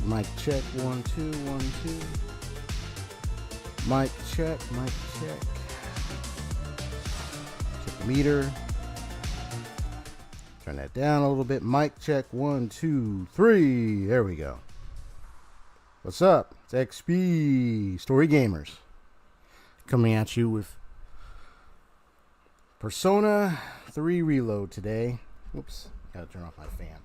Mic check, 1 2 1 2. Mic check, mic check. Check the meter. Turn that down a little bit. Mic check, 1 2 3. There we go. What's up? It's EXPStoryGamerZ coming at you with Persona 3 Reload today. Whoops, gotta turn off my fan.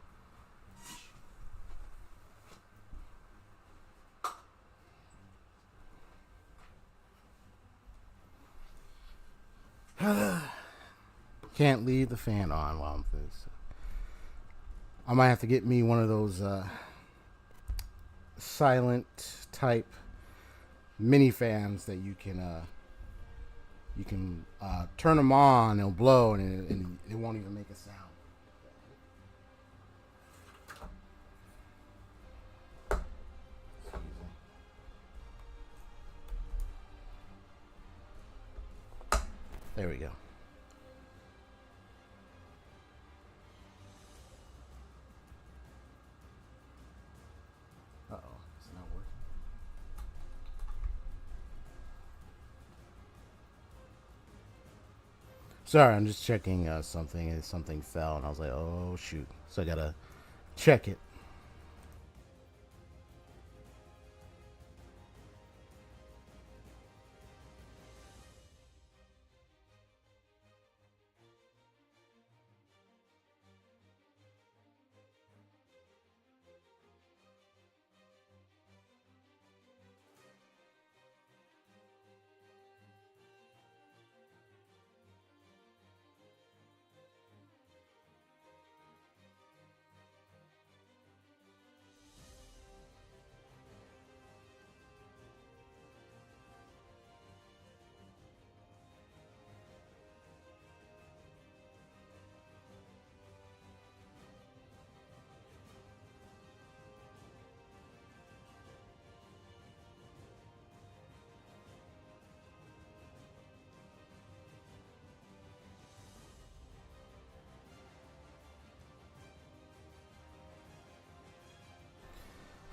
Can't leave the fan on while I'm this. I might have to get me one of those silent type mini fans that you can turn them on, they'll blow, and it won't even make a sound. There we go. Uh-oh, it's not working. Sorry, I'm just checking something, and something fell, and I was like, oh, shoot. So I gotta check it.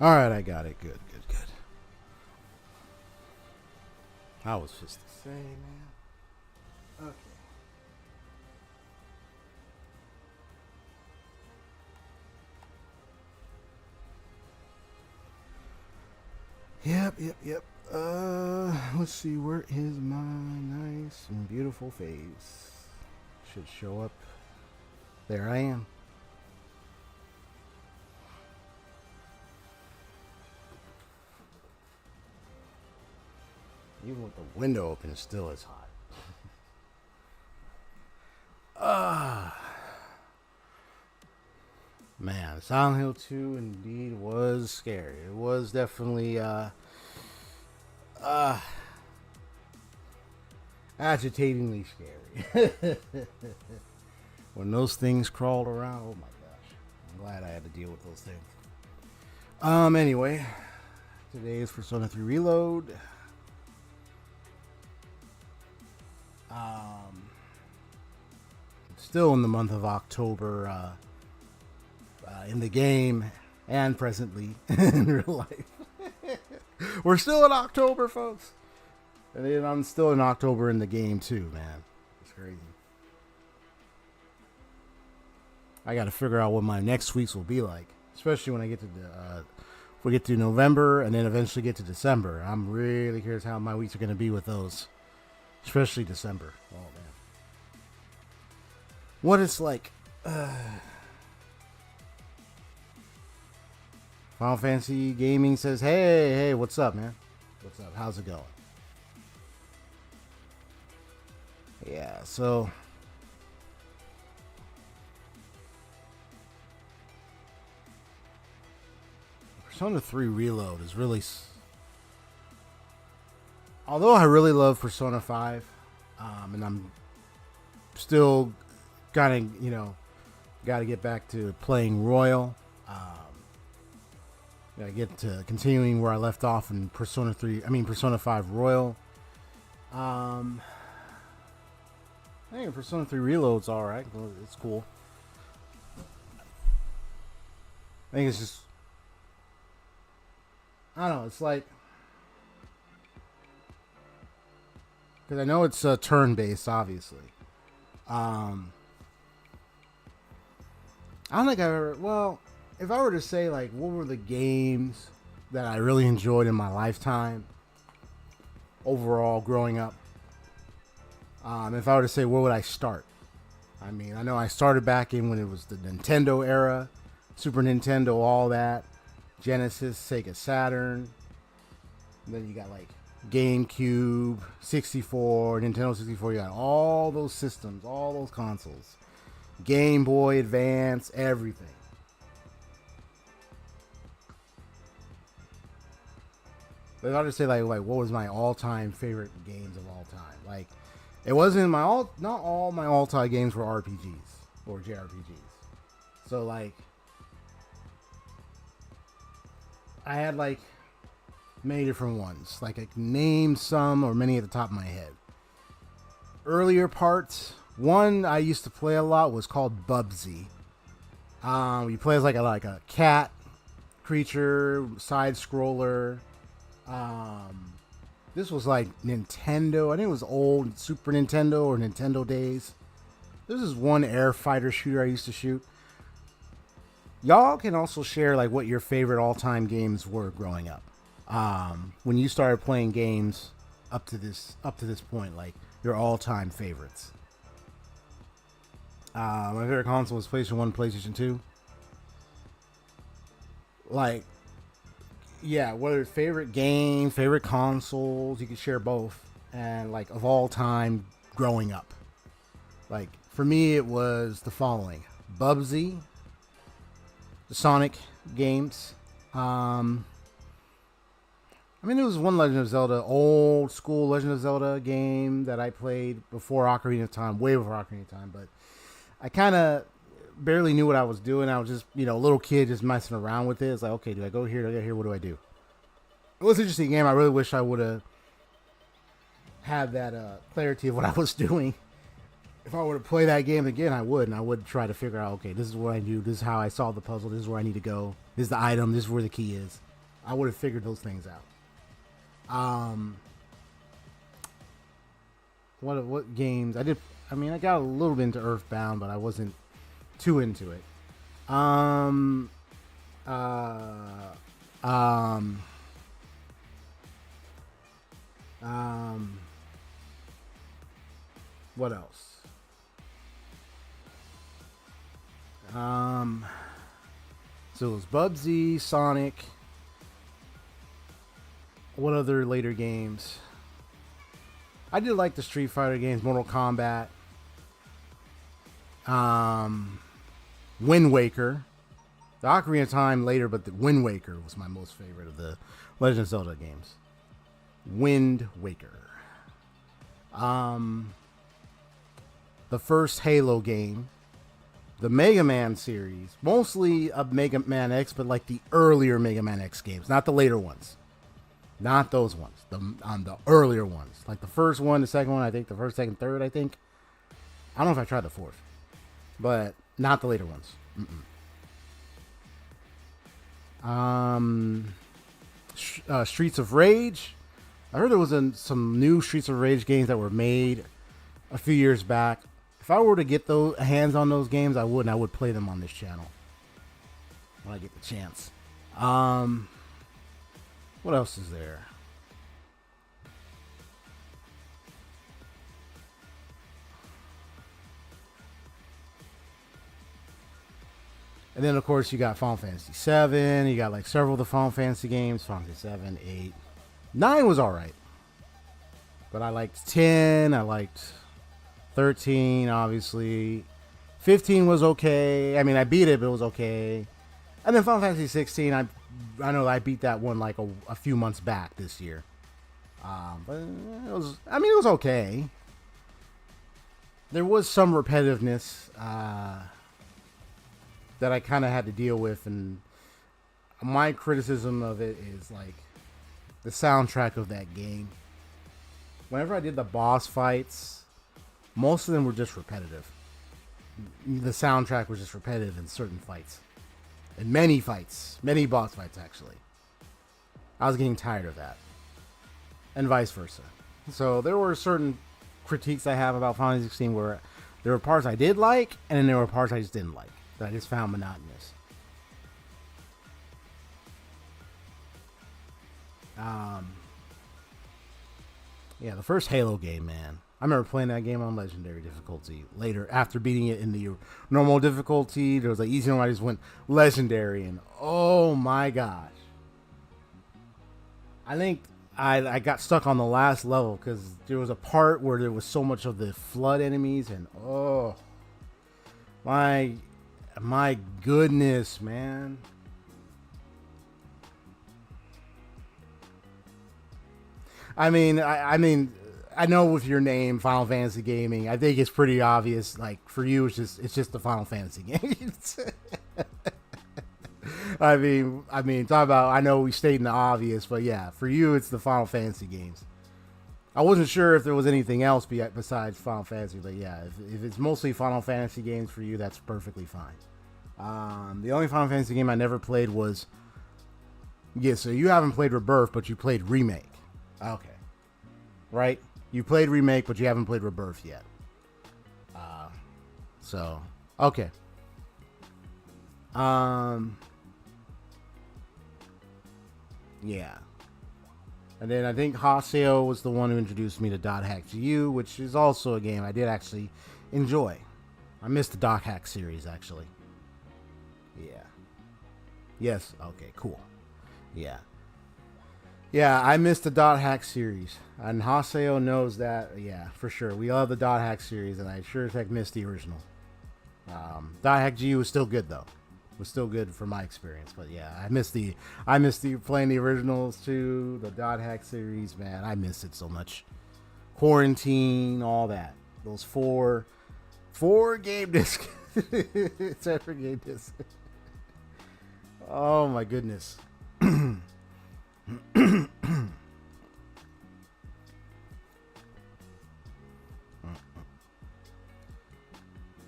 All right, I got it. Good. I was just the same, man. Okay. Yep. Let's see. Where is my nice and beautiful face? Should show up. There I am. Even with the window open, it still is hot. Man, Silent Hill 2 indeed was scary. It was definitely agitatingly scary. When those things crawled around, oh my gosh. I'm glad I had to deal with those things. Anyway, today is Persona 3 Reload. Still in the month of October, in the game and presently in real life. We're still in October, folks. And then I'm still in October in the game too, man. It's crazy. I got to figure out what my next weeks will be like, especially when I get to we get to November and then eventually get to December. I'm really curious how my weeks are going to be with those, especially December. Oh man, what it's like. Final Fantasy Gaming says, hey, what's up, man? What's up? How's it going? Yeah, so Persona 3 Reload is really, although I really love Persona 5, and I'm still kind of, got to get back to playing Royal. I get to continuing where I left off in Persona 5 Royal. I think Persona 3 Reload's alright. It's cool. I think it's just, I don't know, it's like, because I know it's turn-based, obviously. I don't think I've ever, well, if I were to say, like, what were the games that I really enjoyed in my lifetime overall growing up, if I were to say, where would I start? I mean, I know I started back in when it was the Nintendo era, Super Nintendo, all that, Genesis, Sega Saturn, and then you got, like, GameCube, 64, Nintendo 64, you got all those systems, all those consoles, Game Boy Advance, everything. But if I were to say, like what was my all-time favorite games of all time? Like, it wasn't not all my all-time games were RPGs or JRPGs. So, like, I had, like, many different ones. Like, I can name some or many at the top of my head. Earlier parts, one I used to play a lot was called Bubsy. You play as like a cat creature, side scroller. This was like Nintendo. I think it was old Super Nintendo or Nintendo days. This is one air fighter shooter I used to shoot. Y'all can also share like what your favorite all-time games were growing up. When you started playing games up to this point, like your all-time favorites. My favorite console was PlayStation 1, PlayStation 2. Like, yeah, whether it's favorite game, favorite consoles, you can share both. And like of all time growing up. Like for me it was the following. Bubsy, the Sonic games. I mean, there was one Legend of Zelda, old school Legend of Zelda game that I played before Ocarina of Time, way before Ocarina of Time, but I kind of barely knew what I was doing. I was just, a little kid just messing around with it. It's like, okay, do I go here? Do I go here? What do I do? It was an interesting game. I really wish I would have had that clarity of what I was doing. If I were to play that game again, I would. And I would try to figure out, okay, this is what I do. This is how I solve the puzzle. This is where I need to go. This is the item. This is where the key is. I would have figured those things out. What games I did? I mean, I got a little bit into Earthbound, but I wasn't too into it. Um, uh, um, what else? So it was Bubsy, Sonic. What other later games? I did like the Street Fighter games, Mortal Kombat, Wind Waker, the Ocarina of Time later, but the Wind Waker was my most favorite of the Legend of Zelda games. Wind Waker. The first Halo game, the Mega Man series, mostly of Mega Man X, but like the earlier Mega Man X games, not the later ones. Not those ones. The earlier ones. Like the first one, the second one, I think. The first, second, third, I think. I don't know if I tried the fourth. But not the later ones. Streets of Rage. I heard there was some new Streets of Rage games that were made a few years back. If I were to get those hands on those games, I would, and I would play them on this channel when I get the chance. What else is there? And then, of course, you got Final Fantasy 7. You got like several of the Final Fantasy games. Final Fantasy 7, 8. 9 was alright. But I liked 10. I liked 13, obviously. 15 was okay. I mean, I beat it, but it was okay. And then Final Fantasy 16, I know I beat that one like a few months back this year. But it was okay. There was some repetitiveness that I kind of had to deal with, and my criticism of it is like the soundtrack of that game. Whenever I did the boss fights, most of them were just repetitive. The soundtrack was just repetitive in certain fights. In many fights. Many boss fights, actually. I was getting tired of that. And vice versa. So there were certain critiques I have about Final Fantasy 16 where there were parts I did like, and then there were parts I just didn't like. That I just found monotonous. Yeah, the first Halo game, man. I remember playing that game on Legendary difficulty. Later, after beating it in the normal difficulty, there was like easy one. I just went Legendary, and oh my gosh. I think I got stuck on the last level because there was a part where there was so much of the flood enemies, and oh my goodness, man. I mean, I know with your name, Final Fantasy Gaming, I think it's pretty obvious. Like for you, it's just the Final Fantasy games. I mean, talk about. I know we stated the obvious, but yeah, for you, it's the Final Fantasy games. I wasn't sure if there was anything else besides Final Fantasy, but yeah, if it's mostly Final Fantasy games for you, that's perfectly fine. The only Final Fantasy game I never played was. Yeah, so you haven't played Rebirth, but you played Remake. Okay. Right? You played Remake, but you haven't played Rebirth yet. So, okay. Yeah. And then I think Haseo was the one who introduced me to Dot Hack GU, which is also a game I did actually enjoy. I missed the Dot Hack series, actually. Yeah. Yes. Okay, cool. Yeah. Yeah, I missed the Dot Hack series. And Haseo knows that, yeah, for sure. We love the Dot Hack series, and I sure as heck missed the original. Dot Hack GU was still good, though. It was still good for my experience. But yeah, I missed the playing the originals too, the Dot Hack series, man. I missed it so much. Quarantine, all that. Those four game discs. It's every game disc. Oh my goodness.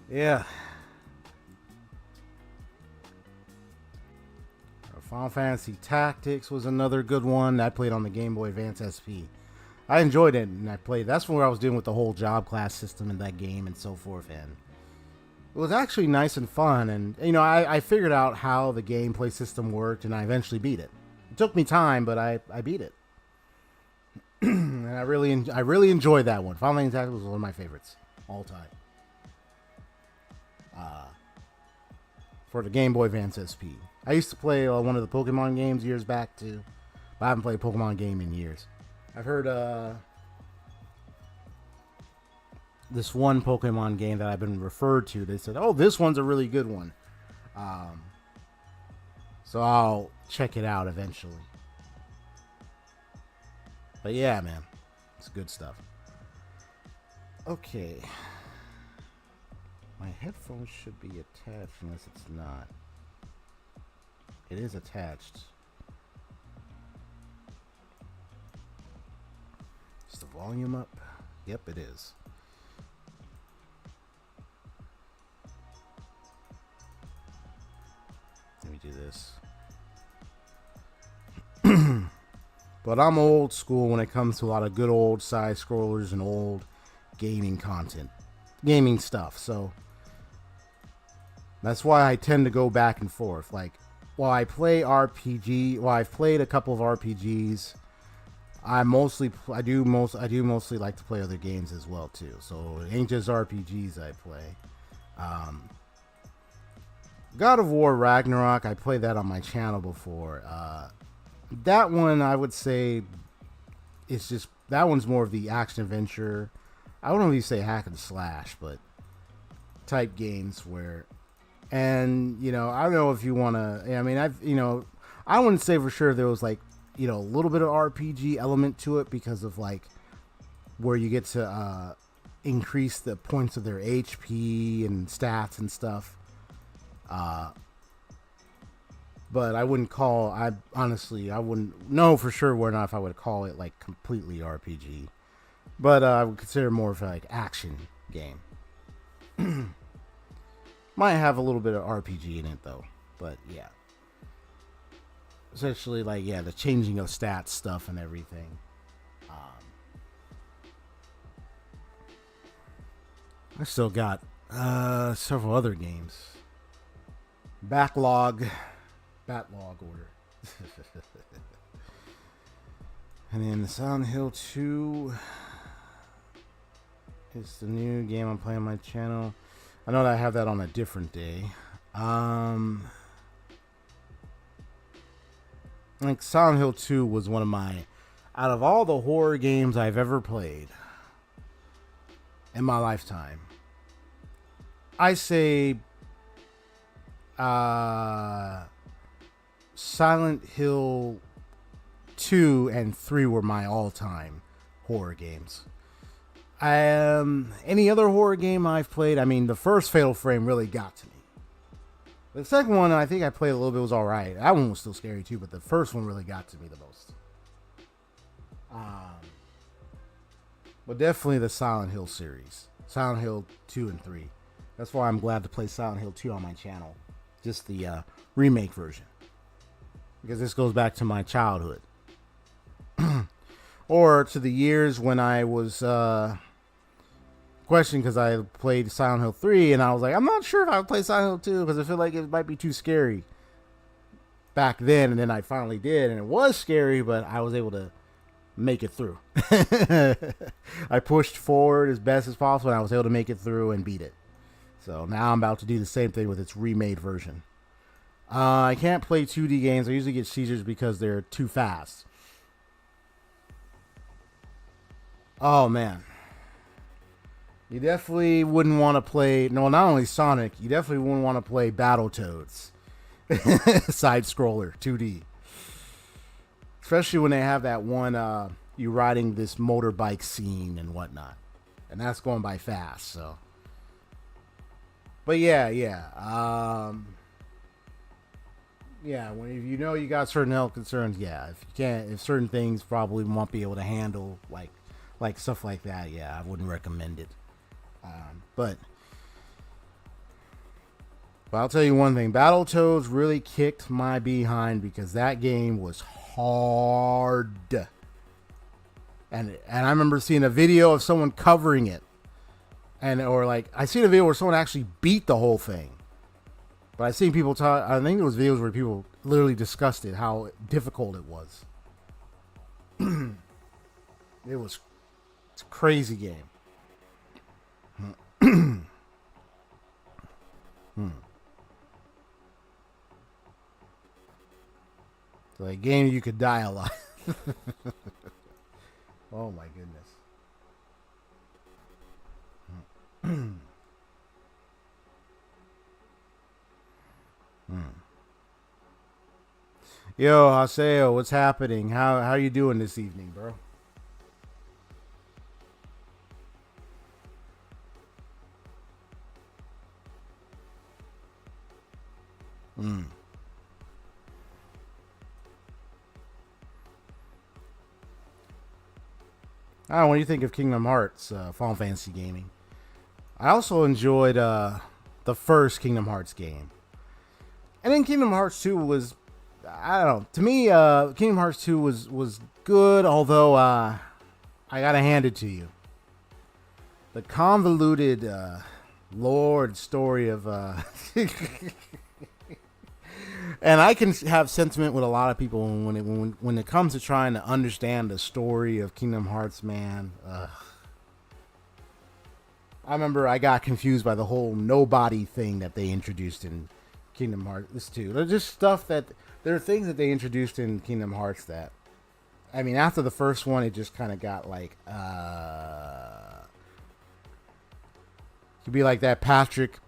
Yeah. Final Fantasy Tactics was another good one. I played on the Game Boy Advance SP. I enjoyed it, and I played. That's where I was dealing with the whole job class system in that game and so forth. And it was actually nice and fun. And I figured out how the gameplay system worked, and I eventually beat it. It took me time, but I beat it. And I really enjoyed that one. Final Fantasy Tactics was one of my favorites all time. For the Game Boy Advance SP. I used to play one of the Pokemon games years back too, but I haven't played a Pokemon game in years. I've heard this one Pokemon game that I've been referred to. They said, "Oh, this one's a really good one." So I'll check it out eventually. But yeah, man, it's good stuff. Okay. My headphones should be attached unless it's not. It is attached. Is the volume up? Yep, it is. Let me do this. But I'm old school when it comes to a lot of good old side scrollers and old gaming content. Gaming stuff, so that's why I tend to go back and forth. Like, while I play RPG, while I've played a couple of RPGs, I do mostly like to play other games as well too. So it ain't just RPGs I play. God of War Ragnarok, I played that on my channel before. That one I would say that one's more of the action adventure. I wouldn't really say hack and slash, but type games where, and I don't know if you want to. I mean, I wouldn't say for sure there was like a little bit of RPG element to it because of like where you get to increase the points of their HP and stats and stuff. But I wouldn't I wouldn't know for sure whether or not if I would call it like completely RPG. But I would consider more of like action game. Might have a little bit of RPG in it though. But yeah. Essentially like, yeah, the changing of stats stuff and everything. I still got several other games. Backlog order. And then the Silent Hill 2 is the new game I'm playing on my channel. I know that I have that on a different day. Like Silent Hill 2 was one of my, out of all the horror games I've ever played in my lifetime, I say Silent Hill 2 and 3 were my all-time horror games. Any other horror game I've played, I mean, the first Fatal Frame really got to me. The second one, I think I played a little bit, was alright. That one was still scary too, but the first one really got to me the most. But definitely the Silent Hill series. Silent Hill 2 and 3. That's why I'm glad to play Silent Hill 2 on my channel. Just the remake version. Because this goes back to my childhood. Or to the years when I was questioning because I played Silent Hill 3 and I was like, I'm not sure if I would play Silent Hill 2 because I feel like it might be too scary back then. And then I finally did, and it was scary, but I was able to make it through. I pushed forward as best as possible and I was able to make it through and beat it. So now I'm about to do the same thing with its remade version. I can't play 2D games. I usually get seizures because they're too fast. Oh man, you definitely wouldn't want to play, no, not only Sonic, you definitely wouldn't want to play Battletoads. Side scroller 2D, especially when they have that one you riding this motorbike scene and whatnot, and that's going by fast. So but yeah, when if you got certain health concerns, if certain things probably won't be able to handle, like stuff like that, I wouldn't recommend it. But But I'll tell you one thing. Battletoads really kicked my behind because that game was hard. And I remember seeing a video of someone covering it. Or like, I seen a video where someone actually beat the whole thing. But I've seen people talk, I think there was videos where people literally discussed it, how difficult it was. It's a crazy game. It's like a game you could die a lot. Oh my goodness. Yo, Haseo, what's happening? How are you doing this evening, bro? I don't know, what do you think of Kingdom Hearts, Final Fantasy gaming? I also enjoyed the first Kingdom Hearts game. And then Kingdom Hearts 2 was, I don't know, to me, Kingdom Hearts 2 was good, although I gotta hand it to you. The convoluted lore and story of... and I can have sentiment with a lot of people when it comes to trying to understand the story of Kingdom Hearts, man. I remember I got confused by the whole nobody thing that they introduced in Kingdom Hearts 2. There's just stuff that... There are things that they introduced in Kingdom Hearts that... I mean, after the first one, it just kind of got like... Could be like that Patrick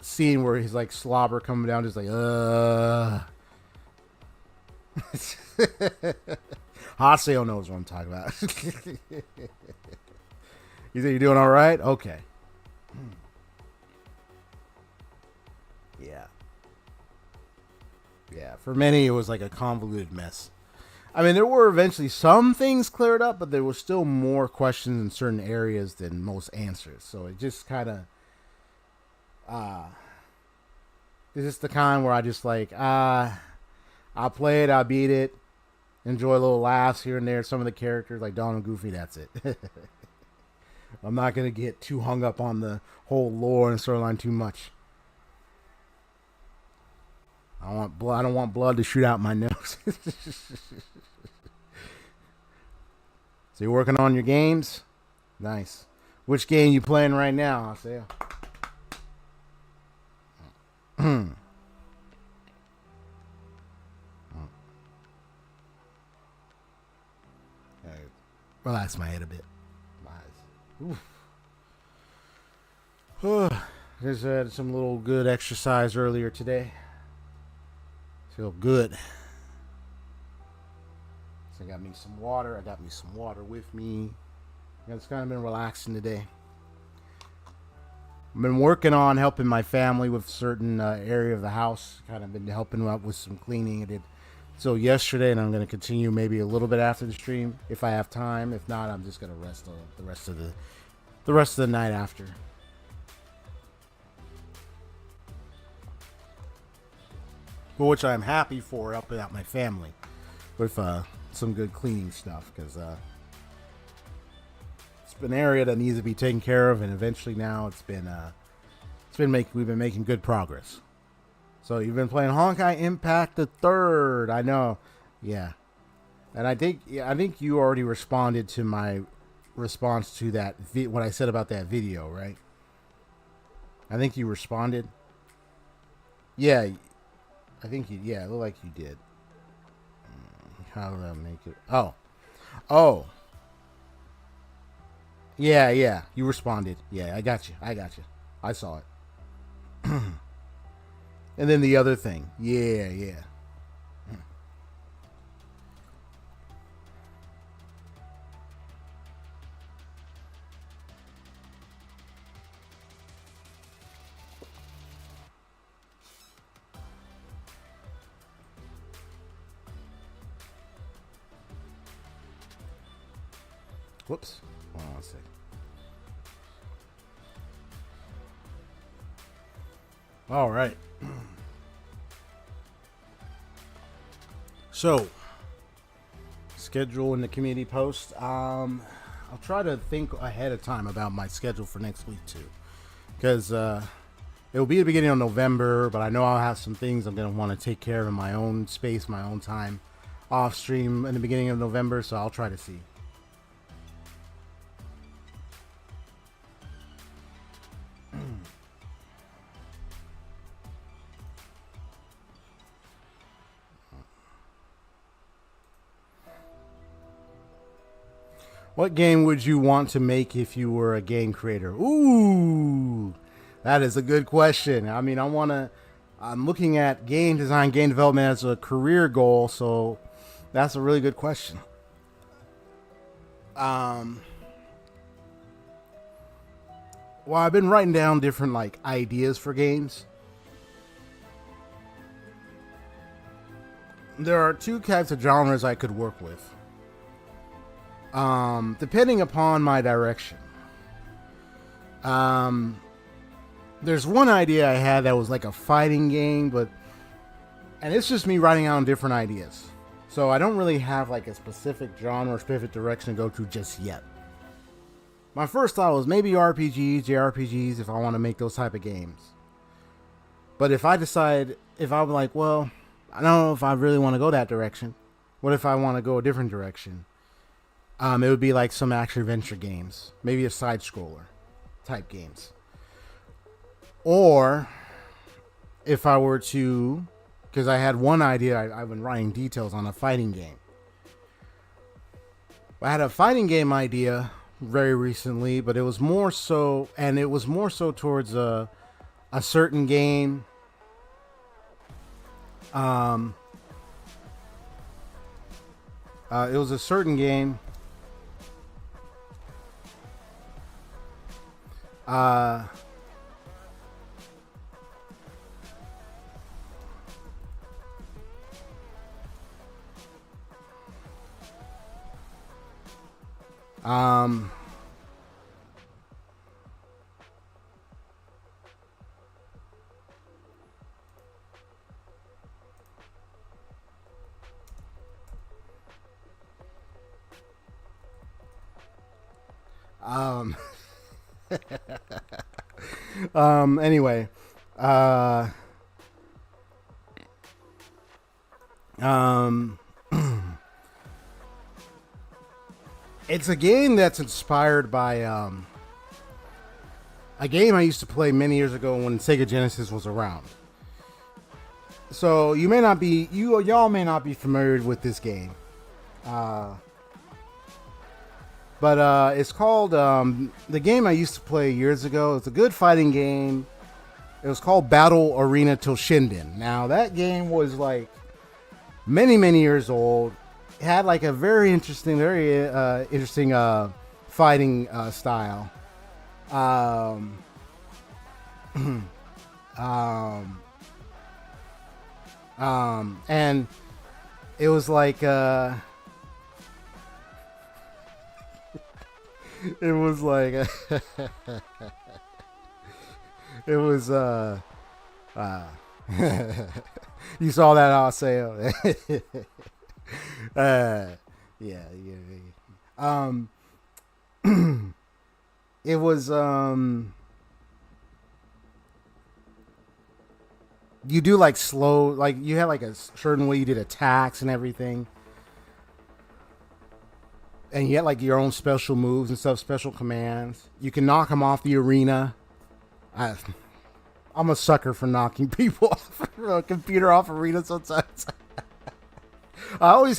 scene where he's like slobber coming down, just like, Haseo knows what I'm talking about. You think you're doing all right? Okay. Yeah, for many, it was like a convoluted mess. I mean, there were eventually some things cleared up, but there was still more questions in certain areas than most answers. So it just kind of, it's just the kind where I just like, I'll play it, I'll beat it, enjoy a little laughs here and there. Some of the characters, like Donald and Goofy, that's it. I'm not going to get too hung up on the whole lore and storyline too much. I don't want blood to shoot out my nose. So you're working on your games? Nice. Which game you playing right now, Haseo? Relax my head a bit. Just had some little good exercise earlier today. Feel good. So I got me some water. I got me some water with me. It's kind of been relaxing today. I've been working on helping my family with certain area of the house. Kind of been helping out with some cleaning. I did so yesterday, and I'm going to continue maybe a little bit after the stream if I have time. If not, I'm just going to rest the rest of the night after. For which I'm happy for, helping out my family with some good cleaning stuff, because it's been an area that needs to be taken care of, and eventually now we've been making good progress. So you've been playing Honkai Impact the 3rd, I know, yeah, and I think you already responded to my response to that what I said about that video, right? I think you responded. Yeah. I think it looked like you did. How did I make it? Oh. Yeah. You responded. Yeah, I got you. I saw it. And then the other thing. Yeah. Whoops. Hold on a second. All right. So, schedule in the community post. I'll try to think ahead of time about my schedule for next week too, because it'll be the beginning of November. But I know I'll have some things I'm gonna want to take care of in my own space, my own time, off stream in the beginning of November. So I'll try to see. What game would you want to make if you were a game creator? Ooh, that is a good question. I mean, I'm looking at game design, game development as a career goal, so that's a really good question. Well, I've been writing down different like ideas for games. There are two types of genres I could work with. Depending upon my direction. There's one idea I had that was like a fighting game, and it's just me writing down different ideas. So I don't really have like a specific genre or specific direction to go to just yet. My first thought was maybe RPGs, JRPGs, if I want to make those type of games. But if I'm like, well, I don't know if I really want to go that direction. What if I want to go a different direction? It would be like some action adventure games, maybe a side scroller type games. Or if I were to, because I had one idea, I've been writing details on a fighting game. I had a fighting game idea very recently, but it was more so towards a certain game. It was a certain game. Anyway, it's a game that's inspired by a game I used to play many years ago when Sega Genesis was around. So y'all may not be familiar with this game. But it's called, the game I used to play years ago. It's a good fighting game. It was called Battle Arena Toshinden. Now, that game was like many, many years old. It had like a very interesting fighting style. And it was like, it was like it was you saw that on sale. Yeah. It was you do like slow, like you had like a certain way you did attacks and everything. And you had like your own special moves and stuff, special commands. You can knock them off the arena. I'm a sucker for knocking people off a computer off arena sometimes. I always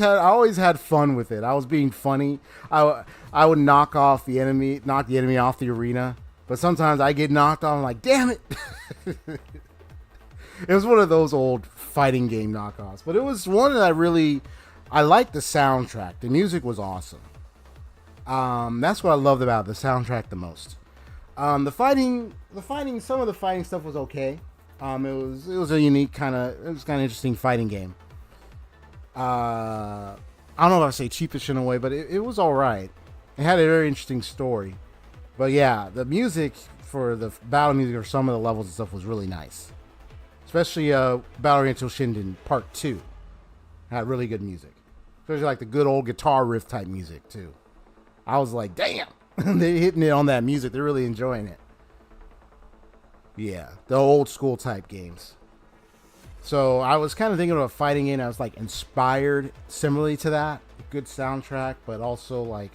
had fun with it. I was being funny. I would knock the enemy off the arena. But sometimes I get knocked off. I'm like, damn it. It was one of those old fighting game knockoffs. But it was one that I liked the soundtrack. The music was awesome. That's what I loved about the soundtrack the most. Some of the fighting stuff was okay. It was a unique kind of interesting fighting game. I don't know if I say cheapish in a way, but it was all right. It had a very interesting story. But yeah, the music for the battle music or some of the levels and stuff was really nice. especially Battle Oriental Shinden Part 2 had really good music, especially like the good old guitar riff type music too. I was like, damn, they're hitting it on that music. They're really enjoying it. Yeah, the old school type games. So I was kind of thinking of a fighting game. I was like inspired similarly to that. Good soundtrack, but also like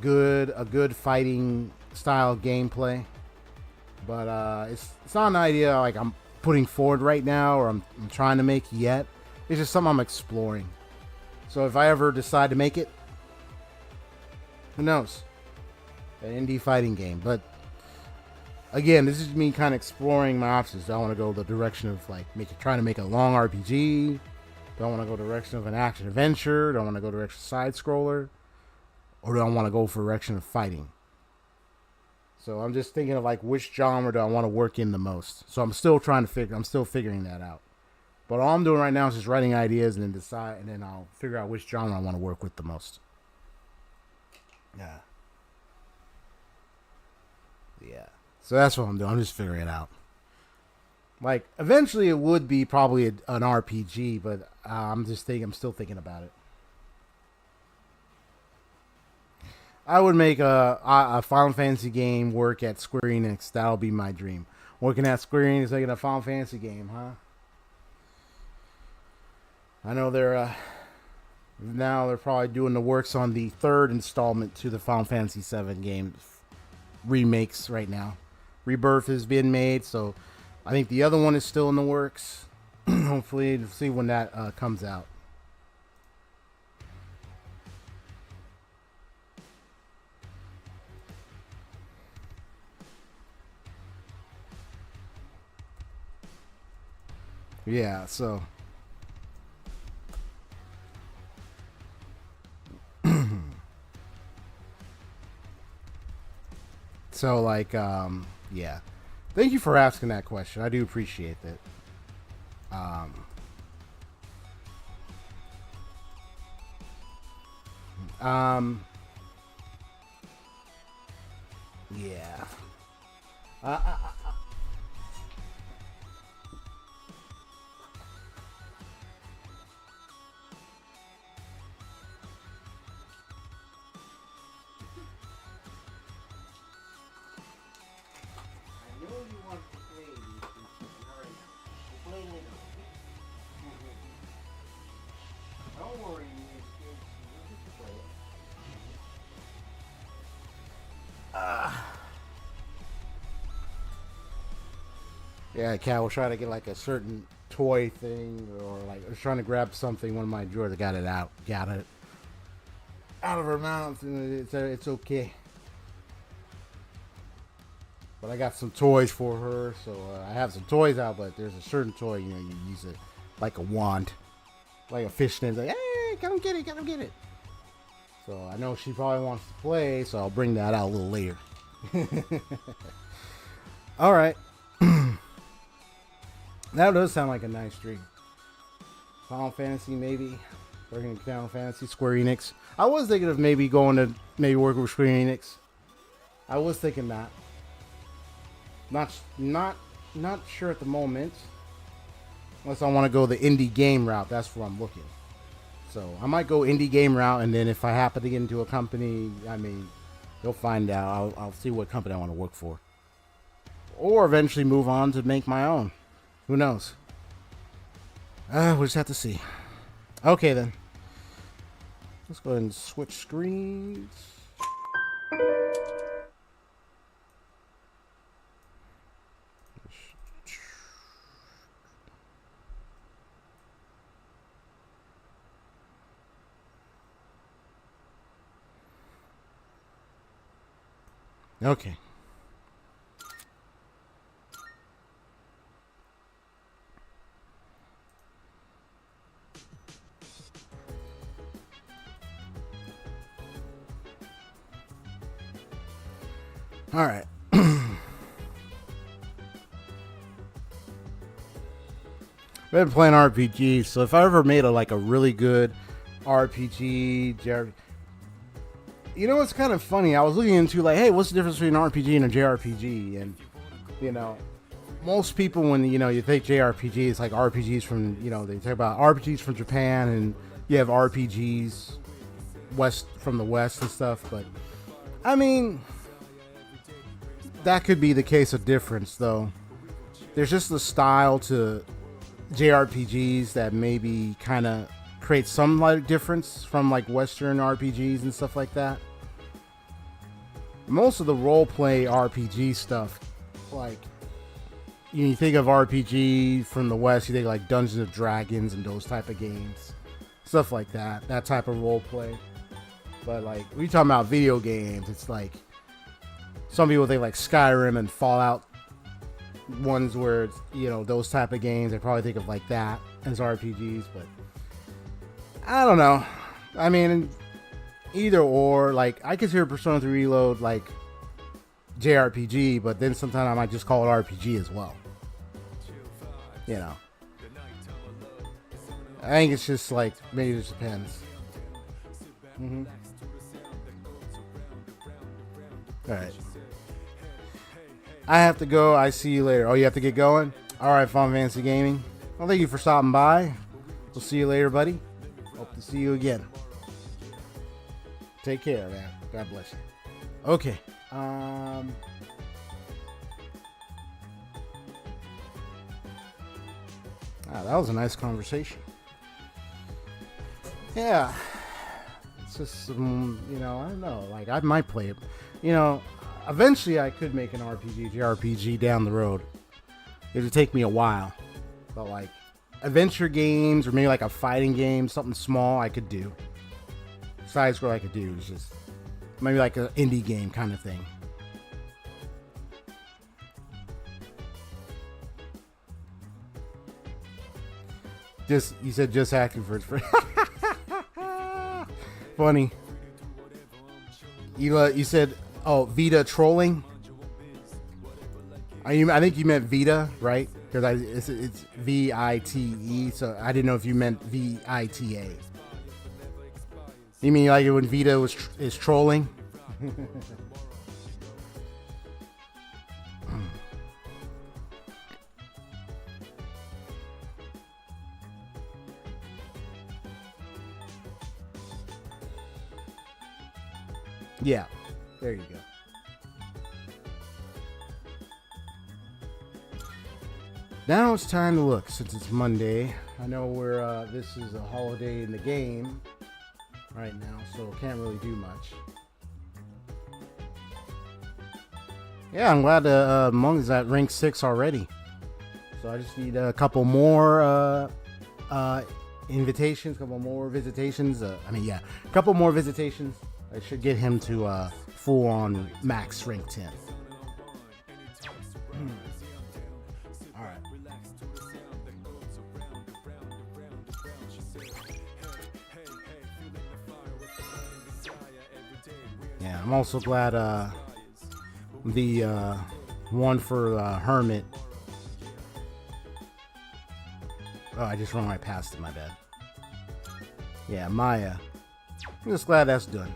a good fighting style gameplay. But it's not an idea like I'm putting forward right now or I'm trying to make yet. It's just something I'm exploring. So if I ever decide to make it, who knows? An indie fighting game. But again, this is me kind of exploring my options. Do I want to go the direction of like trying to make a long RPG? Do I want to go the direction of an action adventure? Do I want to go the direction of side scroller? Or do I want to go for the direction of fighting? So I'm just thinking of like which genre do I want to work in the most. So I'm still figuring that out. But all I'm doing right now is just writing ideas and then I'll figure out which genre I want to work with the most. Yeah. Yeah. So that's what I'm doing. I'm just figuring it out. Like eventually it would be probably an RPG, but I'm still thinking about it. I would make a Final Fantasy game work at Square Enix. That'll be my dream. Working at Square Enix, making a Final Fantasy game, huh? I know they're probably doing the works on the third installment to the Final Fantasy VII game remakes right now. Rebirth has been made, so I think the other one is still in the works. Hopefully, we'll see when that comes out. Yeah, so yeah. Thank you for asking that question. I do appreciate that. Yeah. Yeah, Cat was trying to get like a certain toy thing, or like was trying to grab something. One of my drawers, got it out of her mouth, and it's okay. But I got some toys for her, so I have some toys out. But there's a certain toy, you use it like a wand, like a fishnet. Like, hey, come get it. So I know she probably wants to play, so I'll bring that out a little later. All right. That does sound like a nice dream. Final Fantasy, maybe. Working in Final Fantasy, Square Enix. I was thinking of maybe going to work with Square Enix. I was thinking that. Not sure at the moment. Unless I want to go the indie game route. That's where I'm looking. So I might go indie game route, and then if I happen to get into a company, I mean, you'll find out. I'll see what company I want to work for. Or eventually move on to make my own. Who knows? We'll just have to see. Okay, then. Let's go ahead and switch screens. Okay. All right. I've been playing RPGs, so if I ever made a really good RPG, you know what's kind of funny? I was looking into hey, what's the difference between an RPG and a JRPG? And most people, when you think JRPG, it's like RPGs from they talk about RPGs from Japan, and you have RPGs from the West and stuff. But I mean, that could be the case of difference, though. There's just the style to JRPGs that maybe kind of creates some like difference from like Western RPGs and stuff like that. Most of the roleplay RPG stuff, like you think of RPG from the West, you think like Dungeons and Dragons and those type of games, stuff like that type of roleplay. But like when you talking about video games, it's like some people think like Skyrim and Fallout, ones where it's, those type of games, they probably think of like that as RPGs. But I don't know. I mean, either or. Like I consider Persona 3 Reload like JRPG, but then sometimes I might just call it RPG as well. I think it's just like, maybe it just depends. Alright. I have to go. I see you later. Oh, you have to get going? Alright, Fun Fantasy Gaming. Well, thank you for stopping by. We'll see you later, buddy. Hope to see you again. Take care, man. God bless you. Okay. That was a nice conversation. Yeah. It's just, I don't know. Like, I might play it. Eventually I could make an JRPG down the road. It would take me a while. But, like, adventure games or maybe like a fighting game, something small I could do. Side scroll I could do. It's just maybe like an indie game kind of thing. You said just acting for its friend. Funny. You said, oh, Vita trolling. I think you meant Vita, right? Because it's VITE, so I didn't know if you meant VITA. You mean like when Vita is trolling? Yeah, there you go. Now it's time to look, since it's Monday. I know this is a holiday in the game right now, so can't really do much. Yeah, I'm glad Monk is at rank 6 already. So I just need a couple more invitations, couple more visitations. A couple more visitations. I should get him to full on max rank 10. All right. Yeah, I'm also glad the one for Hermit. Oh, I just run right past it, my bad. Yeah, Maya. I'm just glad that's done.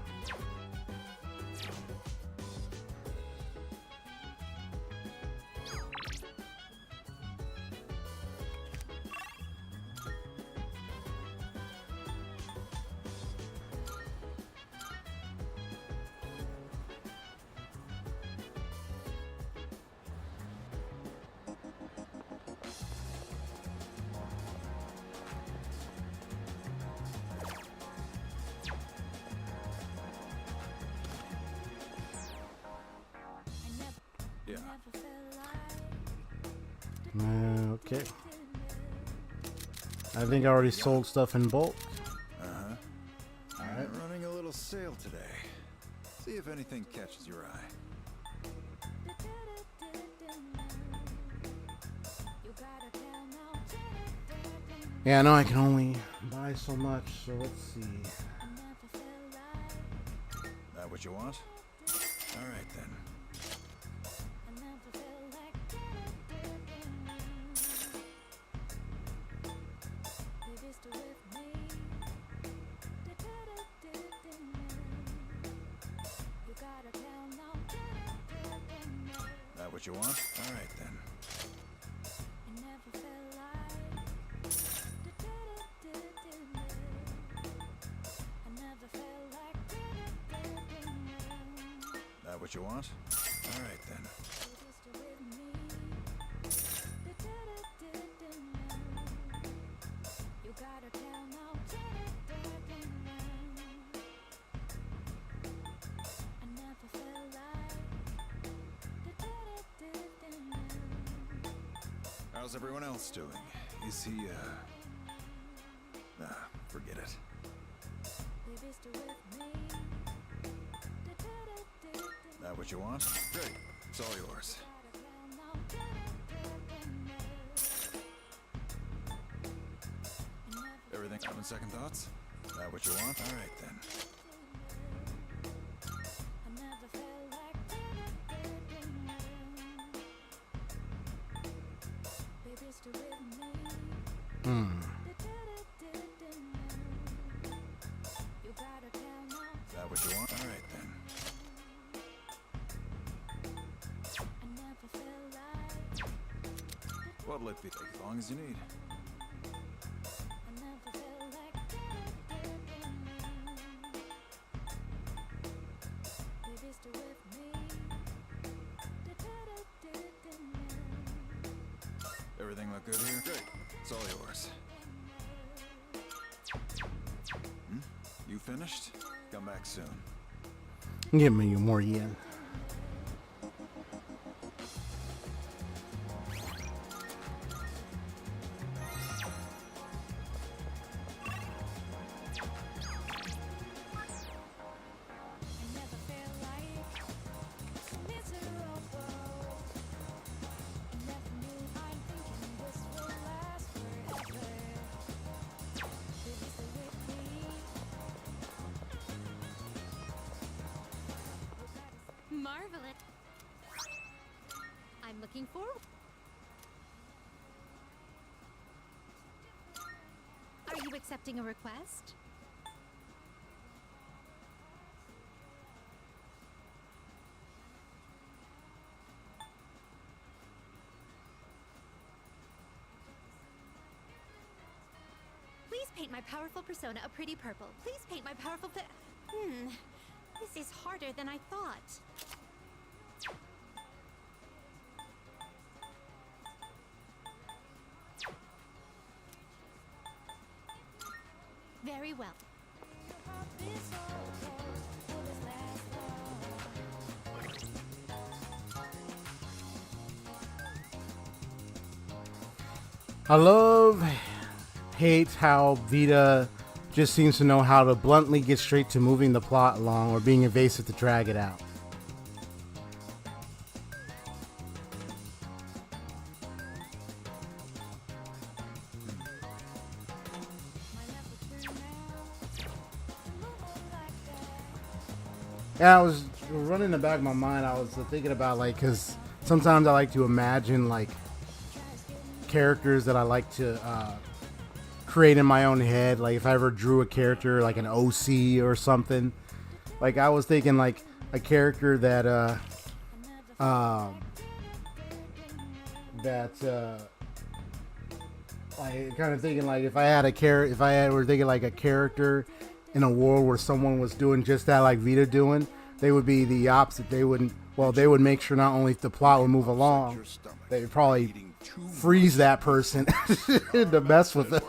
Okay. I think I already sold stuff in bulk. Uh-huh. Alright. Running a little sale today. See if anything catches your eye. Yeah, I know I can only buy so much, so let's see. That what you want? Alright then. That what you want? Alright then. what you want? All right then. How's everyone else doing? Is he, Nah, forget it. That what you want? Great. It's all yours. Everything having second thoughts? That what you want? All right then. That what you want? All right then. What'll it be? As long as you need. Everything look good here? Great. It's all yours. You finished? Come back soon. Give me more yen. Marvelous. I'm looking forward. Are you accepting a request? Please paint my powerful persona a pretty purple. Please paint my powerful This is harder than I thought. Very well. Hate how Vita just seems to know how to bluntly get straight to moving the plot along or being evasive to drag it out. Yeah, I was running in the back of my mind. I was thinking about, like, because sometimes I like to imagine, like, characters that I like to create in my own head. Like, if I ever drew a character, like an OC or something. Like, I was thinking, like, a character that, like, kind of thinking, like, if I had a character, were thinking, like, a character in a world where someone was doing just that, like Vita doing, they would be the opposite. They would make sure not only the plot would move along, they would probably freeze that person to mess with it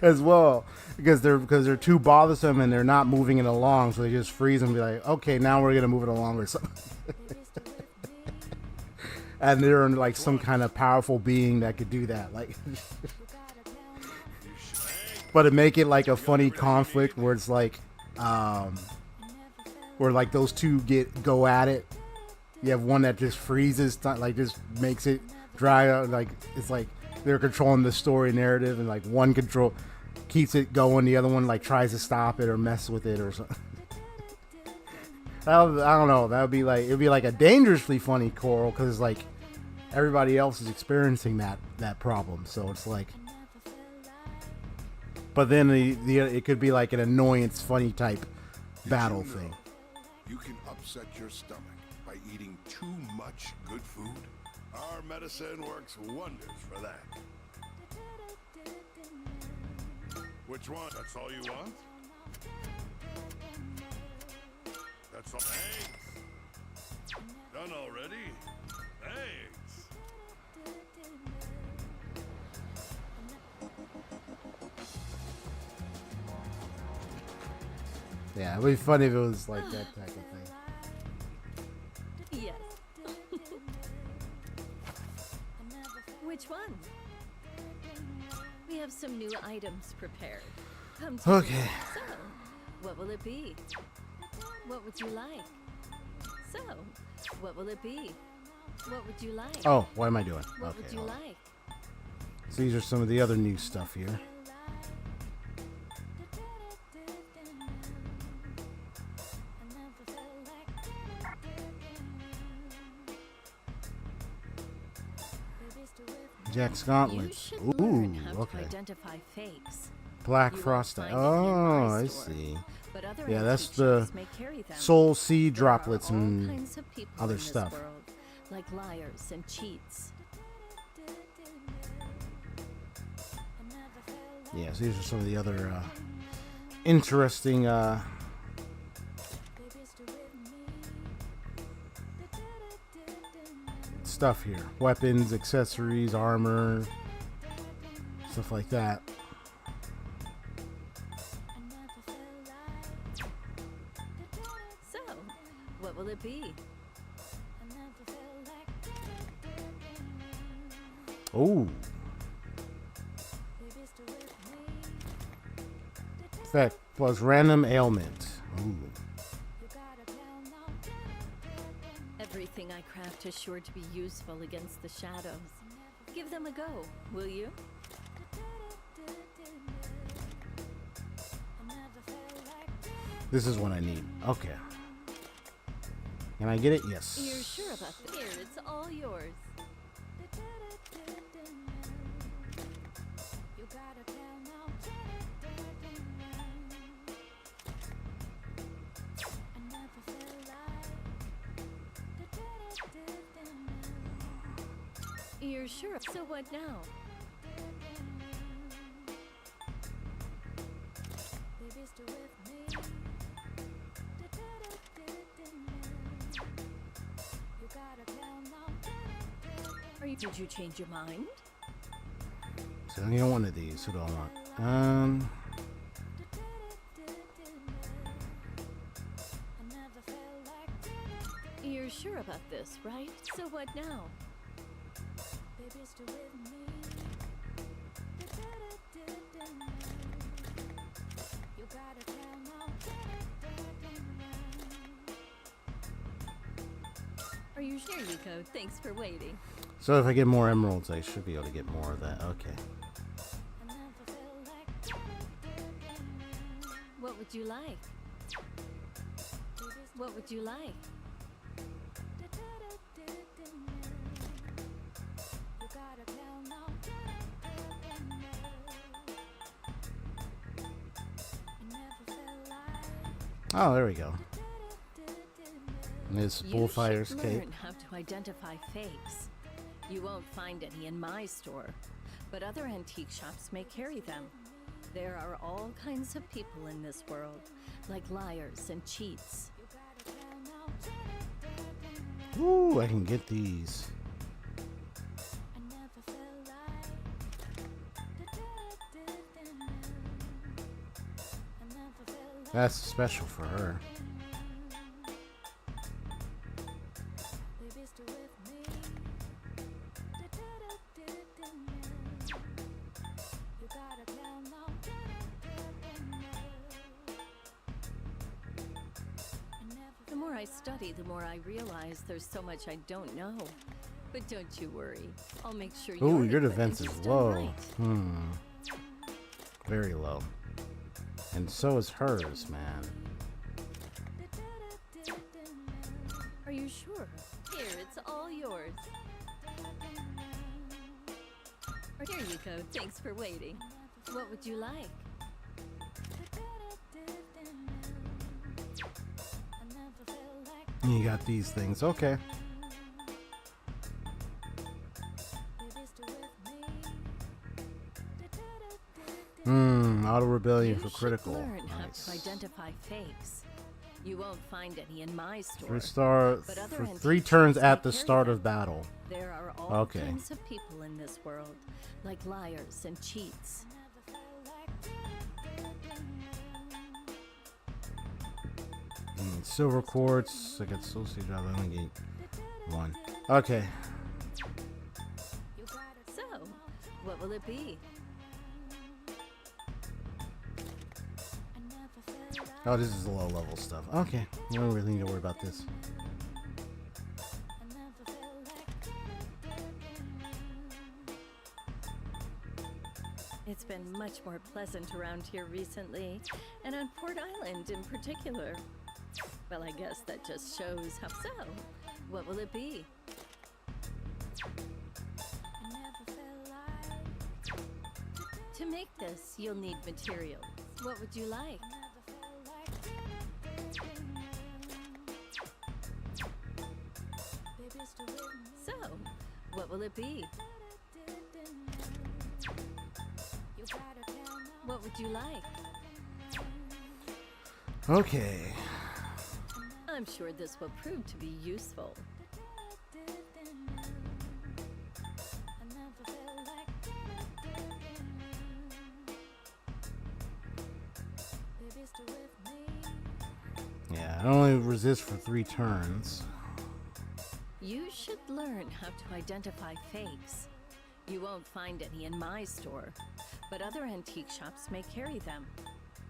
as well, because they're too bothersome and they're not moving it along, so they just freeze and be like, okay, now we're gonna move it along or something. And they're like some kind of powerful being that could do that, like. But to make it like a funny conflict where it's like, where like those two go at it. You have one that just freezes, like just makes it dry out. Like it's like they're controlling the story narrative, and like one keeps it going, the other one like tries to stop it or mess with it or something. I don't know. That would be like, it'd be like a dangerously funny Coral, because like everybody else is experiencing that problem. So it's like. But then it could be like an annoyance, funny type battle thing. You can upset your stomach by eating too much good food. Our medicine works wonders for that. Which one? That's all you want? That's all. Thanks. Done already? Thanks. Yeah, it'd be funny if it was like that type of thing. Yes. Which one? We have some new items prepared. Come to Okay. So, what will it be? What would you like? So, what will it be? What would you like? Oh, what am I doing? What Okay. would you hold on. like? So these are some of the other new stuff here. Jack's You gauntlets. should Ooh, learn how to okay. identify fakes. Black You won't frosting. find it in Oh, my I store, see. but other Yeah, that's antique the shops may carry them. soul seed There are droplets all and kinds of people other in this stuff. world, like liars and cheats. Yeah, so these are some of the other interesting stuff here. Weapons, accessories, armor, stuff like that. So, what will it be? Oh. Effect plus random ailment. Ooh. Everything I craft is sure to be useful against the shadows. Give them a go, will you? This is what I need. Okay. Can I get it? Yes. You're sure about this? Here, it's all yours. You're sure? So what now? Did you change your mind? So I need one of these. Who do I want? You're sure about this, right? So what now? Are you sure, Rico? Thanks for waiting. So if I get more emeralds, I should be able to get more of that. Okay. What would you like? What would you like? Oh, there we go. This You bullfire's should cape. learn how to identify fakes. You won't find any in my store, but other antique shops may carry them. There are all kinds of people in this world, like liars and cheats. Ooh, I can get these. That's special for her. The more I study, the more I realize there's so much I don't know. But don't you worry. I'll make sure Ooh, your equipment defense is done low. right. Very low. And so is hers, man. Are you sure? Here, it's all yours. Here you go. Thanks for waiting. What would you like? You got these things. Okay. Auto rebellion You for should critical. learn how Nice. to identify fakes. You won't find any in my store. But other for antique 3 turns shops at may the carry start them. of battle. There are all Okay. kinds of people in this world, like liars and cheats. Silver quartz. I got associated. I only get 1. Okay. So, what will it be? Oh, this is the low level stuff. Okay. You don't really need to worry about this. It's been much more pleasant around here recently, and on Port Island in particular. Well, I guess that just shows how so. What will it be? To make this, you'll need materials. What would you like? So, what will it be? What would you like? Okay. I'm sure this will prove to be useful. Yeah, I only resist for 3 turns. You should learn how to identify fakes. You won't find any in my store, but other antique shops may carry them.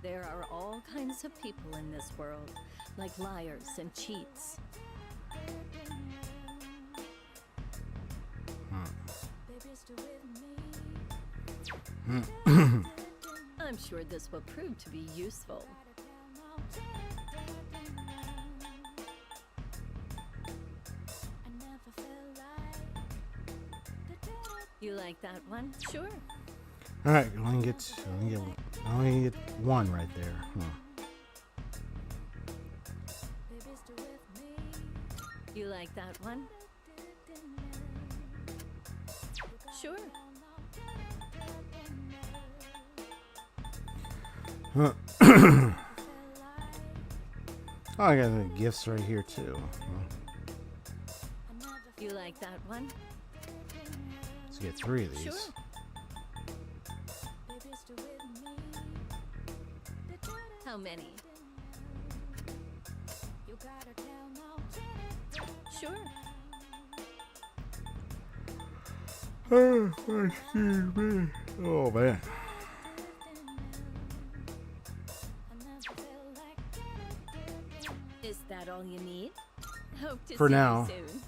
There are all kinds of people in this world, like liars and cheats. I'm sure this will prove to be useful. You like that one? Sure. All right, I only get 1 right there. You like that one? Sure. Oh, I got the gifts right here too. You like that one? Let's get 3 of these. Sure. How many? Sure. Oh, excuse me. Oh man. Is that all you need? Hope to For see now. you soon.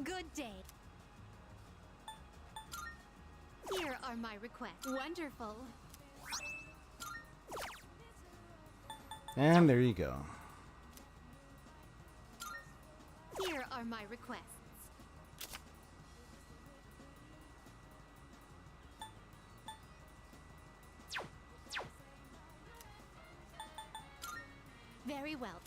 Good day. Here are my requests. Wonderful. And there you go. Here are my requests. Very well.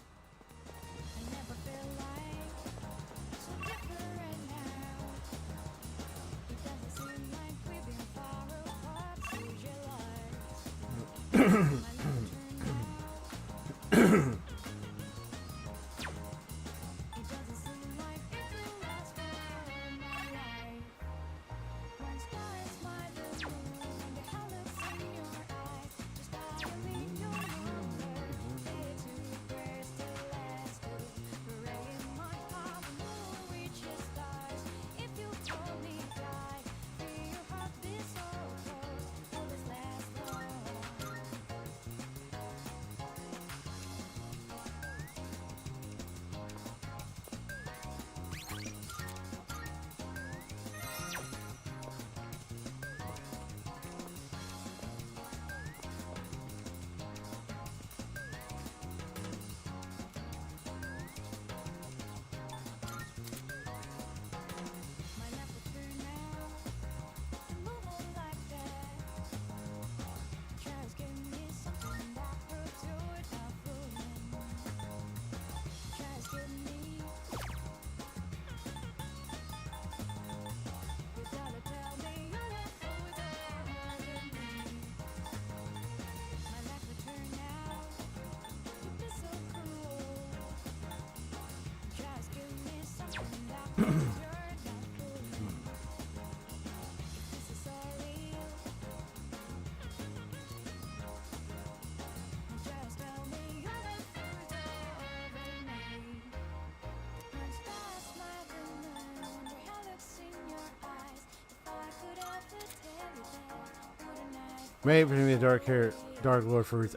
Maybe for me a dark hair, dark lord for Ruth.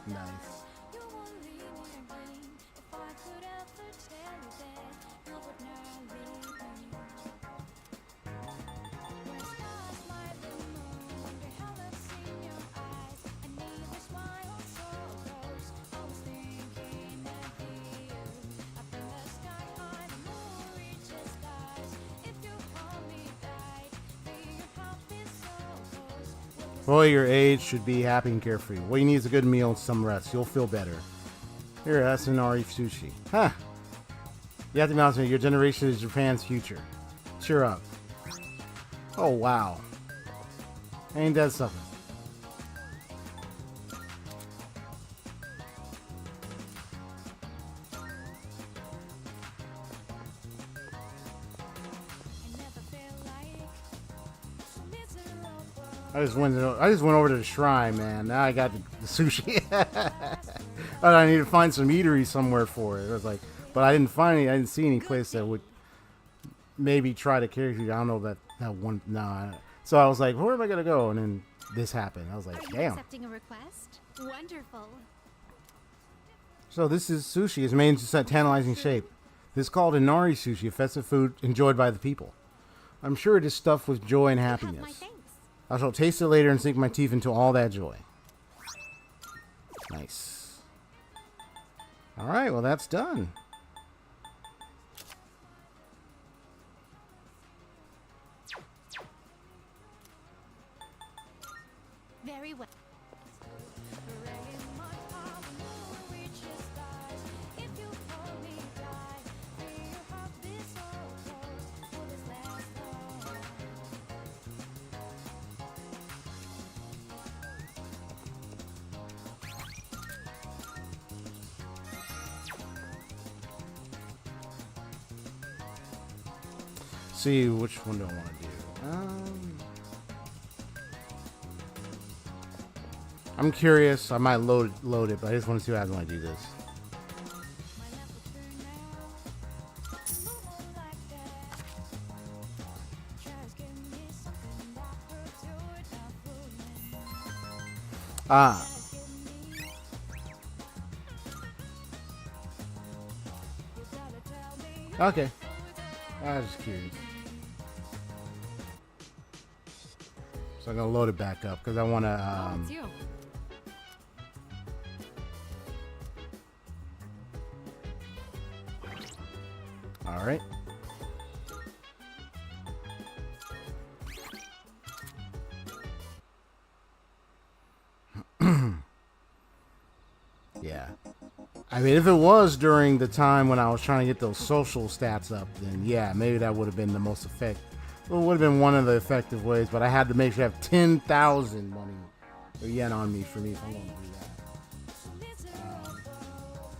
Nice. Boy, your age should be happy and carefree. What you need is a good meal and some rest. You'll feel better. Here, S.E.E.S sushi. Huh. You have to be honest with me. Your generation is Japan's future. Cheer up. Oh, wow. Ain't that something? I just went over to the shrine, man. Now I got the sushi. I need to find some eatery somewhere for it. I was like, but I didn't find any. I didn't see any place that would maybe try to carry you. I don't know that one. No. So I was like, where am I gonna go? And then this happened. I was like, Are you damn. accepting a request? Wonderful. So this is sushi. It's made in such a tantalizing shape. This is called Inari sushi, a festive food enjoyed by the people. I'm sure it is stuffed with joy and You have my happiness. thanks. I shall taste it later and sink my teeth into all that joy. Nice. Alright, well that's done. Very well. See, which one do I want to do? I'm curious. I might load it, but I just want to see how I want to do this. Ah. Okay. I was just curious. So I'm gonna load it back up because I want to. It's you. All right. Yeah. I mean, if it was during the time when I was trying to get those social stats up, then yeah, maybe that would have been the most effective. Well, it would have been one of the effective ways, but I had to make sure I have 10,000 money or yen on me for me if I'm going to do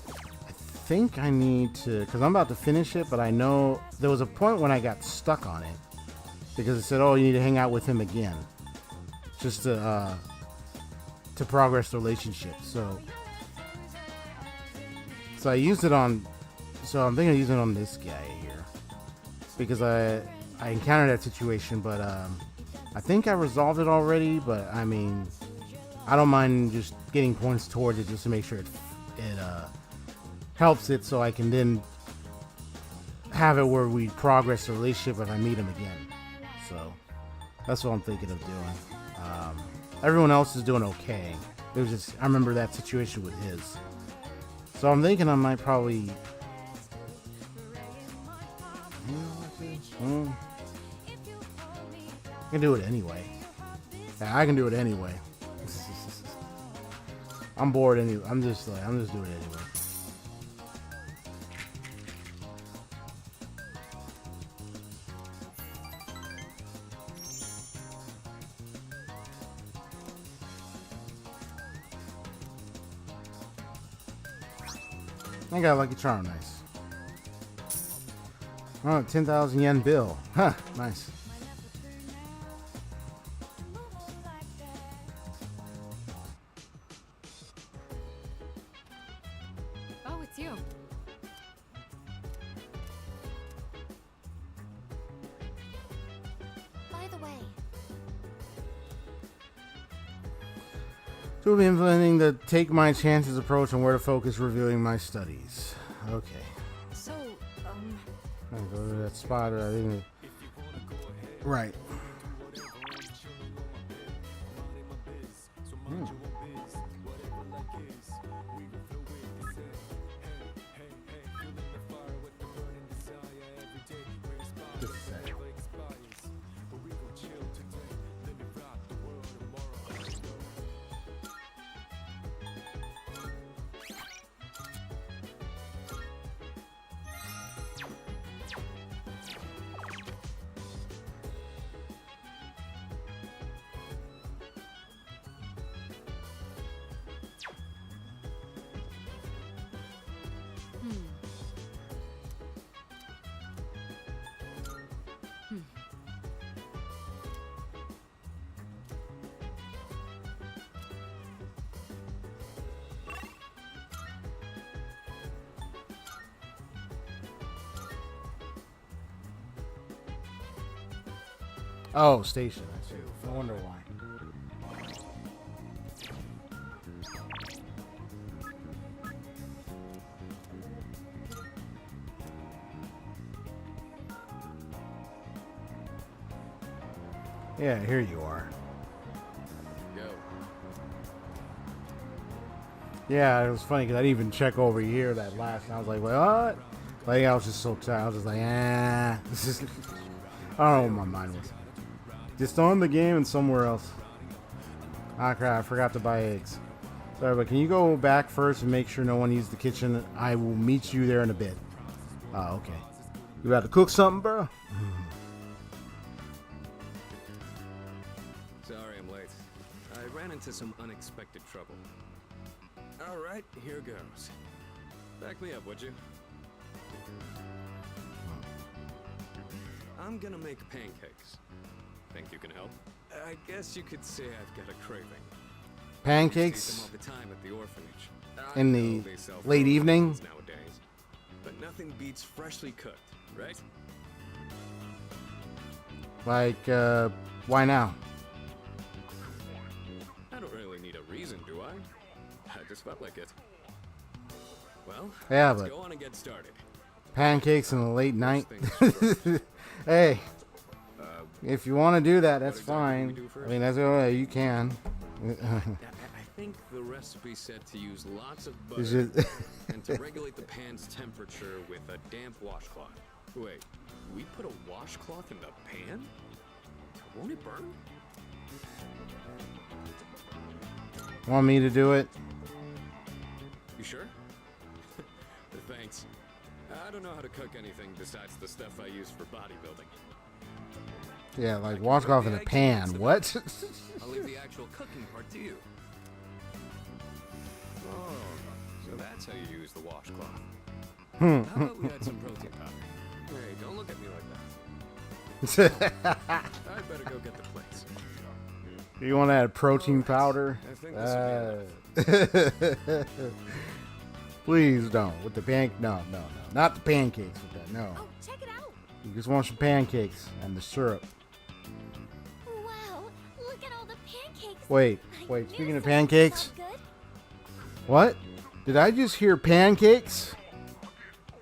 that. I think I need to, because I'm about to finish it, but I know there was a point when I got stuck on it because it said, oh, you need to hang out with him again just to progress the relationship. So I used it on, so I'm thinking of using it on this guy here because I encountered that situation, but I think I resolved it already. But I mean, I don't mind just getting points towards it just to make sure it helps it, so I can then have it where we progress the relationship if I meet him again. So that's what I'm thinking of doing. Everyone else is doing okay. There's just, I remember that situation with his. So I'm thinking I might probably. I can do it anyway. Yeah, I can do it anyway. I'm bored anyway. I'm just doing it anyway. I got a Lucky Charm, nice. Oh, 10,000 yen bill. Huh, nice. Oh, it's you. By the way, So we'll be implementing the take my chances approach and where to focus reviewing my studies. Okay. so, I'll go to that spot. I think. Right. Just a sec. Oh, station. I see. No wonder why. Yeah, here you are. Yo. Yeah, it was funny because I didn't even check over here that last. And I was like, what? Like, I was just so tired. I was just like, this is. I don't know what my mind was. Just on the game and somewhere else. Ah, crap. I forgot to buy eggs. Sorry, but can you go back first and make sure no one used the kitchen? I will meet you there in a bit. Oh, okay. You about to cook something, bro? Sorry I'm late. I ran into some unexpected trouble. Alright, here goes. Back me up, would you? I'm gonna make pancakes. Think you can help? I guess you could say I've got a craving. Pancakes? I see them all the time at the orphanage. In I the know they sell late frozen evening? ones nowadays, but nothing beats freshly cooked, right? Like, why now? I don't really need a reason, do I? I just felt like it. Well, Yeah, let's but go on and get started. pancakes in the late night? First things first. Hey, Uh, if you want to do that, that's exactly do we fine. do first? I mean, that's you can. I think the recipe said to use lots of It's butter just and to regulate the pan's temperature with a damp washcloth. Wait, we put a washcloth in the pan? Won't it burn? Want me to do it? You sure? Thanks. I don't know how to cook anything besides the stuff I use for bodybuilding. Yeah, like washcloth in a pan. What? I'll leave the actual cooking part to you. Oh, so that's how you use the washcloth. How about we add some protein powder? Hey, don't look at me like that. I'd better go get the plates. You want to add protein Alright, powder? I think this will be enough. Please don't. With the no, not the pancakes with that. No, oh, check it out. you just want some pancakes and the syrup. Wow, look at all the pancakes. Wait. I Speaking knew of something pancakes, so good. what? Did I just hear pancakes?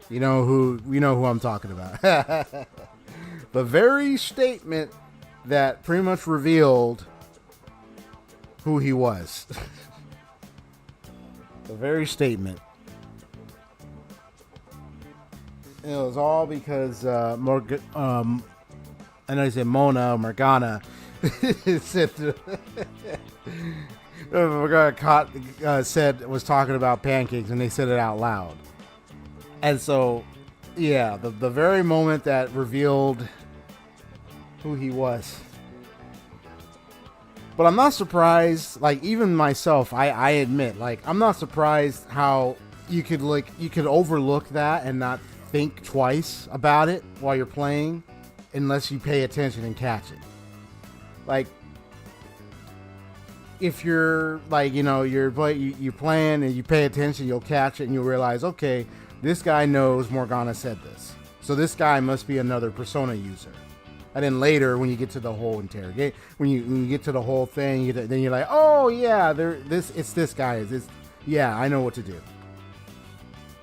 You know who I'm talking about. The very statement that pretty much revealed who he was. The very statement. It was all because I know he said Mona Morgana said was talking about pancakes and they said it out loud. And so, yeah, the very moment that revealed who he was. But I'm not surprised, like, even myself, I admit, like, I'm not surprised how you could overlook that and not think twice about it while you're playing unless you pay attention and catch it. Like, if you're like, you know, you're playing and you pay attention, you'll catch it and you'll realize, okay, this guy knows Morgana said this, so this guy must be another Persona user. And then later, when you get to the whole interrogate, when you get to the whole thing, then you're like, oh yeah, it's this guy. Yeah, I know what to do.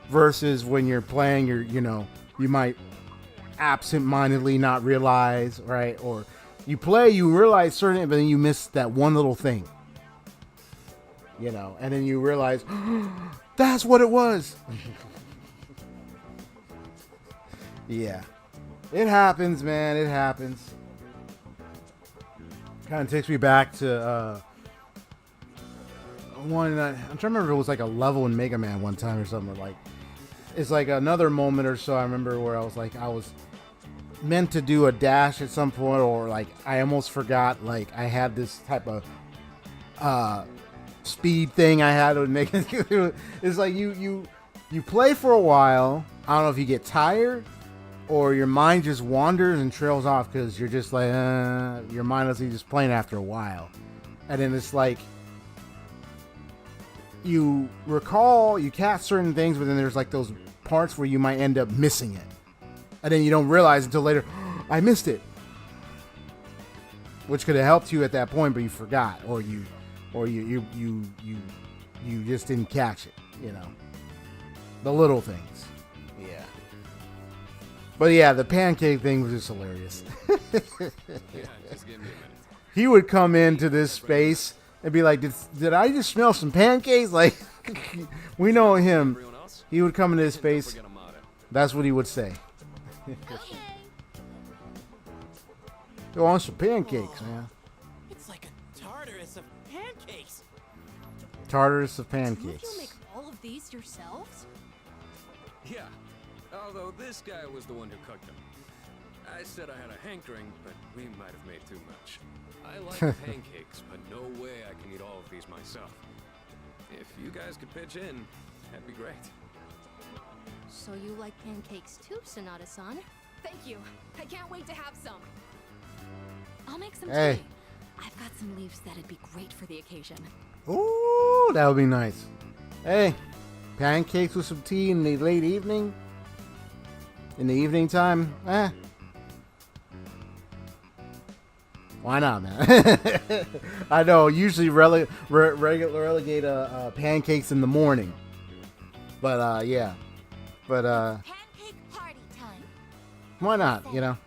Versus when you're playing, you might absent-mindedly not realize, right? Or you play, you realize certain, but then you miss that one little thing. You know, and then you realize, that's what it was. Yeah. It happens, man. It happens. Kind of takes me back to one. I'm trying to remember if it was like a level in Mega Man one time or something. Like, it's like another moment or so. I remember where I was meant to do a dash at some point, or like I almost forgot. Like I had this type of speed thing I had to make it. It's like you play for a while. I don't know if you get tired, or your mind just wanders and trails off because you're just like, you're mindlessly just playing after a while. And then it's like, you recall, you catch certain things, but then there's like those parts where you might end up missing it. And then you don't realize until later, I missed it. Which could have helped you at that point, but you forgot, or you just didn't catch it, you know. The little things. Yeah. But yeah, the pancake thing was just hilarious. Yeah, just give me a minute. He would come into this space and be like, did I just smell some pancakes? Like, we know him. Everyone else? He would come into this space. Don't forget Amada. That's what he would say. Go on some pancakes, man. It's like a Tartarus of pancakes. Tartarus of Did pancakes. you make all of these yourselves? Yeah, although this guy was the one who cooked them. I said I had a hankering, but we might have made too much. I like pancakes, but no way I can eat all of these myself. If you guys could pitch in, that'd be great. So you like pancakes too, Sonata-san? Thank you. I can't wait to have some. I'll make some Hey. tea. I've got some leaves that'd be great for the occasion. Ooh, that would be nice. Hey, pancakes with some tea in the late evening. In the evening time, why not, man? I know, usually relegate pancakes in the morning. But, yeah. But, Pancake party time. why not, you know?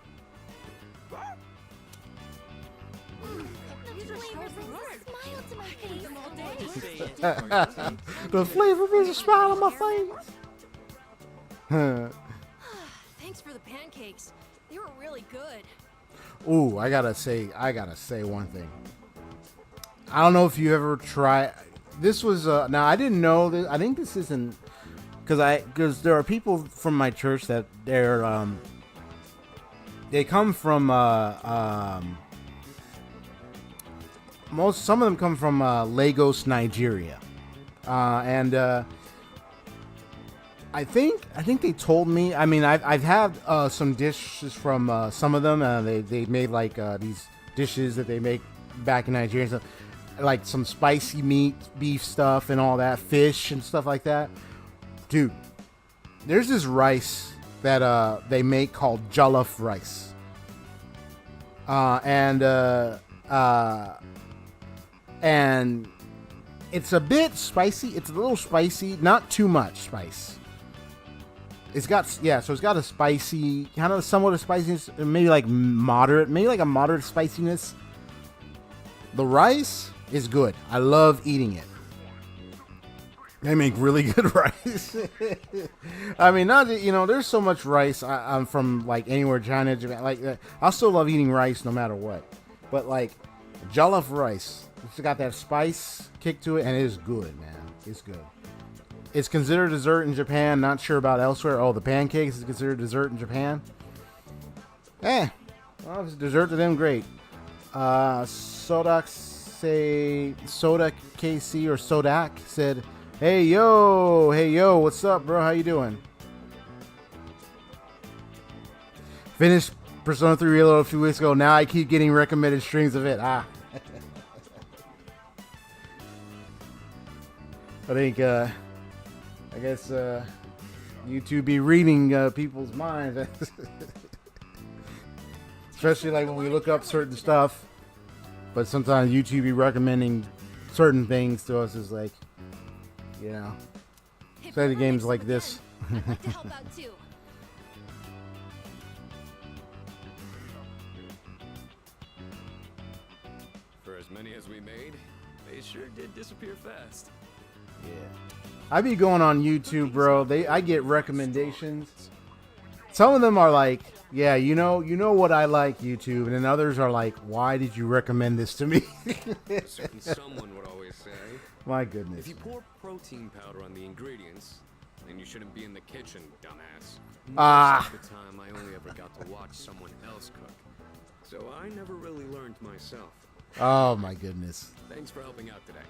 The flavor brings a smile to my face. The flavor brings a smile on my face. Thanks for the pancakes. They were really good. Ooh, I gotta say one thing. I don't know if you ever try. This was now I didn't know this. I think this isn't because there are people from my church that they come from some of them come from Lagos, Nigeria, and I think they told me. I mean, I've had some dishes from some of them. They made like these dishes that they make back in Nigeria, so, like some spicy meat, beef stuff, and all that, fish and stuff like that. Dude, there's this rice that they make called jollof rice, and it's a bit spicy. It's a little spicy, not too much spice. It's got, so it's got a spicy, kind of somewhat of spiciness, maybe like a moderate spiciness. The rice is good. I love eating it. They make really good rice. I mean, there's so much rice. I'm from like anywhere, China, Japan. Like, I still love eating rice no matter what. But like, jollof rice, it's got that spice kick to it, and it is good, man. It's good. It's considered dessert in Japan. Not sure about elsewhere. Oh, the pancakes is considered dessert in Japan. Well, if it's dessert to them, great. Sodak KC or Sodak said, hey yo, what's up, bro? How you doing? Finished Persona 3 Reload a few weeks ago. Now I keep getting recommended streams of it. I think, I guess, YouTube be reading people's minds. Especially like when we look up certain stuff. But sometimes YouTube be recommending certain things to us. Is like, you know, especially games like this. I'd like to help out too. For as many as we made, they sure did disappear fast. Yeah. I be going on YouTube, bro. I get recommendations. Some of them are like, yeah, you know what I like, YouTube, and then others are like, why did you recommend this to me? A certain someone would always say, My goodness. if you pour protein powder on the ingredients, then you shouldn't be in the kitchen, dumbass. Ah. Most of the time, I only ever got to watch someone else cook, so I never really learned myself. Oh my goodness. Thanks for helping out today.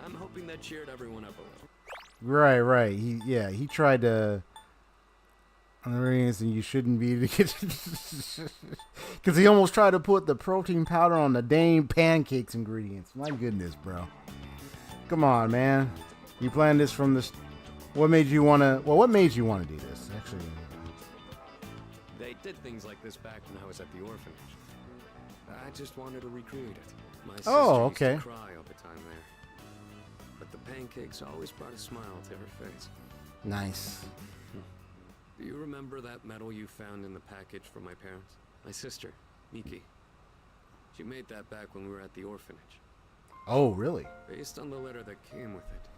I'm hoping that cheered everyone up a little. Right. He tried to. On the rings, and you shouldn't be because he almost tried to put the protein powder on the dang pancakes ingredients. My goodness, bro. Come on, man. You planned this from this. What made you want to? Well, what made you want to do this? Actually, They did things like this back when I was at the orphanage. I just wanted to recreate it. My sister okay. used to cry all the time there. But the pancakes always brought a smile to her face. nice. Do you remember that medal you found in the package from my parents? My sister, Miki. She made that back when we were at the orphanage. Oh, really? Based on the letter that came with it.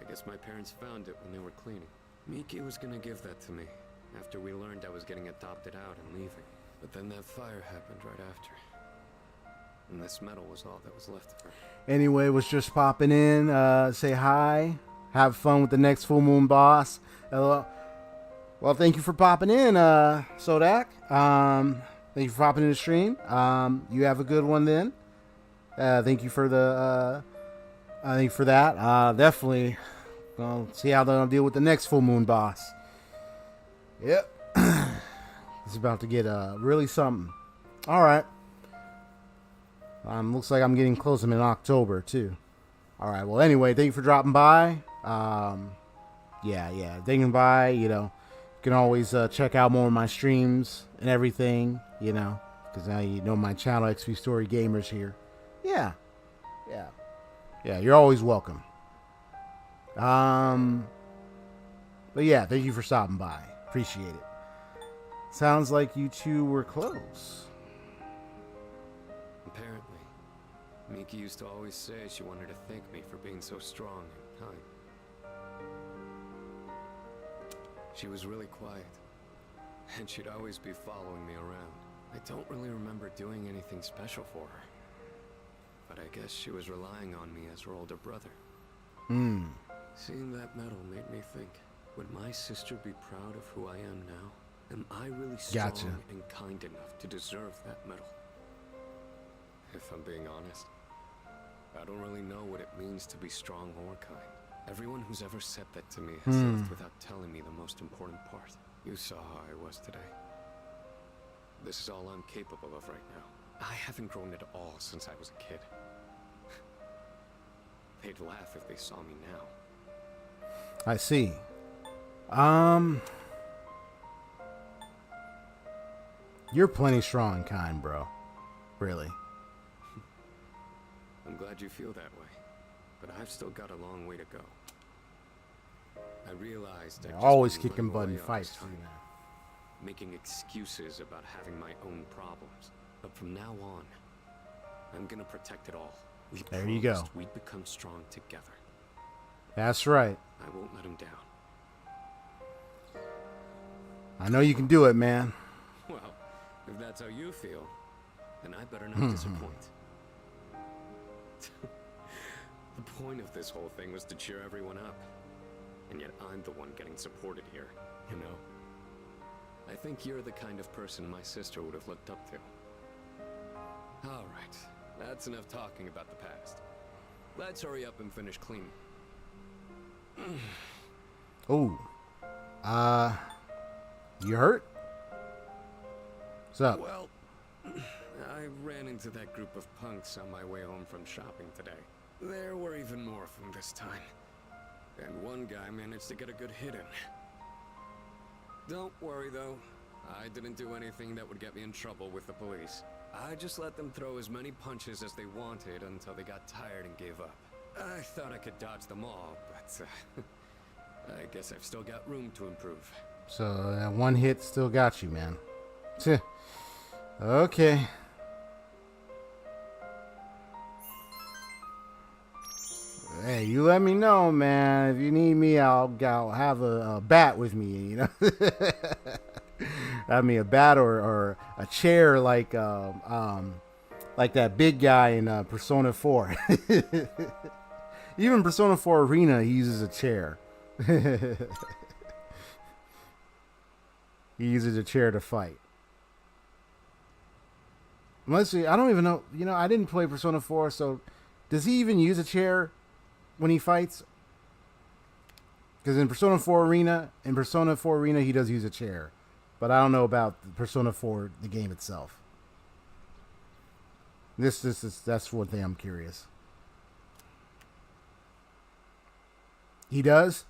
I guess my parents found it when they were cleaning. Miki was gonna give that to me after we learned I was getting adopted out and leaving. But then that fire happened right after. And this medal was all that was left of her. Anyway, was just popping in. Say hi. Have fun with the next full moon boss. Hello. Well, thank you for popping in, Sodak. Thank you for popping in the stream. You have a good one then. Thank you for the. Thank you for that. Definitely. Gonna see how they're gonna deal with the next full moon boss. Yep. It's about to get really something. All right. Looks like I'm getting close. I'm in October too. All right. Well, anyway, thank you for dropping by. Yeah. Thinking by, you know. You can always check out more of my streams and everything, you know, because now you know my channel, EXPStoryGamerZ here. Yeah. You're always welcome. But yeah, thank you for stopping by. Appreciate it. Sounds like you two were close. Apparently. Miki used to always say she wanted to thank me for being so strong and kind. She was really quiet, and she'd always be following me around. I don't really remember doing anything special for her, but I guess she was relying on me as her older brother. Seeing that medal made me think, would my sister be proud of who I am now? Am I really strong and kind enough to deserve that medal? If I'm being honest, I don't really know what it means to be strong or kind. Everyone who's ever said that to me has left without telling me the most important part. You saw how I was today. This is all I'm capable of right now. I haven't grown at all since I was a kid. They'd laugh if they saw me now. I see. You're plenty strong and kind, bro. Really. I'm glad you feel that way, but I've still got a long way to go. I realized I just always wasn't kicking letting butt in away all this fights, time, you know. making excuses about having my own problems. But from now on, I'm gonna protect it all. We There you go. promised we'd become strong together. That's right. I won't let him down. I know you can do it, man. Well, if that's how you feel, then I better not disappoint. The point of this whole thing was to cheer everyone up. And yet I'm the one getting supported here, you know? I think you're the kind of person my sister would have looked up to. Alright, that's enough talking about the past. Let's hurry up and finish cleaning. Oh. You hurt? What's up? Well, I ran into that group of punks on my way home from shopping today. There were even more of them this time. And one guy managed to get a good hit in. Don't worry though, I didn't do anything that would get me in trouble with the police. I just let them throw as many punches as they wanted until they got tired and gave up. I thought I could dodge them all, but I guess I've still got room to improve. So that one hit still got you, man. Okay. Hey, you let me know, man. If you need me, I'll have a bat with me, you know. Have me a bat or a chair like that big guy in Persona 4. Even Persona 4 Arena, he uses a chair. He uses a chair to fight. Unless I don't even know. You know, I didn't play Persona 4, so does he even use a chair when he fights? Because in Persona 4 Arena, he does use a chair. But I don't know about Persona 4, the game itself. That's one thing I'm curious. He does?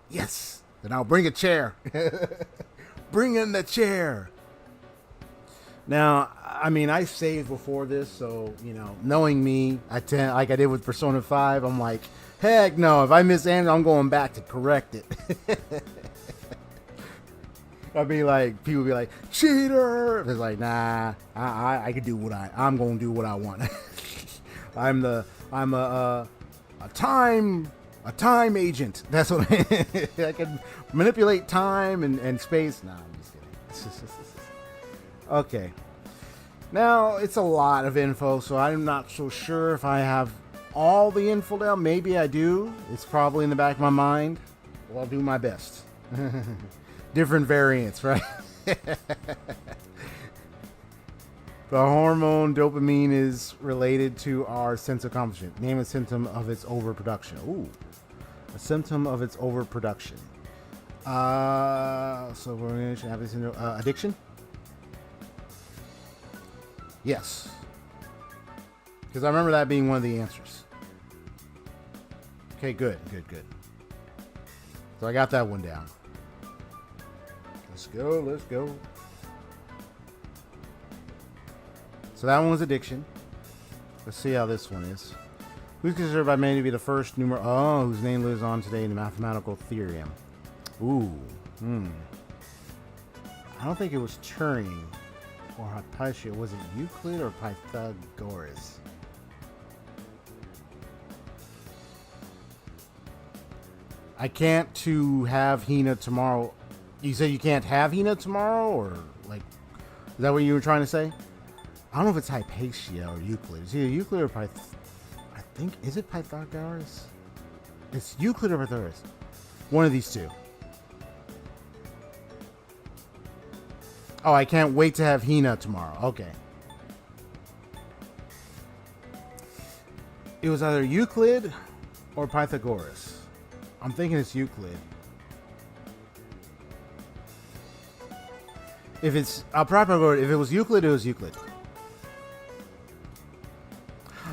Yes. Then I'll bring a chair. Bring in the chair. Now, I mean, I saved before this, so, you know, knowing me, like I did with Persona 5, I'm like, heck no, if I miss anything, I'm going back to correct it. I'd be like, people be like, cheater. It's like, nah, I can do I'm going to do what I want. I'm a time agent. That's what I can manipulate time and space. Nah, I'm just kidding. Okay. Now, it's a lot of info, so I'm not so sure if I have all the info down. Maybe I do. It's probably in the back of my mind. Well, I'll do my best. Different variants, right? The hormone dopamine is related to our sense of accomplishment. Name a symptom of its overproduction. Ooh. A symptom of its overproduction. So we're going to have this in addiction? Yes. Because I remember that being one of the answers. Okay, good. So I got that one down. Let's go. So that one was addiction. Let's see how this one is. Who's considered by many to be the first whose name lives on today in the mathematical theorem? Ooh. I don't think it was Turing or Hypatia. Was it Euclid or Pythagoras? I can't have Hina tomorrow. You said you can't have Hina tomorrow, or like, is that what you were trying to say? I don't know if it's Hypatia or Euclid. It's either Euclid or I think, is it Pythagoras? It's Euclid or Pythagoras. One of these two. Oh, I can't wait to have Hina tomorrow. Okay. It was either Euclid or Pythagoras. I'm thinking it's Euclid. If it's, I'll probably go, if it was Euclid, it was Euclid.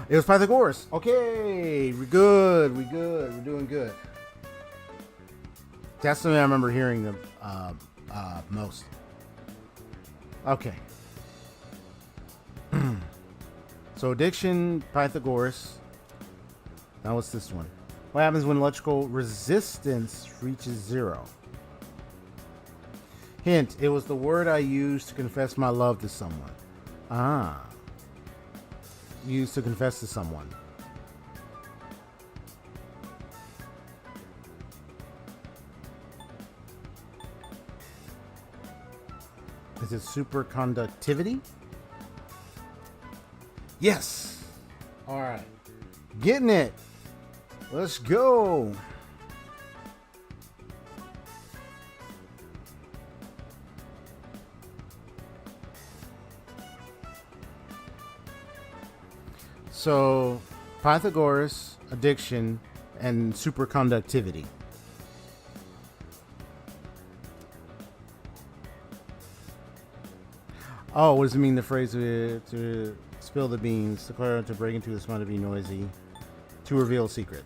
It was Pythagoras. Okay, we're good. We're doing good. That's something I remember hearing the most. Okay. So addiction, Pythagoras. Now what's this one? What happens when electrical resistance reaches 0? Hint, it was the word I used to confess my love to someone. Ah. Used to confess to someone. Is it superconductivity? Yes. All right. Getting it. Let's go. So, Pythagoras, addiction, and superconductivity. Oh, what does it mean? The phrase to spill the beans, declare to break into the smell to be noisy, to reveal a secret.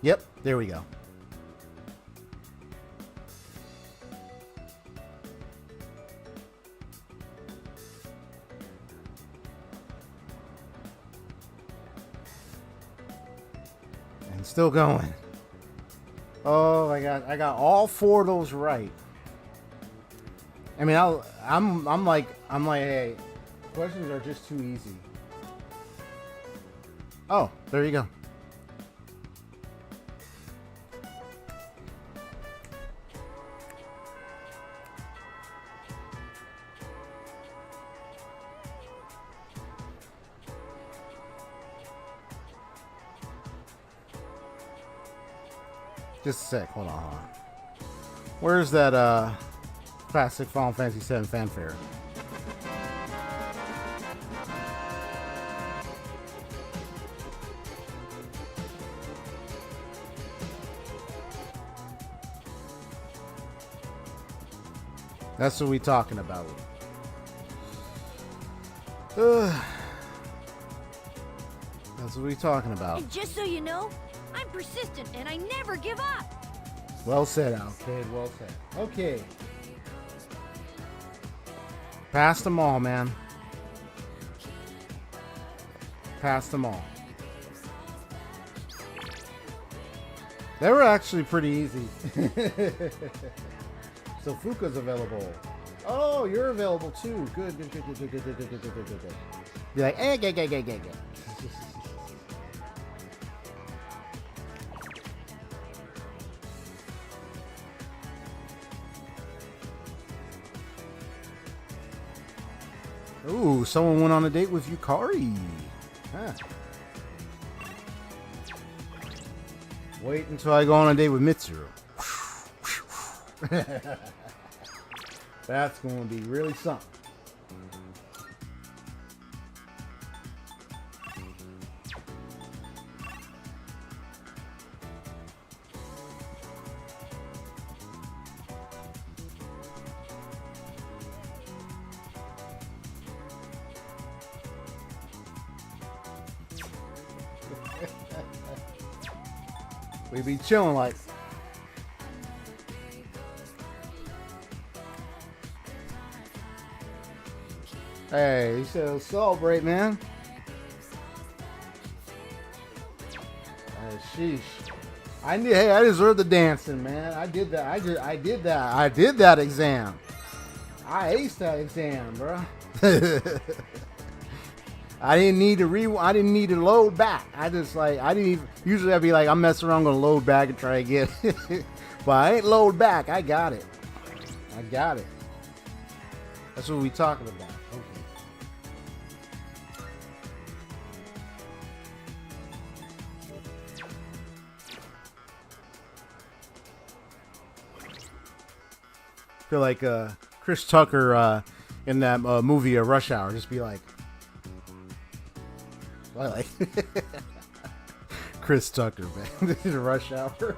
Yep, there we go. And still going. Oh, I got all 4 of those right. I mean, I'm like, hey, questions are just too easy. Oh, there you go. Just a sec, hold on. Where's that classic Final Fantasy VII fanfare? That's what we talking about. That's what we talking about. And just so you know, I'm persistent and I never give up. Well said, Al Kid. Well said. Okay. Passed them all, man. Passed them all. They were actually pretty easy. So Fuka's available. Oh, you're available too. Good. Be like, eh, get. Ooh, someone went on a date with Yukari. Huh. Wait until I go on a date with Mitsuru. That's going to be really something. We be chilling like. Hey, you said celebrate, man. Sheesh. I deserve the dancing, man. I did that. I did that exam. I aced that exam, bro. I didn't need to load back. Usually I'd be like, I'm messing around, gonna load back and try to get it. But I ain't load back. I got it. That's what we talking about. Feel like Chris Tucker in that movie Rush Hour. Just be like, I like Chris Tucker, man. This is Rush Hour.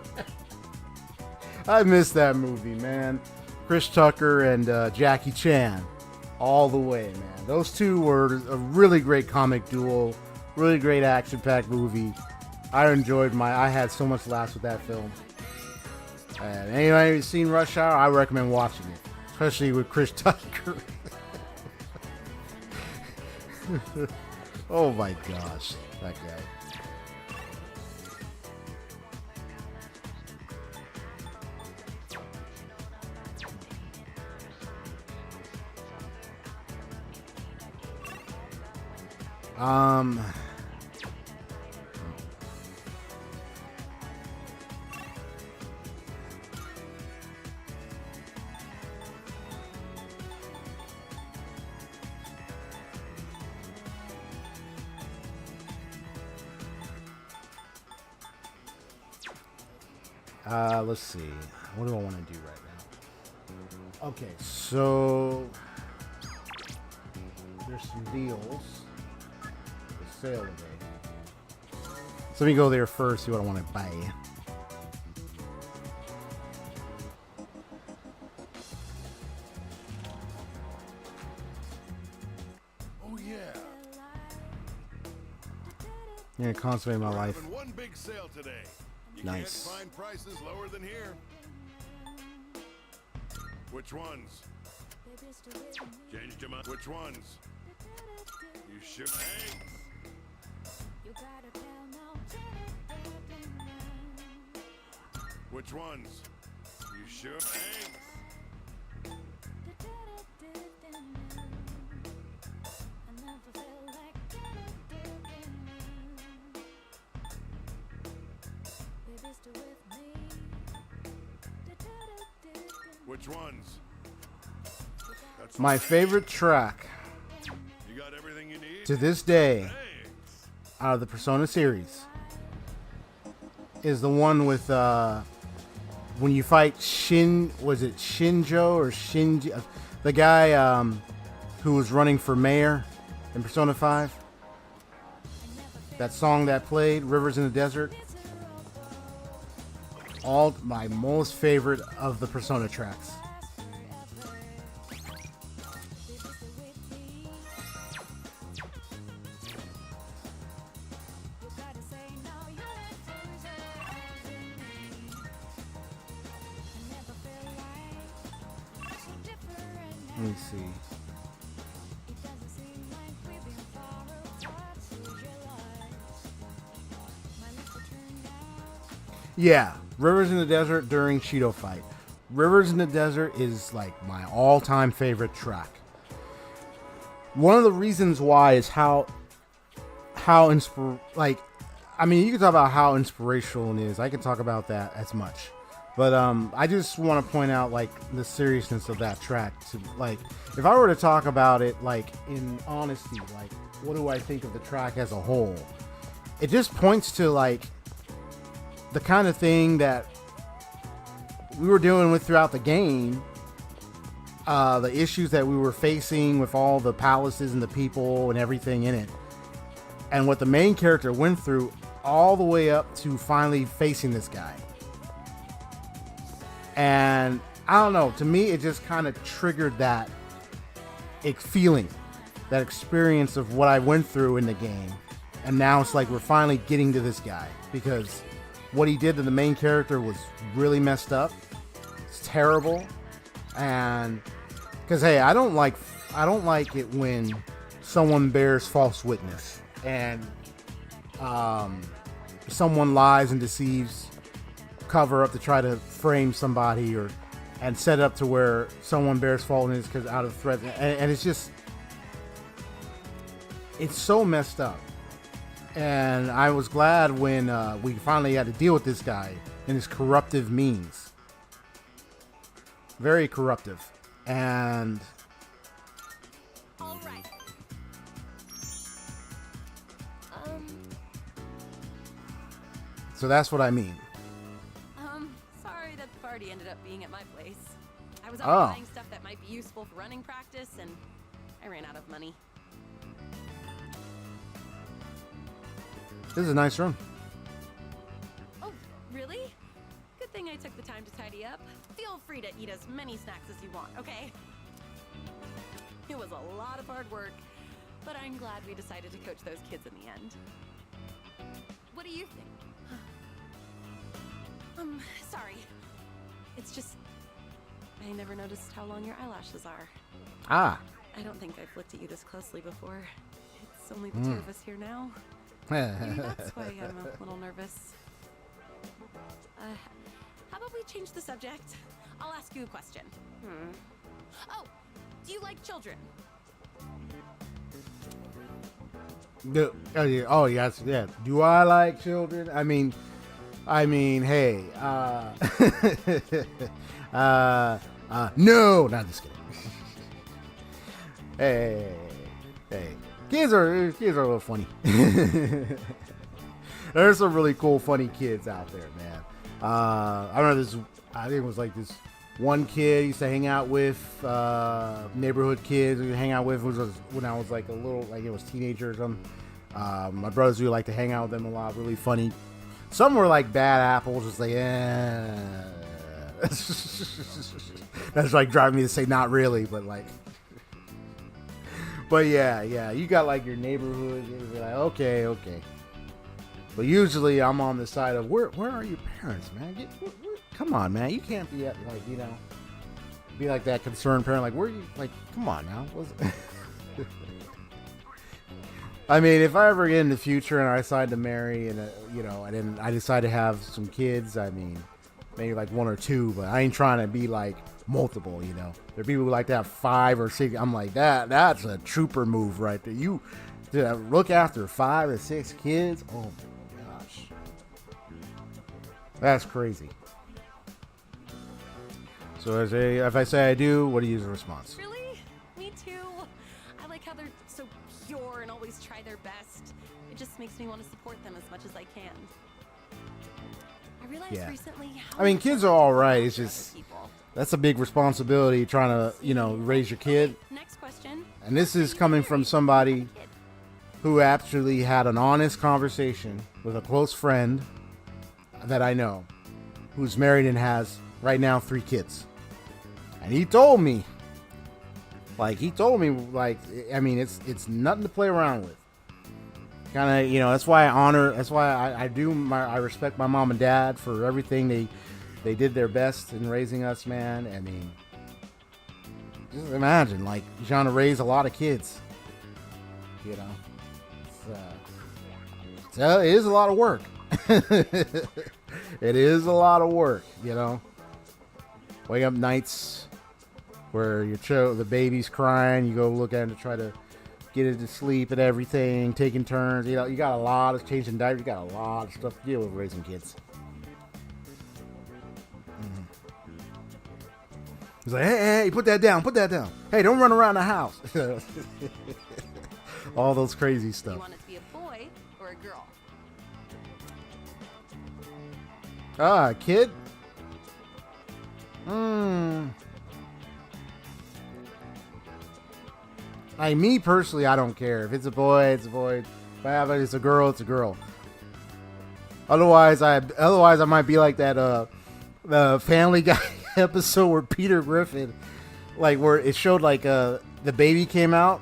I miss that movie, man. Chris Tucker and Jackie Chan, all the way, man. Those two were a really great comic duo, really great action-packed movie. I had so much laughs with that film. And anybody who's seen Rush Hour, I recommend watching it, especially with Chris Tucker. Oh my gosh, that guy. Let's see. What do I want to do right now? Okay, so there's some deals. The sale today. So let me go there first, see what I want to buy. Yeah, consummate my We're life. having one big sale today. You Nice. can't find prices lower than here. Which ones? Changed your mind. Which ones? You should. Hey! Which ones? You should. Hey! Which ones? That's My right. favorite track You got everything you need? to this day Hey! out of the Persona series is the one with when you fight was it Shinjo or Shinji, the guy who was running for mayor in Persona 5. That song that played, Rivers in the Desert. All my most favorite of the Persona tracks. Let me see. Yeah, Rivers in the Desert during Cheeto fight. Rivers in the Desert is like my all-time favorite track. One of the reasons why is how I mean, you can talk about how inspirational it is. I can talk about that as much. But I just want to point out like the seriousness of that track. To, like, if I were to talk about it like in honesty, like what do I think of the track as a whole? It just points to like the kind of thing that we were dealing with throughout the game. The issues that we were facing with all the palaces and the people and everything in it. And what the main character went through all the way up to finally facing this guy. And I don't know, to me, it just kind of triggered that feeling, that experience of what I went through in the game. And now it's like we're finally getting to this guy, because what he did to the main character was really messed up. It's terrible. And because, hey, I don't like it when someone bears false witness and someone lies and deceives, cover up to try to frame somebody and set it up to where someone bears false witness because out of threat, and it's just, it's so messed up. And I was glad when we finally had to deal with this guy and his corruptive means. Very corruptive. And All right. so that's what I mean. Sorry that the party ended up being at my place. I was Oh. out buying stuff that might be useful for running practice, and I ran out of money. This is a nice room. Oh, really? Good thing I took the time to tidy up. Feel free to eat as many snacks as you want, okay? It was a lot of hard work, but I'm glad we decided to coach those kids in the end. What do you think? Sorry. It's just, I never noticed how long your eyelashes are. Ah. I don't think I've looked at you this closely before. It's only the two of us here now. Maybe that's why I'm a little nervous. How about we change the subject? I'll ask you a question. Oh, do you like children? Oh yes, yeah. Do I like children? I mean, hey, no, not just kidding. hey, kids are a little funny. There's some really cool, funny kids out there, man. I remember this. I think it was like this one kid I used to hang out with, neighborhood kids we hang out with was when I was like a little, like it was teenager or something. My brothers really like to hang out with them a lot. Really funny. Some were like bad apples, just like, That's like driving me to say not really, but like. But yeah, you got like your neighborhood. You're like, okay. But usually I'm on the side of where are your parents, man? Come on, man. You can't be at, like, you know, be like that concerned parent. Like, where are you? Like, come on now. I mean, if I ever get in the future and I decide to marry and, you know, and then I decide to have some kids, I mean, maybe like 1 or 2, but I ain't trying to be like multiple, you know. There are people who like to have 5 or 6. I'm like, that's a trooper move right there. You look after 5 or 6 kids? Oh my gosh. That's crazy. So if I say I do, what do you use a response? Really? Me too. I like how they're so pure and always try their best. It just makes me want to support them as much as I can. I realized recently how I mean, kids are all right. It's just people. that's a big responsibility trying to, you know, raise your kid. Next question. And this is coming from somebody who actually had an honest conversation with a close friend that I know who's married and has right now 3 kids. And he told me, I mean, it's nothing to play around with. Kind of, you know, that's why I respect my mom and dad for everything. They did their best in raising us, man. I mean, just imagine, like, you're trying to raise a lot of kids, you know. It is a lot of work. It is a lot of work, you know. Wake up nights where the baby's crying, you go look at it to try to get it to sleep and everything, taking turns. You know, you got a lot of changing diapers, you got a lot of stuff to deal with raising kids. He's like, hey, put that down. Hey, don't run around the house. All those crazy stuff. You want it to be a boy or a girl? Kid? Like, me personally, I don't care. If it's a boy, it's a boy. If I have it, it's a girl, it's a girl. Otherwise, I might be like that the Family Guy episode where Peter Griffin, like, where it showed like the baby came out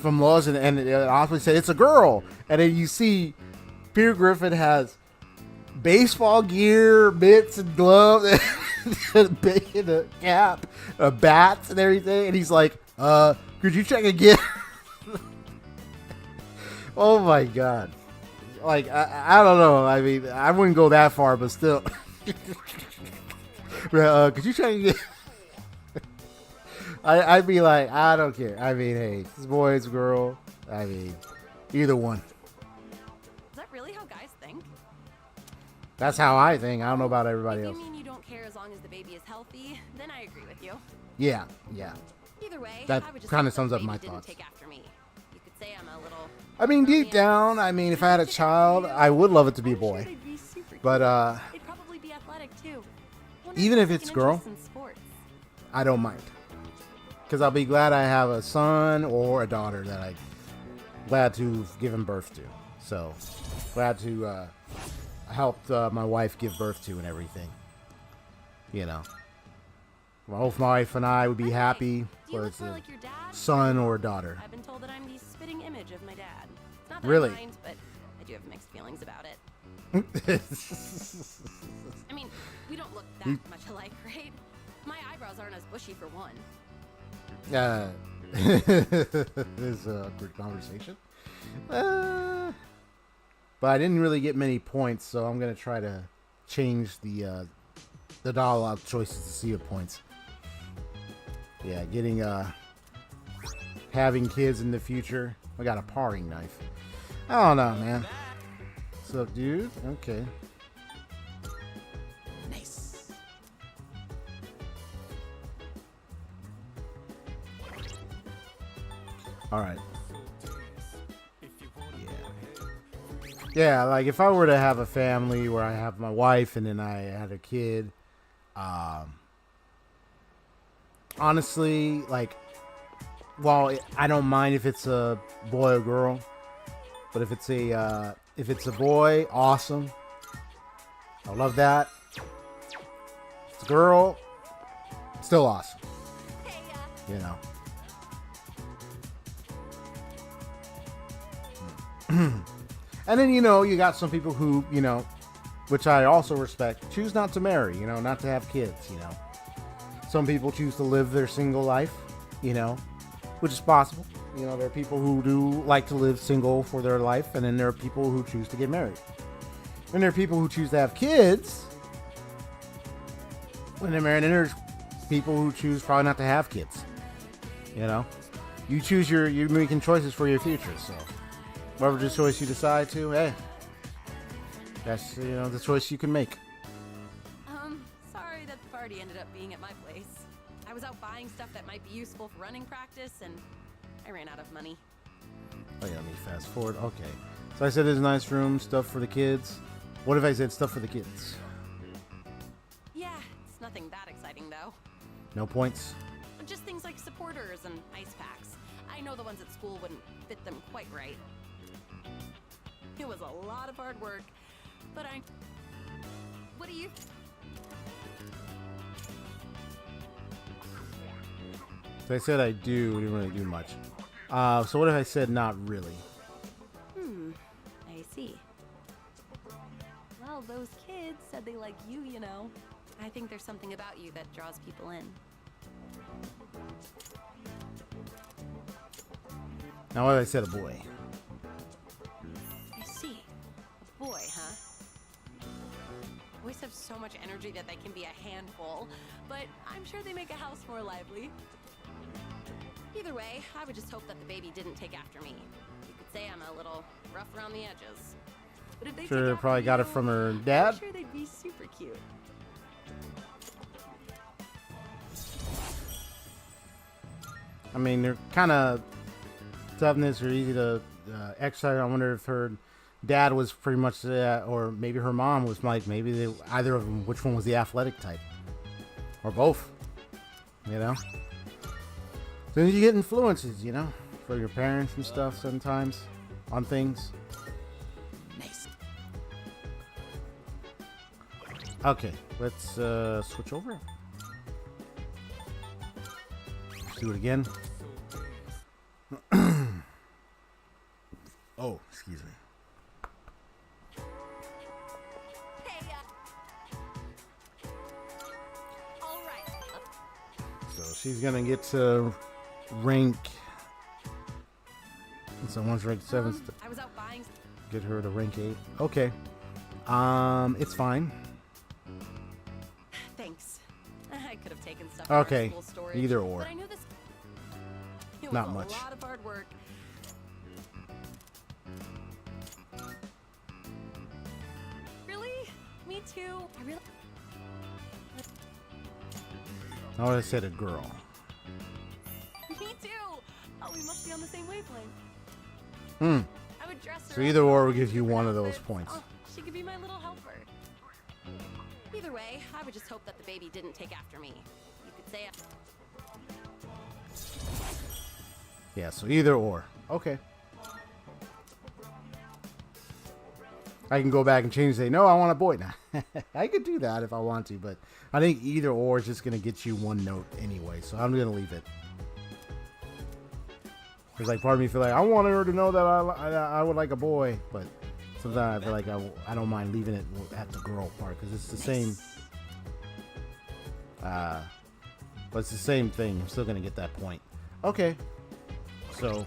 from Lowe's and it obviously said it's a girl, and then you see Peter Griffin has baseball gear, mitts and gloves, and a cap, bats and everything, and he's like, could you check again? Oh my god. Like, I don't know. I mean, I wouldn't go that far, but still. Could you check again? I'd be like, I don't care. I mean, hey, this boy, it's a girl. I mean, either one. Is that really how guys think? That's how I think. I don't know about everybody else. If you mean you don't care as long as the baby is healthy, then I agree with you. Yeah. Either way, That I would just kinda hope sums the up my baby didn't thoughts. Take after me. You could say I'm a little. I mean, deep down, I mean, if I had a child, I would love it to be a boy. They'd be super But, cute. They'd probably be athletic too. Wonder even they if take it's an girl, interest in sports. I don't mind. Because I'll be glad I have a son or a daughter that I'm glad to have given birth to. So, glad to help my wife give birth to and everything. You know. Both my wife and I would be happy Do you whether look it's more a like your dad? son or a daughter. I've been told that I'm the spitting image of my dad. It's not that Really? I mind, but I do have mixed feelings about it. I mean, we don't look that much alike, right? My eyebrows aren't as bushy for one. This is a awkward conversation. But I didn't really get many points, so I'm gonna try to change the dialogue choices to see the points. Yeah, getting having kids in the future. I got a paring knife. I don't know, man. What's up, dude? Okay. Nice. All right. Yeah, like if I were to have a family where I have my wife and then I had a kid, honestly, like, well, I don't mind if it's a boy or girl, but if it's a boy, awesome. I love that. If it's a girl, still awesome. You know. And then, you know, you got some people who, you know, which I also respect, choose not to marry, you know, not to have kids, you know. Some people choose to live their single life, you know, which is possible. You know, there are people who do like to live single for their life, and then there are people who choose to get married. And there are people who choose to have kids when they're married, and there's people who choose probably not to have kids. You know, you choose you're making choices for your future, so whatever the choice you decide to, hey, that's, you know, the choice you can make. Sorry that the party ended up being at my place. I was out buying stuff that might be useful for running practice, and I ran out of money. Oh yeah, let me fast forward. Okay, so I said there's a nice room, stuff for the kids. What if I said stuff for the kids? Yeah, it's nothing that exciting though. No points. Just things like supporters and ice packs. I know the ones at school wouldn't fit them quite right. It was a lot of hard work, but what do you... So I said I do. We didn't really do much. So what if I said not really? I see. Well, those kids said they like you, you know. I think there's something about you that draws people in. Now what if I said a boy? I see. A boy, huh? Boys have so much energy that they can be a handful, but I'm sure they make a house more lively. Either way, I would just hope that the baby didn't take after me. You could say I'm a little rough around the edges. But if they Sure, take they after probably got it you, from her dad. I'm sure they'd be super cute. I mean, they're kind of toughness or easy to exercise. I wonder if her dad was pretty much that, or maybe her mom was like, maybe they, either of them, which one was the athletic type, or both, you know. So you get influences, you know, for your parents and stuff sometimes on things. Nice. Okay, let's switch over. Let's do it again. Oh, excuse me. Hey, all right. So she's gonna get to rank. So once rank 7, I was out buying. get her to rank 8. Okay. It's fine. Thanks. I could have taken stuff. Okay, from our school storage, either or. But I knew this. It Not was much. A lot of hard work. Really? Me too. I really. I would have said a girl. Me too. Oh, we must be on the same wavelength. Hmm. I would dress her So up either in or all will these give you different one of those outfits. points. Oh, she could be my little helper. Either way, I would just hope that the baby didn't take after me. You could say Yeah, so either or. Okay. I can go back and change and say, no, I want a boy now. I could do that if I want to, but I think either or is just going to get you one note anyway, so I'm going to leave it. Because like part of me feel like I want her to know that I would like a boy, but sometimes I feel like I don't mind leaving it at the girl part because it's the same. But it's the same thing. I'm still going to get that point. Okay. So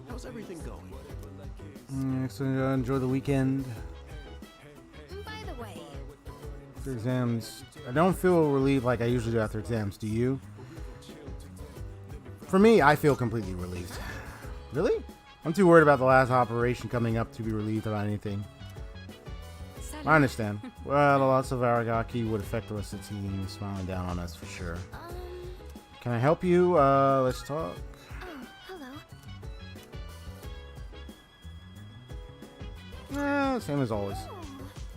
How's everything going? so enjoy the weekend. By the way, After exams, I don't feel relieved like I usually do after exams. Do you? For me, I feel completely relieved. Really? I'm too worried about the last operation coming up to be relieved about anything. I understand. Well, the loss of Aragaki would affect the rest of the team, smiling down on us for sure. Can I help you? Let's talk. hello. Same as always.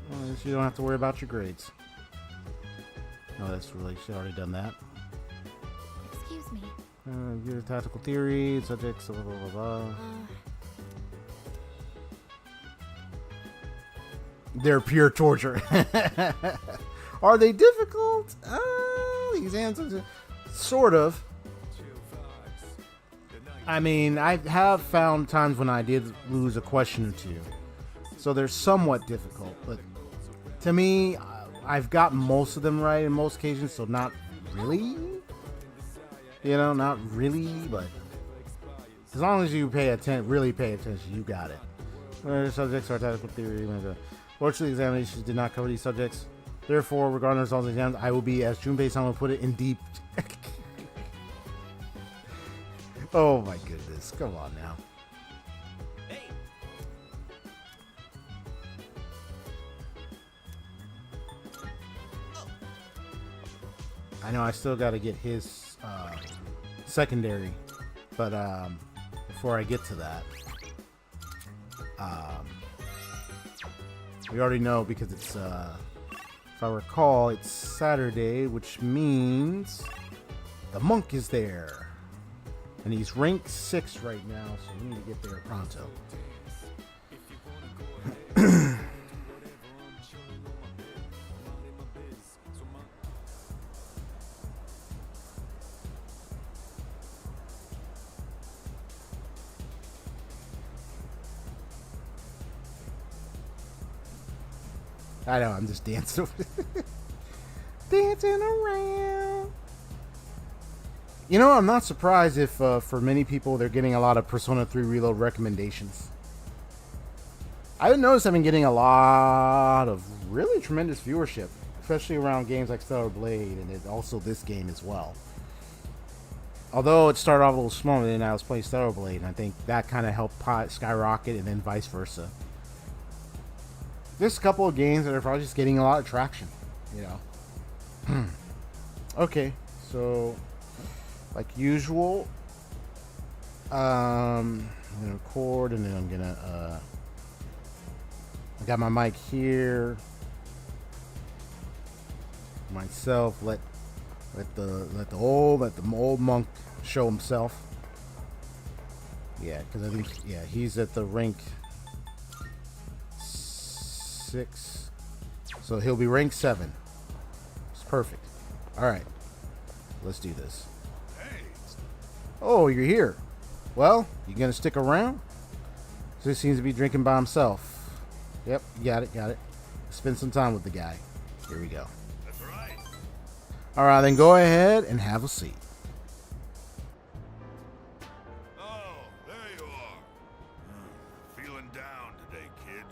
Well, at least you don't have to worry about your grades. No, that's really, she's already done that. Excuse me. Your tactical theory, subjects, blah, blah, blah, blah. They're pure torture. Are they difficult? the exams, sort of. I mean, I have found times when I did lose a question or two, so they're somewhat difficult. But to me, I've got most of them right in most occasions, so not really. You know, not really, but as long as you really pay attention, you got it. Subjects are tactical theory. Fortunately, examinations did not cover these subjects. Therefore, regarding the results of the exams, I will be, as Junpei-san would put it, in deep. Oh my goodness! Come on now. Hey. I know I still got to get his secondary, but before I get to that, we already know because it's, if I recall, it's Saturday, which means the monk is there. And he's rank 6 right now, so we need to get there pronto. I know, I'm just dancing over dancing around. You know, I'm not surprised if for many people they're getting a lot of Persona 3 Reload recommendations. I've noticed I've been getting a lot of really tremendous viewership, especially around games like Stellar Blade and also this game as well. Although it started off a little small and then I was playing Stellar Blade, and I think that kind of helped skyrocket and then vice versa. There's a couple of games that are probably just getting a lot of traction, you know. Okay, so like usual, I'm gonna record and then I'm gonna I got my mic here myself. Let the old monk show himself. Yeah, because I think he's at the rank 6, so he'll be rank 7. It's perfect. All right, let's do this. Oh, you're here. Well, you gonna stick around? So he seems to be drinking by himself. Yep, got it. Spend some time with the guy. Here we go. That's right. All right, then go ahead and have a seat. Oh, there you are. Feeling down today, kid.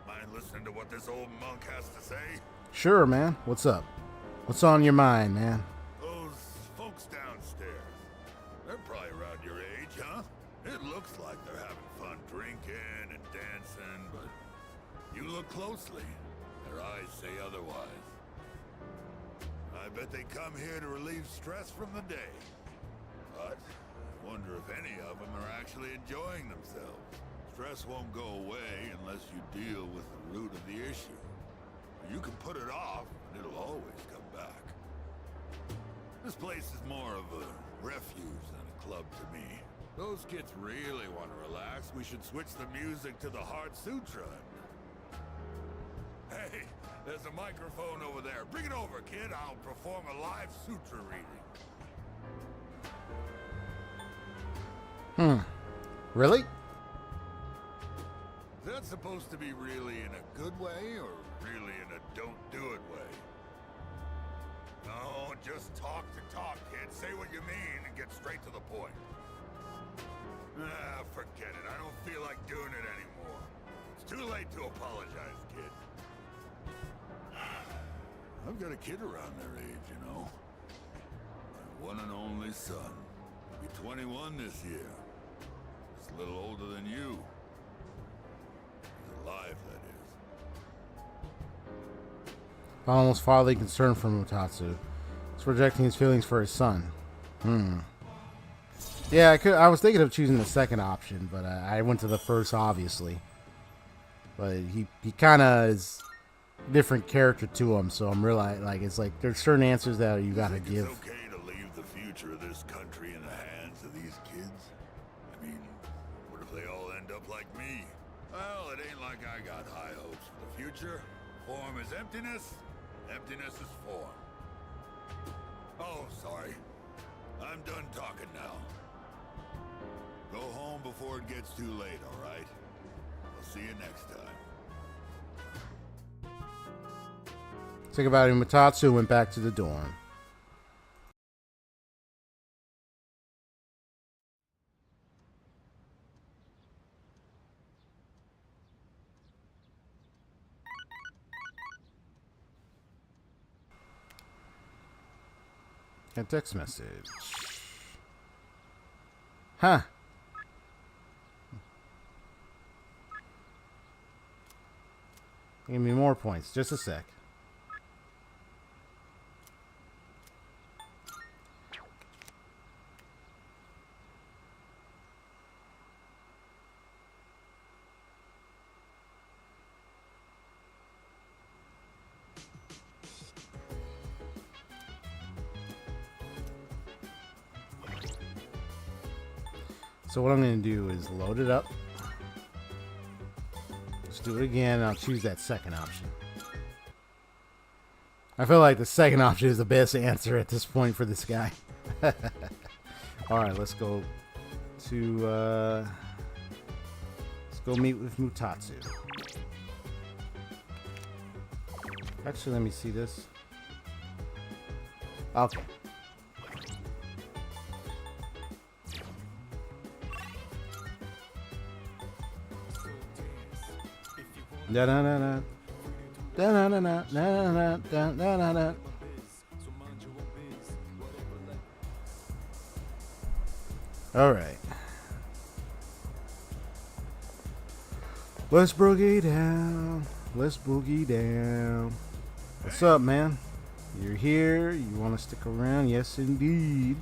Mind listening to what this old monk has to say? Sure, man. What's up? What's on your mind, man? Those folks downstairs, they're probably around your age, huh? It looks like they're having fun drinking and dancing, but you look closely, their eyes say otherwise. I bet they come here to relieve stress from the day. But I wonder if any of them are actually enjoying themselves. Stress won't go away unless you deal with the root of the issue. You can put it off, and it'll always come back. This place is more of a refuge than a club to me. Those kids really want to relax. We should switch the music to the Heart Sutra. Hey, there's a microphone over there. Bring it over, kid. I'll perform a live sutra reading. Really? Is that supposed to be really in a good way, or really in a don't-do-it way? No, just talk the talk, kid. Say what you mean and get straight to the point. Ah, forget it. I don't feel like doing it anymore. It's too late to apologize, kid. I've got a kid around their age, you know. My one and only son. He'll be 21 this year. He's a little older than you. He's alive, that is. Almost fatherly concern from Mutatsu. He's projecting his feelings for his son. Yeah, I was thinking of choosing the second option, but I went to the first, obviously. But he kind of is different character to him, so I'm realizing, like, it's like there's certain answers that you gotta give. It's okay to leave the future of this country in the hands of these kids. I mean, what if they all end up like me? Well, it ain't like I got high hopes for the future. Form is emptiness. Emptiness is form. sorry. I'm done talking now. Go home before it gets too late, all right? I'll see you next time. Think about it. Mutatsu went back to the dorm. A text message. Huh. Give me more points. Just a sec. So what I'm going to do is load it up. Let's do it again. I'll choose that second option. I feel like the second option is the best answer at this point for this guy. Alright, let's go to... let's go meet with Mutatsu. Actually, let me see this. Okay. Da da da da da da da da da da da da. All right, let's boogie down. Let's boogie down. What's up, man? You're here. You want to stick around? Yes, indeed.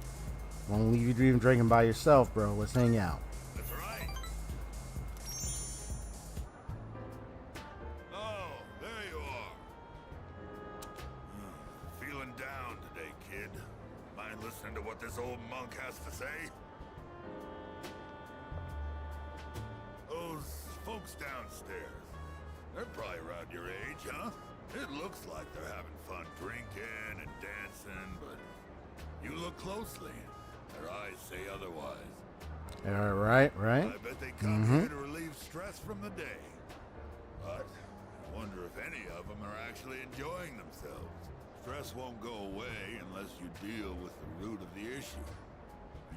Won't leave you dreaming drinking by yourself, bro. Let's hang out. That's right. Oh, there you are. Feeling down today, kid. Mind listening to what this old monk has to say? Those folks downstairs, they're probably around your age, huh? It looks like they're having fun drinking and dancing, but you look closely. Their eyes say otherwise. Right. I bet they come here to relieve stress from the day. But I wonder if any of them are actually enjoying themselves. Stress won't go away unless you deal with the root of the issue.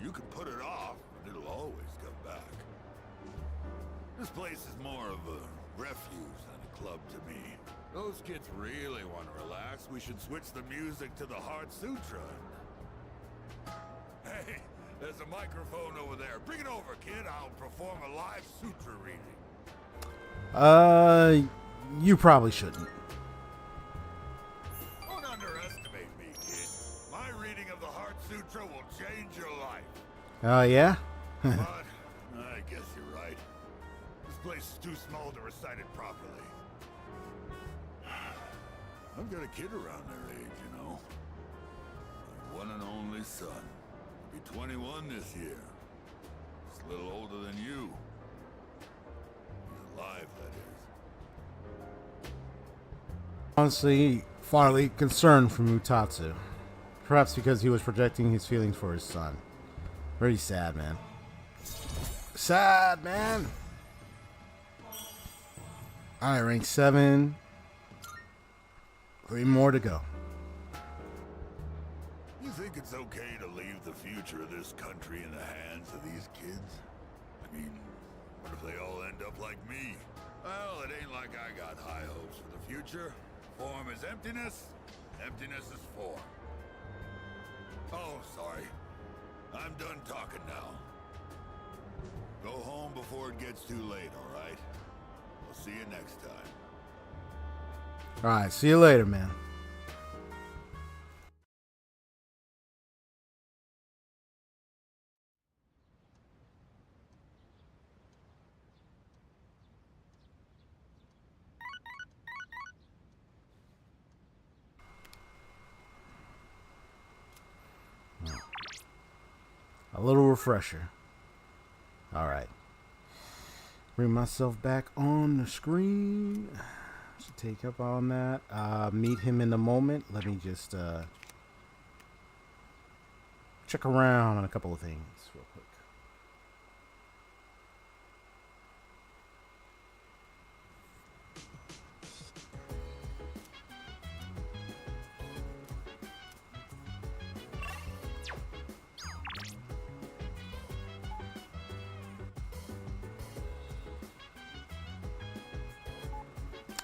You can put it off, but it'll always come back. This place is more of a refuge than a club to me. Those kids really want to relax. We should switch the music to the Heart Sutra. Hey, there's a microphone over there. Bring it over, kid. I'll perform a live sutra reading. You probably shouldn't. Don't underestimate me, kid. My reading of the Heart Sutra will change your life. Oh, yeah? But I guess you're right. This place is too small to recite it properly. I've got a kid around their age, you know. My one and only son. He'll be 21 this year. He's a little older than you. He's alive, that is. Honestly, Farley concerned for Mutatsu. Perhaps because he was projecting his feelings for his son. Very sad, man. Sad, man. Alright, rank 7. 3 more to go. You think it's okay to leave the future of this country in the hands of these kids? I mean, what if they all end up like me? Well, it ain't like I got high hopes for the future. Form is emptiness, emptiness is form. Oh, sorry. I'm done talking now. Go home before it gets too late, all right? I'll see you next time. Alright, see you later, man. A little refresher. Alright. Bring myself back on the screen. Should take up on that. Meet him in a moment. Let me just check around on a couple of things real quick.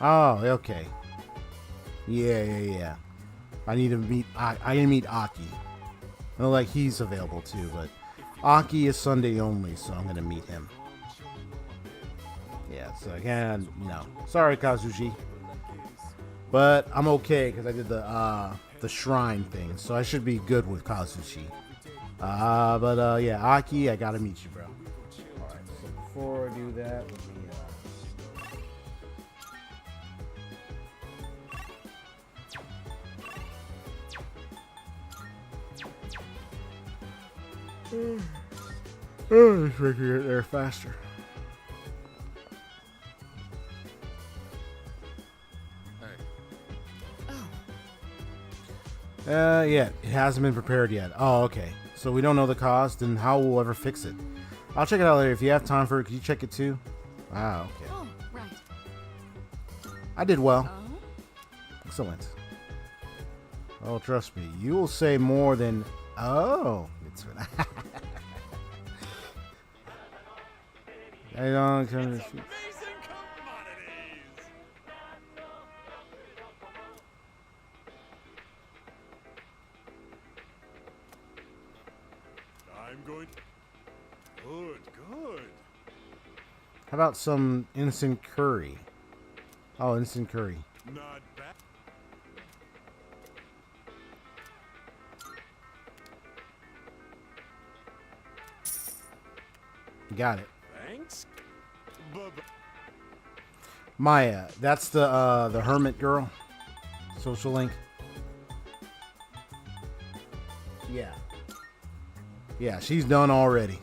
Oh, okay. Yeah. I need to meet. I need to meet Aki. I know, like, he's available too, but Aki is Sunday only, so I'm gonna meet him. Yeah. So again, no. Sorry, Kazushi. But I'm okay because I did the shrine thing, so I should be good with Kazushi. But yeah, Aki, I gotta meet you, bro. All right. So before I do that, let me. Oh, let's make it there faster. Yeah, it hasn't been prepared yet. Oh, okay. So we don't know the cost and how we'll ever fix it. I'll check it out later. If you have time for it, could you check it too? Ah, okay. Oh, right. I did well. Oh? Excellent. Oh, trust me. You will say more than... Oh. It's... I don't come to... I'm going. Good. How about some instant curry? Oh, instant curry. Not bad. Got it. Thanks. Maya, that's the hermit girl. Social link. Yeah. Yeah, she's done already.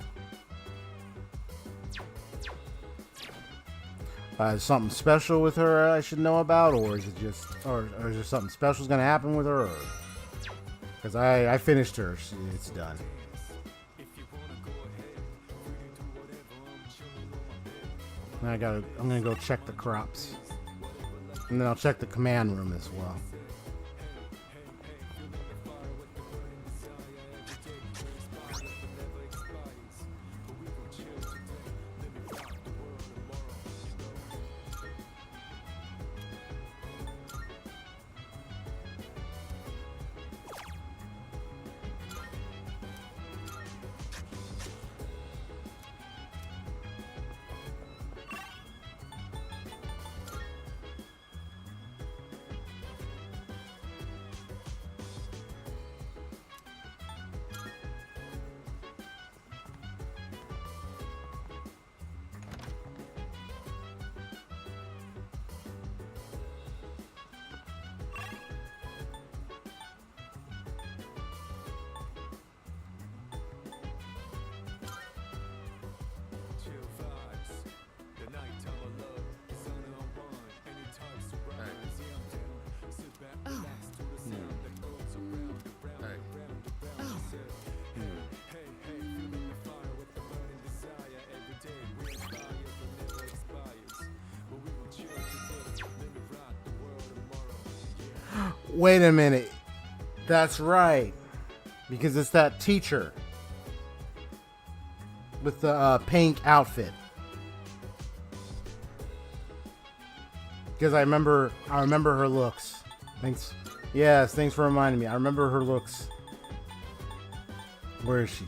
Is something special with her I should know about, or is it just, or is there something special's gonna happen with her? Because I finished her. It's done. I'm gonna go check the crops, and then I'll check the command room as well. Wait a minute. That's right. Because it's that teacher with the pink outfit. Because I remember her looks. Thanks. Yes, thanks for reminding me. I remember her looks. Where is she?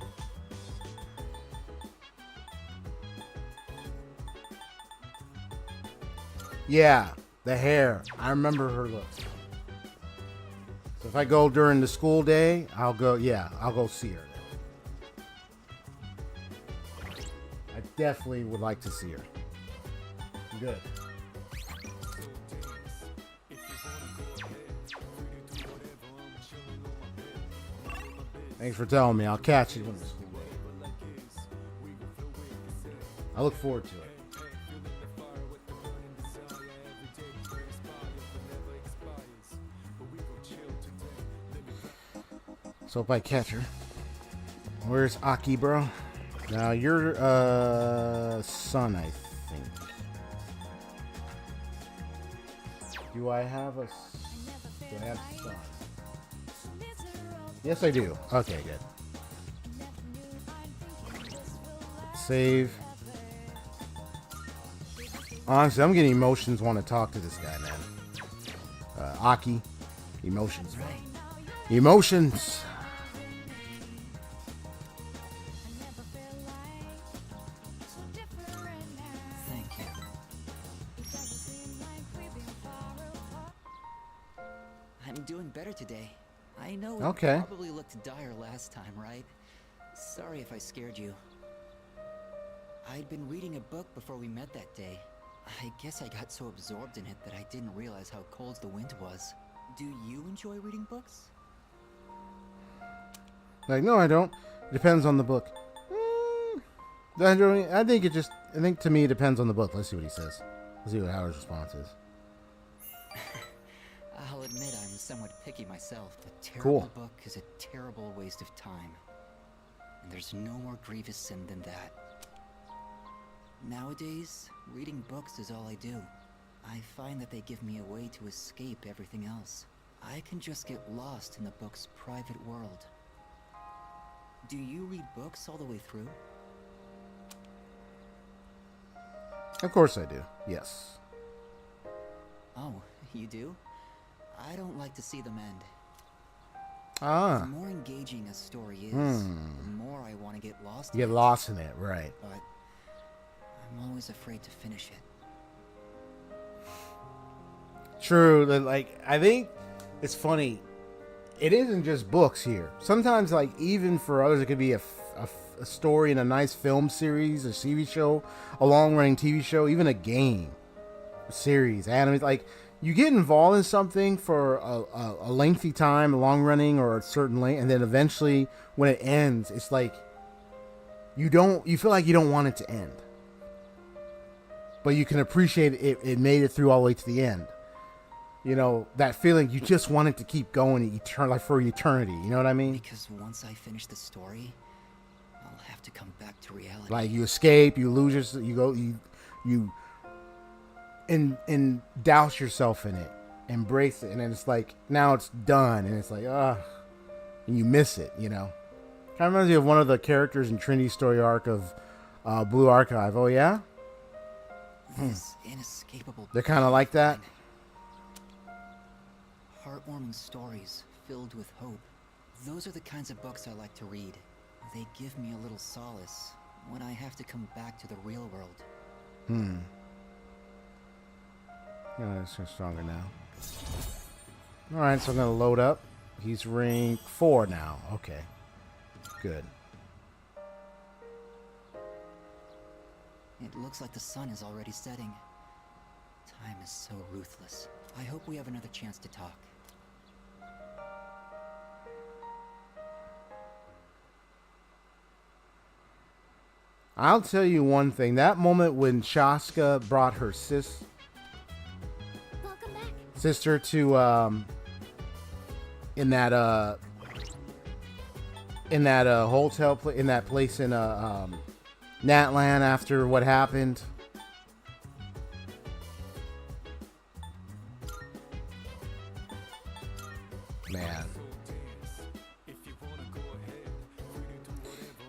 Yeah, the hair. I remember her looks. So if I go during the school day, I'll go see her then. I definitely would like to see her. Good. Thanks for telling me. I'll catch you when the school day. I look forward to it. So if I catch her, Where's Aki, bro? Now you're son, I think. Do I have a son? Yes, I do. Okay, good. Save. Honestly, I'm getting emotions. Want to talk to this guy, man. Aki, emotions, bro. Emotions. Thank you. I'm doing better today. I know it Okay. probably looked dire last time, right? Sorry if I scared you. I'd been reading a book before we met that day. I guess I got so absorbed in it that I didn't realize how cold the wind was. Do you enjoy reading books? Like, no, I don't. Depends on the book. I think to me it depends on the book. Let's see what he says. Let's see what Howard's response is. I'll admit I'm somewhat picky myself. A terrible Cool. book is a terrible waste of time. And there's no more grievous sin than that. Nowadays, reading books is all I do. I find that they give me a way to escape everything else. I can just get lost in the book's private world. Do you read books all the way through? Of course I do. Yes. Oh, you do? I don't like to see them end. The Ah. more engaging a story is, the more I want to get lost You in get it. lost in it, right. But I'm always afraid to finish it. True. Like, I think it's funny. It isn't just books here. Sometimes, like, even for others, it could be a story in a nice film series, a TV show, a long-running TV show, even a game, a series, anime. Like, you get involved in something for a lengthy time, long-running or a certain length, and then eventually, when it ends, it's like you feel like you don't want it to end, but you can appreciate it made it through all the way to the end. You know, that feeling, you just want it to keep going like for eternity. You know what I mean? Because once I finish the story, I'll have to come back to reality. Like, you escape, you lose yourself, you douse yourself in it, embrace it, and then it's like, now it's done, and it's like, and you miss it, you know? Kind of reminds me of one of the characters in Trinity's story arc of Blue Archive. Oh, yeah? This inescapable. They're kind of like that? Heartwarming stories filled with hope. Those are the kinds of books I like to read. They give me a little solace when I have to come back to the real world. Yeah, it's stronger now. Alright, so I'm going to load up. He's rank 4 now. Okay. Good. It looks like the sun is already setting. Time is so ruthless. I hope we have another chance to talk. I'll tell you one thing. That moment when Shaska brought her Welcome back. sister to in that hotel in that place in Natlan after what happened. Man.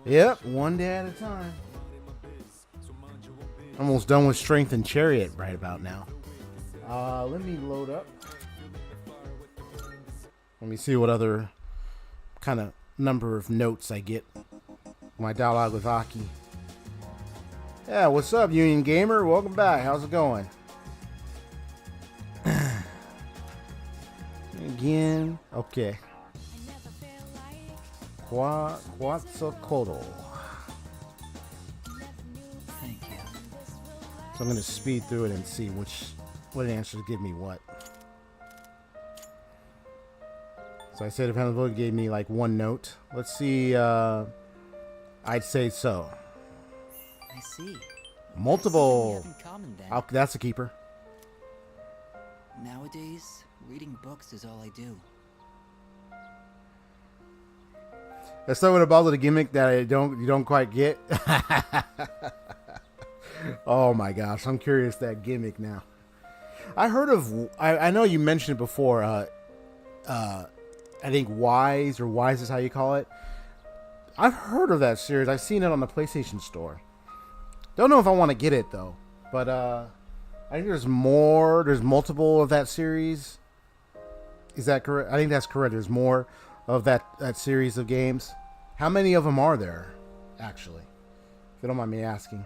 Yep, one day at a time. Almost done with Strength and Chariot right about now. Let me load up. Let me see what other kind of number of notes I get. My dialogue with Aki. Yeah, what's up, Union Gamer? Welcome back. How's it going? Again. Okay. Quetzalcoatl. Thank you. So I'm going to speed through it and see what answers give me what. So I said if Hannibal gave me like one note. Let's see. I'd say so. I see. Multiple. That's something we have in common, then. That's a keeper. Nowadays, reading books is all I do. There's something about the gimmick that you don't quite get. Oh my gosh, I'm curious that gimmick now. I heard of. I know you mentioned it before. I think Wise is how you call it. I've heard of that series. I've seen it on the PlayStation Store. Don't know if I want to get it though. But I think there's more. There's multiple of that series. Is that correct? I think that's correct. There's more of that series of games. How many of them are there, actually? If you don't mind me asking.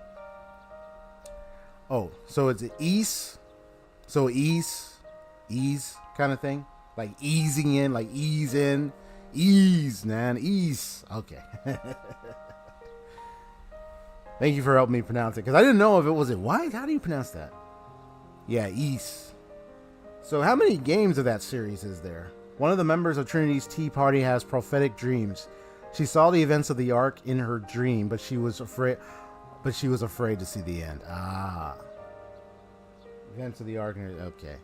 Oh, so it's S.E.E.S. So ease kind of thing? Like easing in, like ease in. Ease, man. Ease. Okay. Thank you for helping me pronounce it. Because I didn't know if it was what? How do you pronounce that? Yeah, S.E.E.S. So how many games of that series is there? One of the members of Trinity's Tea Party has prophetic dreams. She saw the events of the Ark in her dream, but she was afraid to see the end. Ah. Events of the Ark. Okay.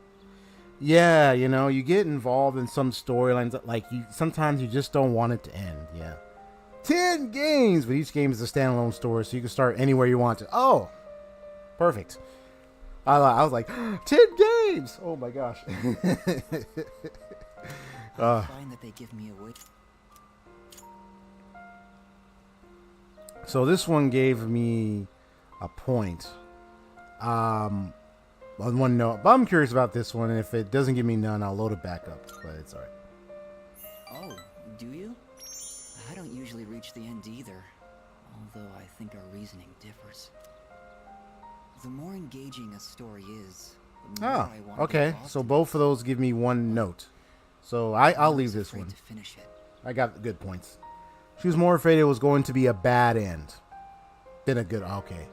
Yeah, you get involved in some storylines that, like, sometimes you just don't want it to end. Yeah. 10 games, but each game is a standalone story, so you can start anywhere you want to. Oh, perfect. I was like, 10 games! Oh my gosh. I find that they give me a way. So this one gave me a point. On one note, but I'm curious about this one, and if it doesn't give me none, I'll load it back up. But it's alright. Oh, do you? I don't usually reach the end either, although I think our reasoning differs. The more engaging a story is, the more I want okay. So both of those give me one note. So I'll leave this one. To finish it. I got good points. She was more afraid it was going to be a bad end than a good. Okay.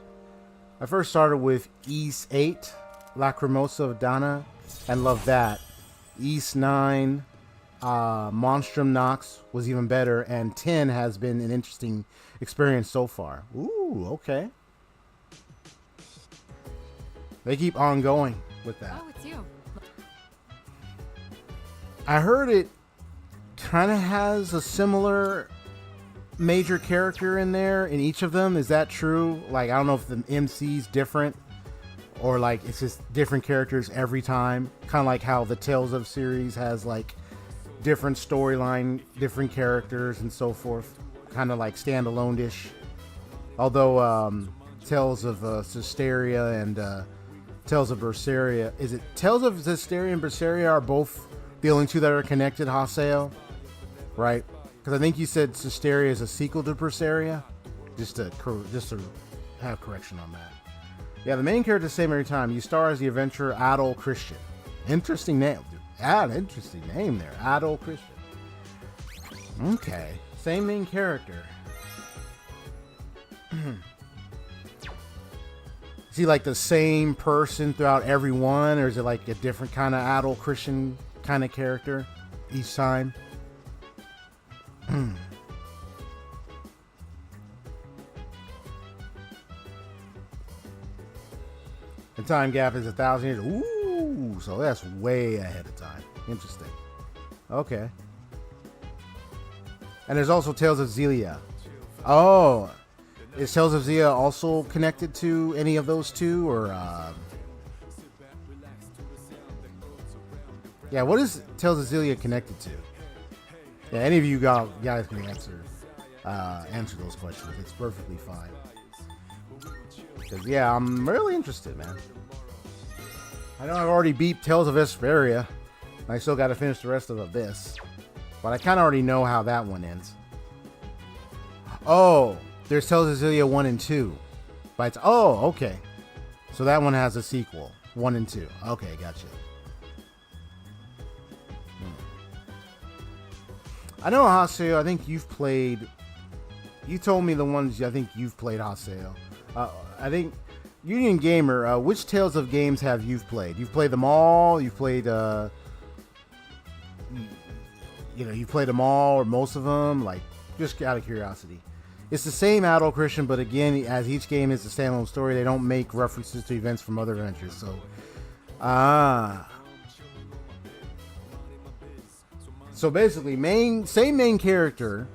I first started with S.E.E.S 8, Lacrimosa of Dana, and loved that. S.E.E.S 9, Monstrum Nox was even better, and 10 has been an interesting experience so far. Ooh, okay. They keep on going with that. Oh, it's you. I heard it kind of has a similar major character in there in each of them. Is that true? Like, I don't know if the MC's different or like it's just different characters every time. Kind of like how the Tales of series has like different storyline, different characters and so forth. Kind of like standalone-ish. Although Tales of Zestiria and Tales of Berseria. Is it Tales of Zestiria and Berseria are both the only two that are connected, Haseo? Right? Because I think you said Zestiria is a sequel to Berseria. Just to have correction on that. Yeah, the main character is the same every time. You star as the adventurer Adol Christian. Interesting name. Interesting name there. Adol Christian. Okay. Same main character. Is he like the same person throughout every one, or is it like a different kind of adult Christian kind of character each time? The time gap is 1,000 years. Ooh, so that's way ahead of time. Interesting. Okay. And there's also Tales of Zelia. Oh. Is Tales of Zelia also connected to any of those two, or yeah, what is Tales of Zelia connected to? Yeah, any of you guys can answer those questions. It's perfectly fine. Because yeah, I'm really interested, man. I know I've already beat Tales of Vesperia. I still got to finish the rest of Abyss, but I kind of already know how that one ends. Oh. There's Tales of Zelia 1 and 2. But okay. So that one has a sequel. 1 and 2. Okay, gotcha. I know Haseo, I think you've played... You told me the ones I think you've played, Haseo. I think... Union Gamer, which Tales of games have you played? You've played them all? You've played... you've played them all or most of them? Like, just out of curiosity. It's the same adult Christian, but again, as each game is a standalone story, they don't make references to events from other adventures. So, so basically, same main character,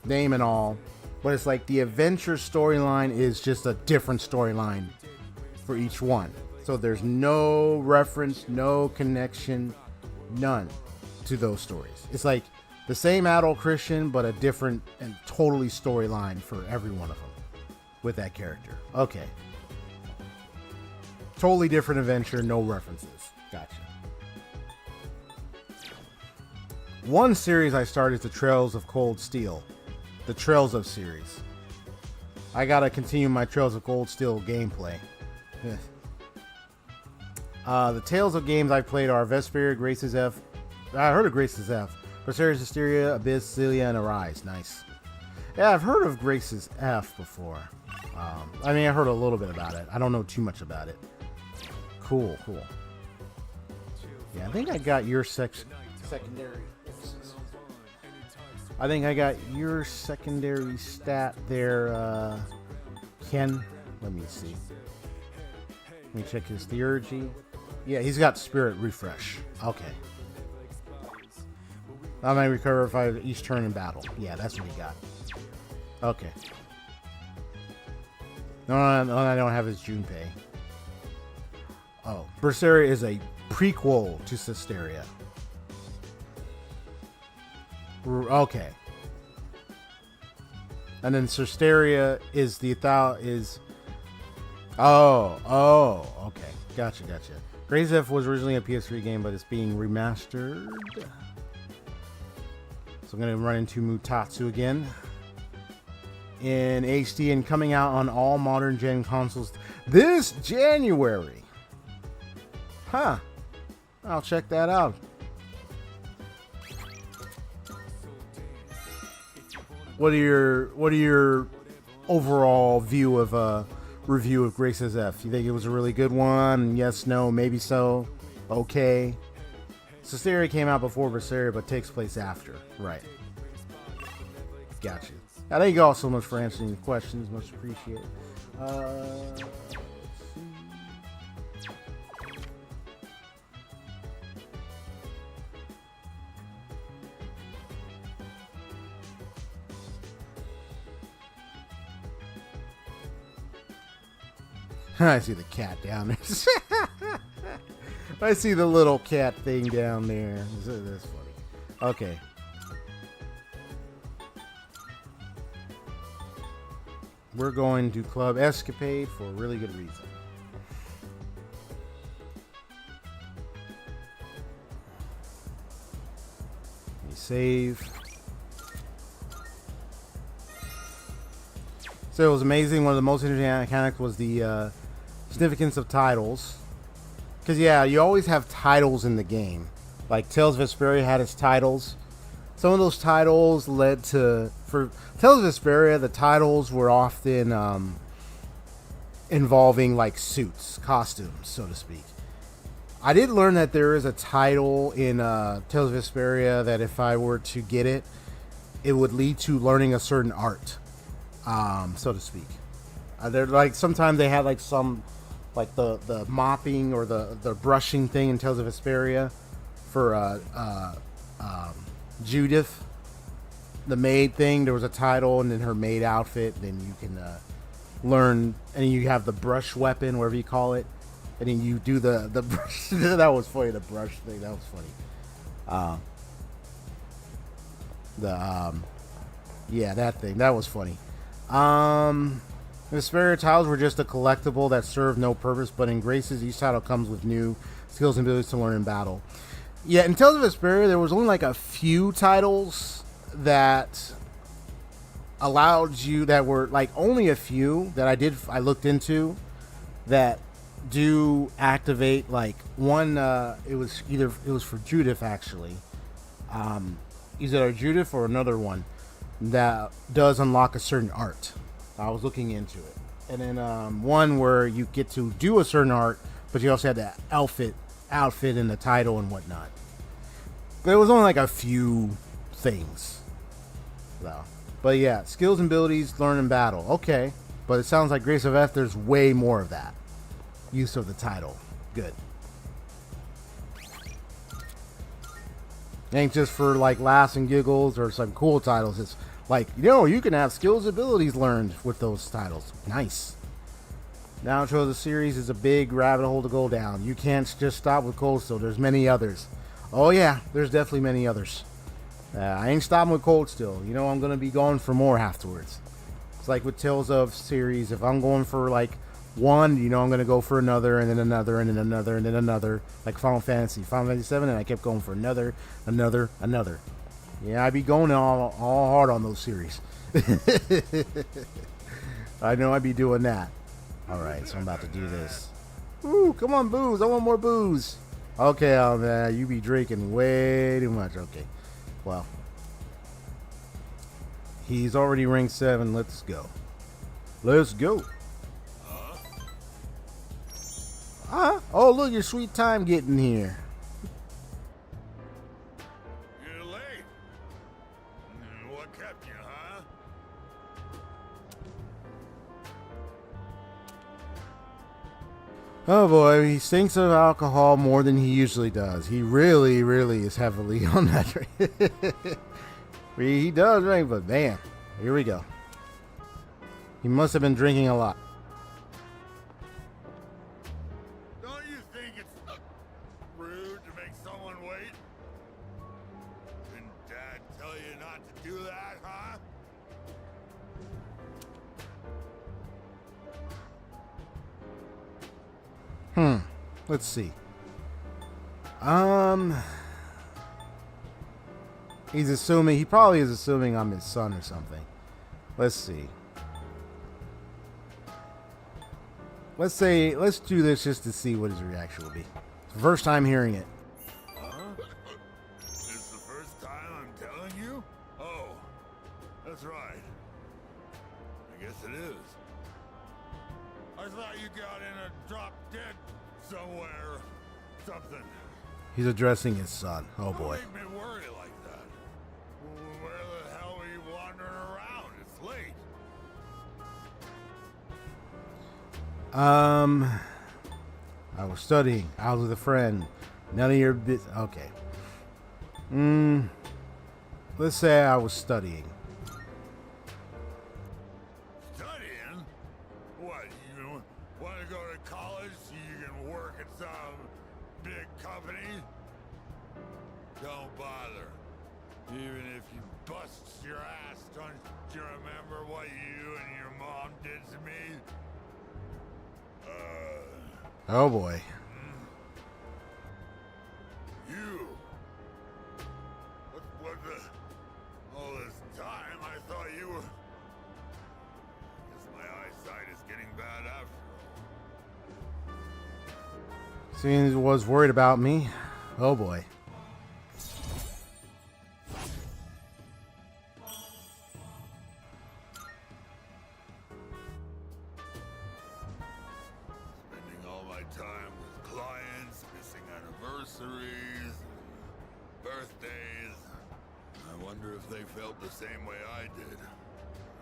name and all, but it's like the adventure storyline is just a different storyline for each one. So there's no reference, no connection, none to those stories. It's like the same adult Christian, but a different and totally storyline for every one of them with that character. Okay. Totally different adventure, no references. Gotcha. One series I started is the Trails of Cold Steel. The Trails of series. I gotta continue my Trails of Cold Steel gameplay. The Tales of games I played are Vesperia, Grace's F. I heard of Grace's F. Berserk's Hysteria, Abyss, Celia, and Arise. Nice. Yeah, I've heard of Grace's F before. I mean, I heard a little bit about it. I don't know too much about it. Cool, cool. Yeah, I think I got your secondary. I think I got your secondary stat there, Ken. Let me see. Let me check his theurgy. Yeah, he's got Spirit Refresh. Okay. I might recover if I each turn in battle. Yeah, that's what he got. Okay. No, I don't have his Junpei. Oh, Berseria is a prequel to S.E.E.S. Okay. And then Cysteria is the Oh, okay. Gotcha. Grace F was originally a PS3 game, but it's being remastered. So I'm going to run into Mutatsu again. In HD and coming out on all modern gen consoles this January. Huh. I'll check that out. What are your overall view of review of Grace's F? You think it was a really good one? Yes, no, maybe so. Okay. Cysteria came out before Berseria, but takes place after. Right. Gotcha. Thank you all so much for answering the questions. Much appreciated. Let's see. I see the cat down there. I see the little cat thing down there. That's funny. Okay. We're going to Club Escapade for a really good reason. Let me save. So it was amazing. One of the most interesting mechanics was the significance of titles. Because, yeah, you always have titles in the game. Like Tales of Vesperia had its titles. Some of those titles led to... For Tales of Vesperia, the titles were often involving, like, suits, costumes, so to speak. I did learn that there is a title in Tales of Vesperia that if I were to get it, it would lead to learning a certain art, so to speak. They're like, sometimes they had, like, some... like the mopping or the brushing thing in Tales of Vesperia for Judith, the maid thing. There was a title, and then her maid outfit. Then you can learn, and you have the brush weapon, whatever you call it, and then you do the brush. That was funny. The brush thing, that was funny. Yeah, that thing, that was funny. The Vesperia tiles were just a collectible that served no purpose, but in Grace's, each title comes with new skills and abilities to learn in battle. Yeah, in Tales of Vesperia, there was only like a few titles that allowed you, that were like only a few that I looked into that do activate, like one, it was for Judith actually. Either Judith or another one that does unlock a certain art. I was looking into it. And then one where you get to do a certain art, but you also had that outfit in the title and whatnot. There was only like a few things. So, but yeah, skills and abilities, learn in battle. Okay. But it sounds like Grace of F, there's way more of that. Use of the title. Good. Ain't just for like laughs and giggles or some cool titles. It's Like, you know, you can have skills, abilities learned with those titles. Nice. Now it shows the series is a big rabbit hole to go down. You can't just stop with Cold Steel. There's many others. Oh yeah, there's definitely many others. I ain't stopping with Cold Steel. You know, I'm going to be going for more afterwards. It's like with Tales of series. If I'm going for like one, you know, I'm going to go for another, and then another, and then another, and then another. Like Final Fantasy 7, and I kept going for another. Yeah, I'd be going all hard on those series. I know I'd be doing that. Alright, so I'm about to do this. Ooh, come on, booze. I want more booze. Okay, man, you be drinking way too much. Okay, well. He's already rank 7. Let's go. Let's go. Oh, look, your sweet time getting here. You're late. What kept you, huh? Oh boy, he stinks of alcohol more than he usually does. He really, really is heavily on that drink. He does drink, but man, here we go. He must have been drinking a lot. Don't you think it's rude to make someone wait? Didn't Dad tell you not to do that, huh? Let's see. He's assuming, he probably is assuming I'm his son or something. Let's see. Let's do this just to see what his reaction will be. It's the first time hearing it. It's the first time I'm telling you? Oh, that's right. I guess it is. I thought you got in a drop dead somewhere. Something. He's addressing his son. Oh boy. Don't make me worry like that. Where the hell are you wandering around? It's late. I was studying. I was with a friend. None of your business. Okay. Let's say I was studying. Studying? What, you want to go to college so you can work at some big company? Don't bother. Even if you bust your ass, don't you remember what you and your mom did to me? Oh boy. You. What the... All this time, I thought you were... Guess my eyesight is getting bad after all. Seeing he was worried about me. Oh boy. Spending all my time with clients, missing anniversaries, birthdays. I wonder if they felt the same way I did.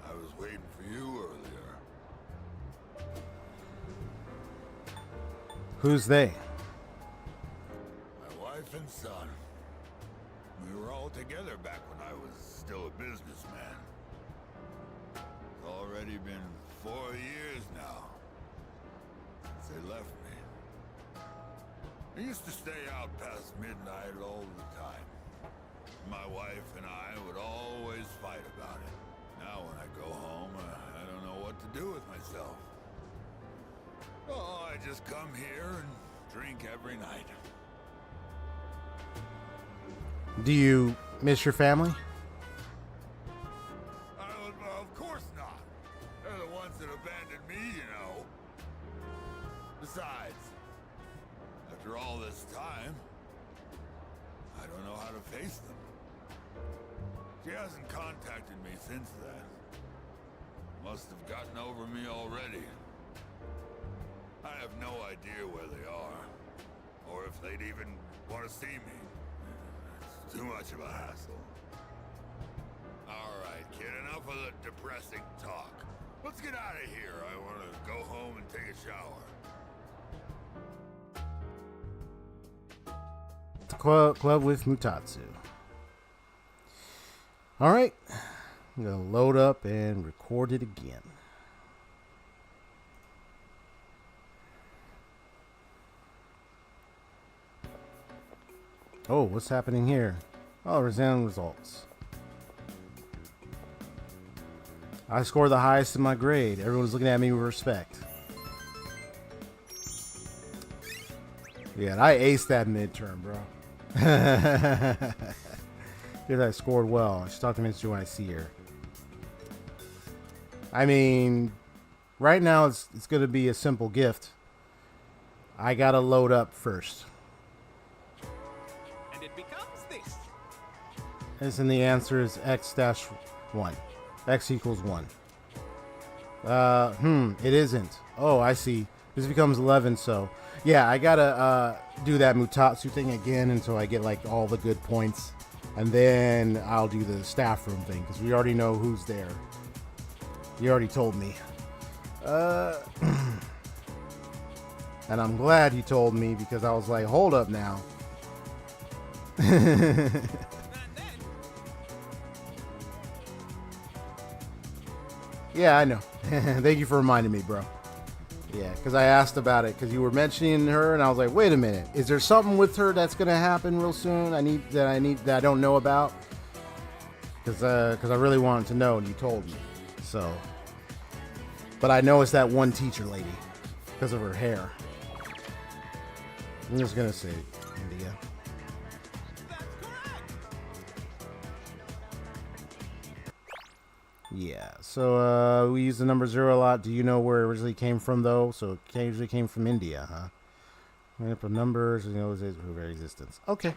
I was waiting for you earlier. Who's they? My wife and son. We were all together back when I was still a businessman. It's already been 4 years now since they left me. I used to stay out past midnight all the time. My wife and I would always fight about it. Now when I go home, I don't know what to do with myself. Oh, I just come here and drink every night. Do you miss your family? Of course not. They're the ones that abandoned me, you know. Besides, after all this time, I don't know how to face them. She hasn't contacted me since then. Must have gotten over me already. I have no idea where they are, or if they'd even want to see me. It's too much of a hassle. All right, kid, enough of the depressing talk. Let's get out of here. I want to go home and take a shower. Club with Mutatsu. Alright. I'm gonna load up and record it again. Oh, what's happening here? Oh, exam results. I scored the highest in my grade. Everyone's looking at me with respect. Yeah, and I aced that midterm, bro. Because I scored well. I should talk to Miss Ju when I see her. I mean, right now it's going to be a simple gift. I got to load up first. And it becomes this. And the answer is x-1. X equals 1. It isn't. Oh, I see. This becomes 11, so yeah, I gotta do that Mutatsu thing again until I get like all the good points, and then I'll do the staff room thing because we already know who's there. You already told me, and I'm glad you told me because I was like, hold up now. Yeah, I know. Thank you for reminding me, bro. Yeah, because I asked about it because you were mentioning her, and I was like, wait a minute, is there something with her that's gonna happen real soon? That I don't know about? Because I really wanted to know, and you told me. So, but I know it's that one teacher lady because of her hair. I'm just gonna say India. Yeah, so we use the number 0 a lot. Do you know where it originally came from, though? So it usually came from India, huh? Made up of numbers, you know, it's for very existence. Okay.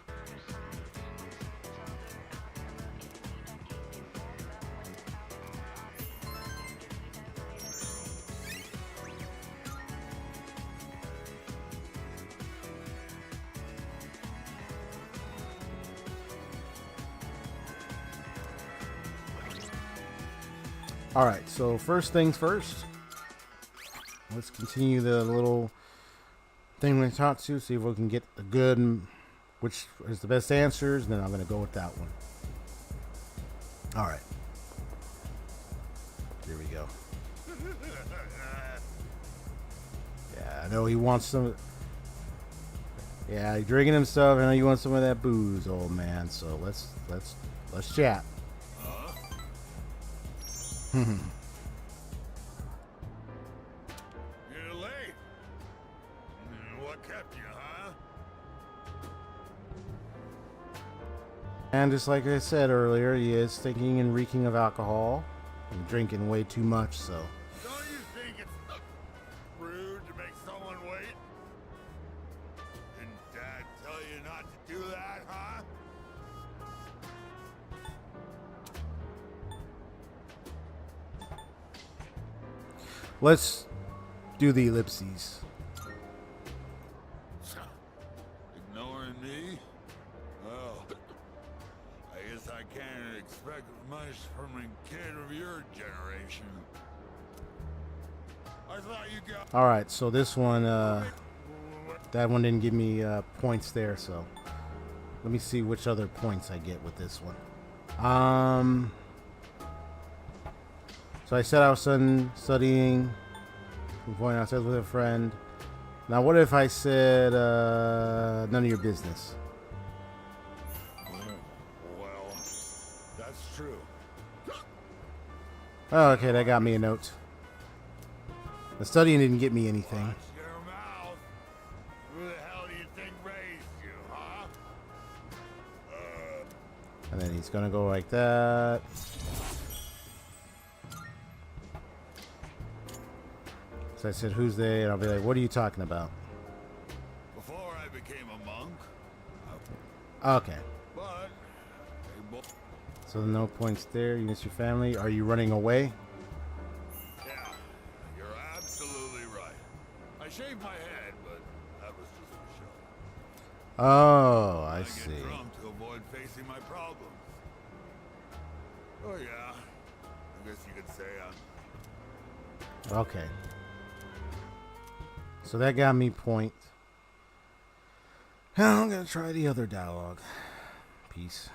Alright, so first things first. Let's continue the little thing we talked to, see if we can get a good, which is the best answers, and then I'm going to go with that one. Alright. Here we go. Yeah, I know he wants some. Yeah, he's drinking himself. I know you want some of that booze, old man. So let's chat. You're late. What kept you, huh? And just like I said earlier, he is stinking and reeking of alcohol and drinking way too much. So. Don't you think it's rude to make someone wait? Didn't Dad tell you not to do that, huh? Let's do the ellipses. Ignoring me? Well, I guess I can't expect much from a kid of your generation. I thought you got... Alright, so this one, that one didn't give me points there, so let me see which other points I get with this one. So I said I was studying, point I said with a friend. Now what if I said none of your business? Well, that's true. Oh, okay, that got me a note. The studying didn't get me anything. Watch your mouth. Who the hell do you think raised you, huh? And then he's gonna go like that. So I said, who's they? And I'll be like, what are you talking about? Before I became a monk. Okay. But they both... So no points there. You miss your family. Are you running away? Yeah, you're absolutely right. I shaved my head, but that was just for show. Oh, I I see. get drunk to avoid facing my problems. Oh yeah, I guess you could say I'm... Okay. So that got me point. Now I'm gonna try the other dialogue. Peace.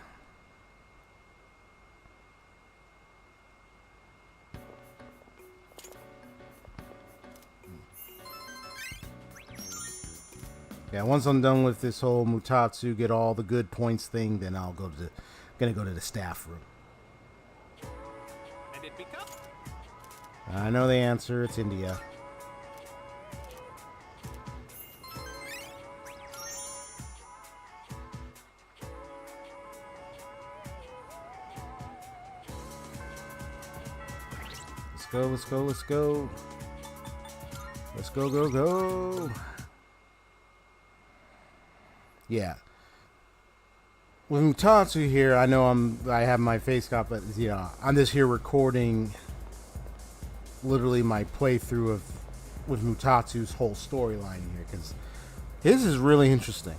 Yeah, once I'm done with this whole Mutatsu, get all the good points thing, then I'll gonna go to the staff room. And it becomes... I know the answer. It's India. Let's go, let's go, let's go. Let's go, go, go. Yeah. With Mutatsu here, I know I have my face caught, but you know, I'm just here recording literally my playthrough with Mutatsu's whole storyline here, because his is really interesting.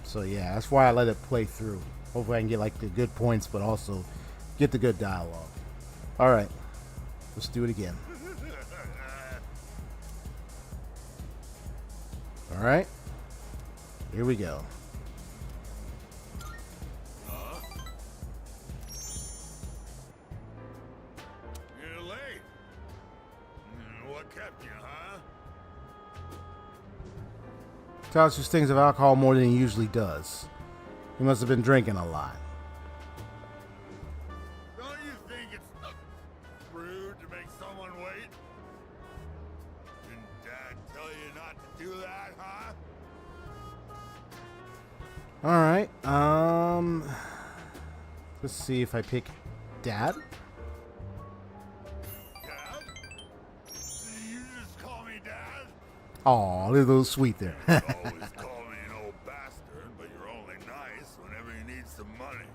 So yeah, that's why I let it play through. Hopefully I can get like the good points, but also get the good dialogue. All right, let's do it again. All right, here we go. You're late. What kept you, huh? Mutatsu stinks of alcohol more than he usually does. He must have been drinking a lot. Don't you think it's rude to make someone wait? Didn't Dad tell you not to do that, huh? All right. Let's see if I pick Dad. Dad? You just call me Dad? Aw, a little sweet there. You always call me an old bastard, but you're only nice whenever you need some money.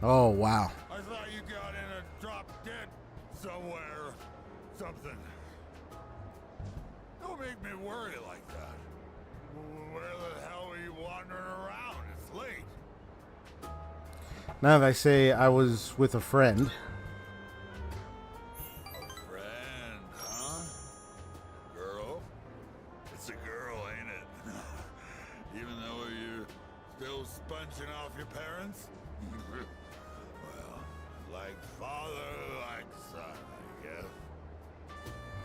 Oh, wow. I thought you got in a drop dead somewhere. Something. Don't make me worry like that. Where the hell are you wandering around? It's late. Now that I say I was with a friend. A friend, huh? Girl? It's a girl, ain't it? Even though you're still sponging off your parents? Well, like father, like son, I guess.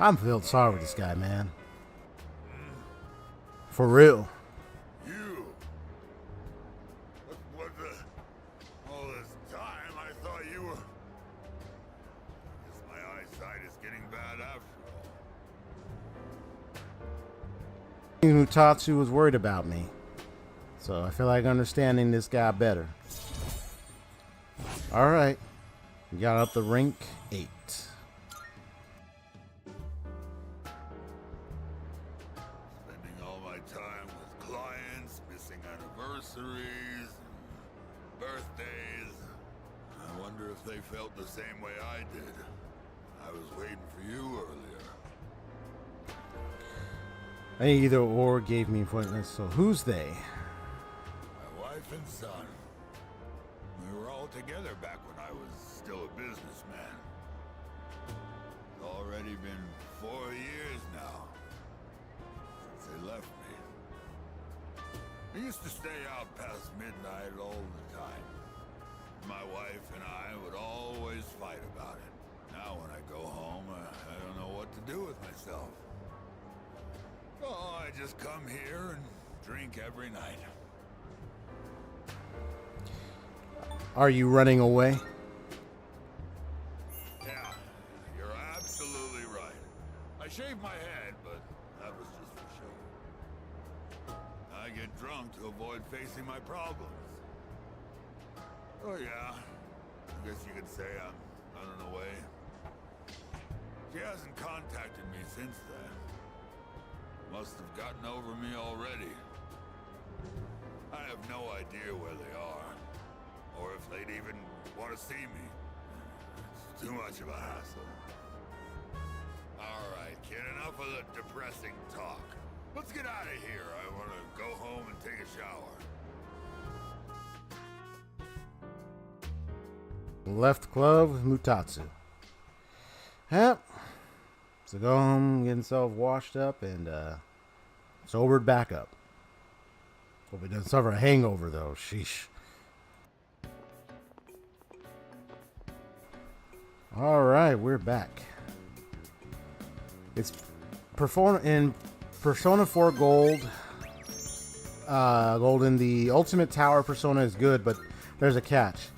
I'm feeling sorry with this guy, man. For real. You? What the... All this time, I thought you were... Guess my eyesight is getting bad after all. Mutatsu was worried about me. So I feel like understanding this guy better. Alright. We got up the rank 8. Spending all my time with clients, missing anniversaries, and birthdays. I wonder if they felt the same way I did. I was waiting for you earlier. I think either or gave me pointless. So who's they? My wife and son. We were all together back when I was still a businessman. It's already been 4 years now since they left me. I used to stay out past midnight all the time. My wife and I would always fight about it. Now when I go home, I don't know what to do with myself. Oh, I just come here and drink every night. Are you running away? Yeah, you're absolutely right. I shaved my head, but that was just for show. I get drunk to avoid facing my problems. Oh yeah, I guess you could say I'm running away. She hasn't contacted me since then. Must have gotten over me already. I have no idea where they are, or if they'd even want to see me. It's too much of a hassle. All right, kid, enough of the depressing talk. Let's get out of here. I want to go home and take a shower. Left club with Mutatsu. Yep. So go home, get himself washed up, and sobered back up. Hope he doesn't suffer a hangover, though. Sheesh. Alright, we're back. It's in Persona 4 Gold. Golden, the Ultimate Tower Persona is good, but there's a catch.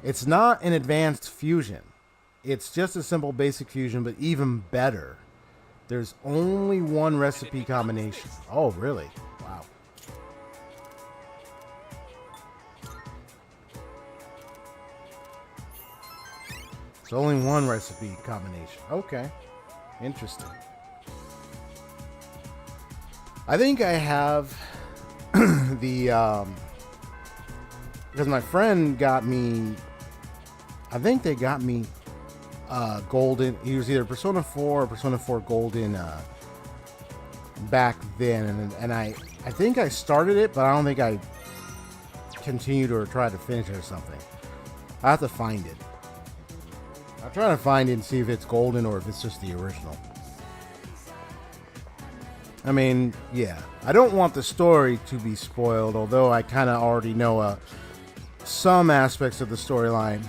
It's not an advanced fusion. It's just a simple basic fusion, but even better. There's only one recipe combination. Oh, really? Wow. It's only one recipe combination. Okay. Interesting. I think I have the because my friend got me, I think they got me Golden. He was either Persona 4 or Persona 4 Golden back then, and I think I started it, but I don't think I continued or tried to finish it or something. I have to find it. I'm trying to find it and see if it's Golden or if it's just the original. I mean, yeah, I don't want the story to be spoiled, although I kind of already know some aspects of the storyline.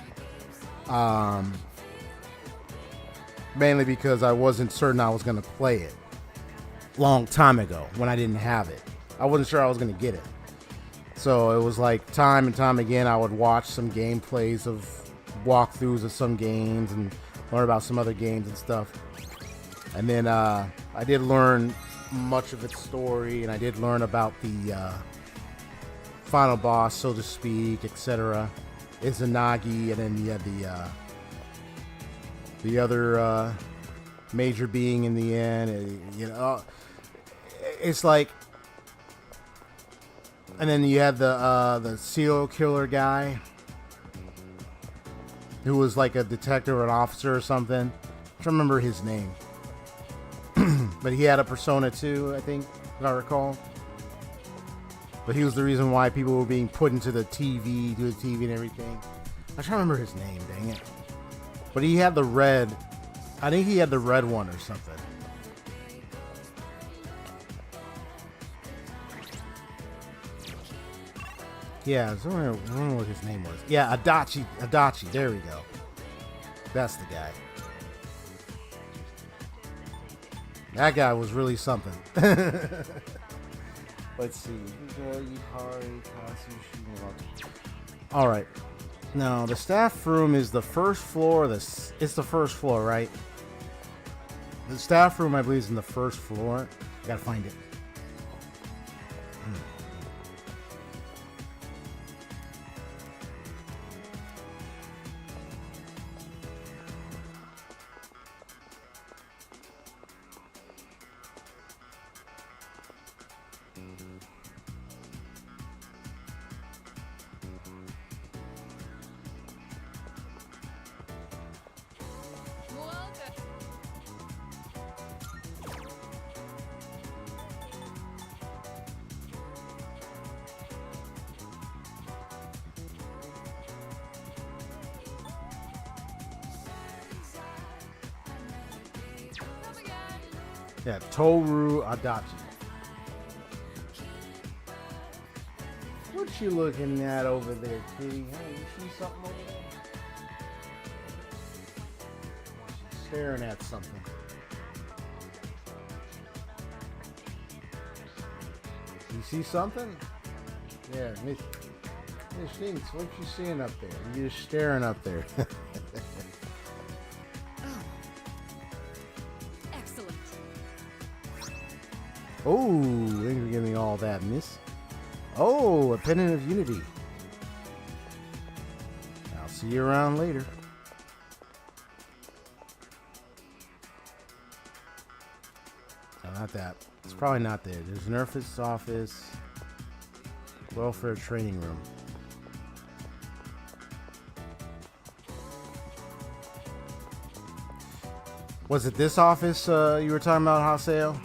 Mainly because I wasn't certain I was going to play it long time ago when I didn't have it. I wasn't sure I was going to get it. So it was like time and time again I would watch some gameplays of walkthroughs of some games and learn about some other games and stuff. And then I did learn much of its story, and I did learn about the final boss, so to speak, etc. Izanagi, and then you had the other major being in the end. You know, it's like, and then you had the serial killer guy who was like a detective or an officer or something. I don't remember his name. But he had a Persona 2, I think, if I recall. But he was the reason why people were being put into the TV, do the TV and everything. I can't remember his name, dang it. But he had the red, I think he had the red one or something. Yeah, I don't know what his name was. Yeah, Adachi, there we go. That's the guy. That guy was really something. Let's see. Alright. Now, the staff room is the first floor. It's the first floor, right? The staff room, I believe, is in the first floor. I gotta find it. Yeah, Toru Adachi. What you looking at over there, kitty? Hey, you see something over there? She's staring at something. You see something? Yeah, Miss Things, what you seeing up there? You're just staring up there. Oh, thanks for giving me all that, miss. Oh, a pendant of unity. I'll see you around later. No, not that. It's probably not there. There's Nerf's office. Welfare training room. Was it this office you were talking about, Haseo?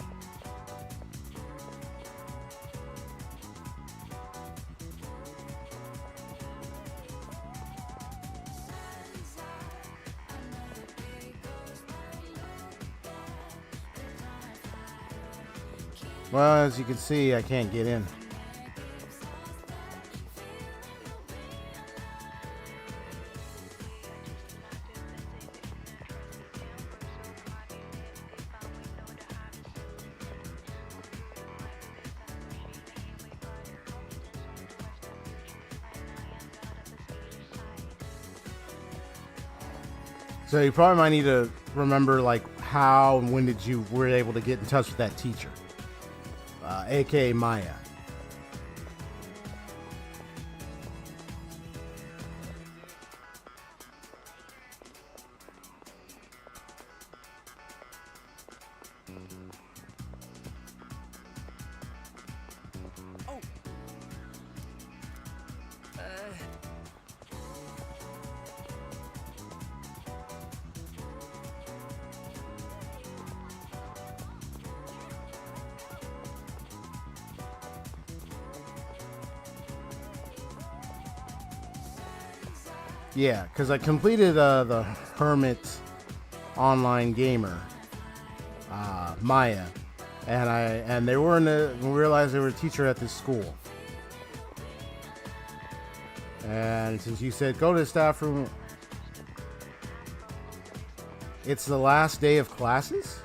Well, as you can see, I can't get in. So you probably might need to remember like how and when did you were able to get in touch with that teacher, aka Maya. Yeah, because I completed the Hermit Online Gamer, Maya, and they were realized they were a teacher at this school. And since you said go to the staff room, it's the last day of classes?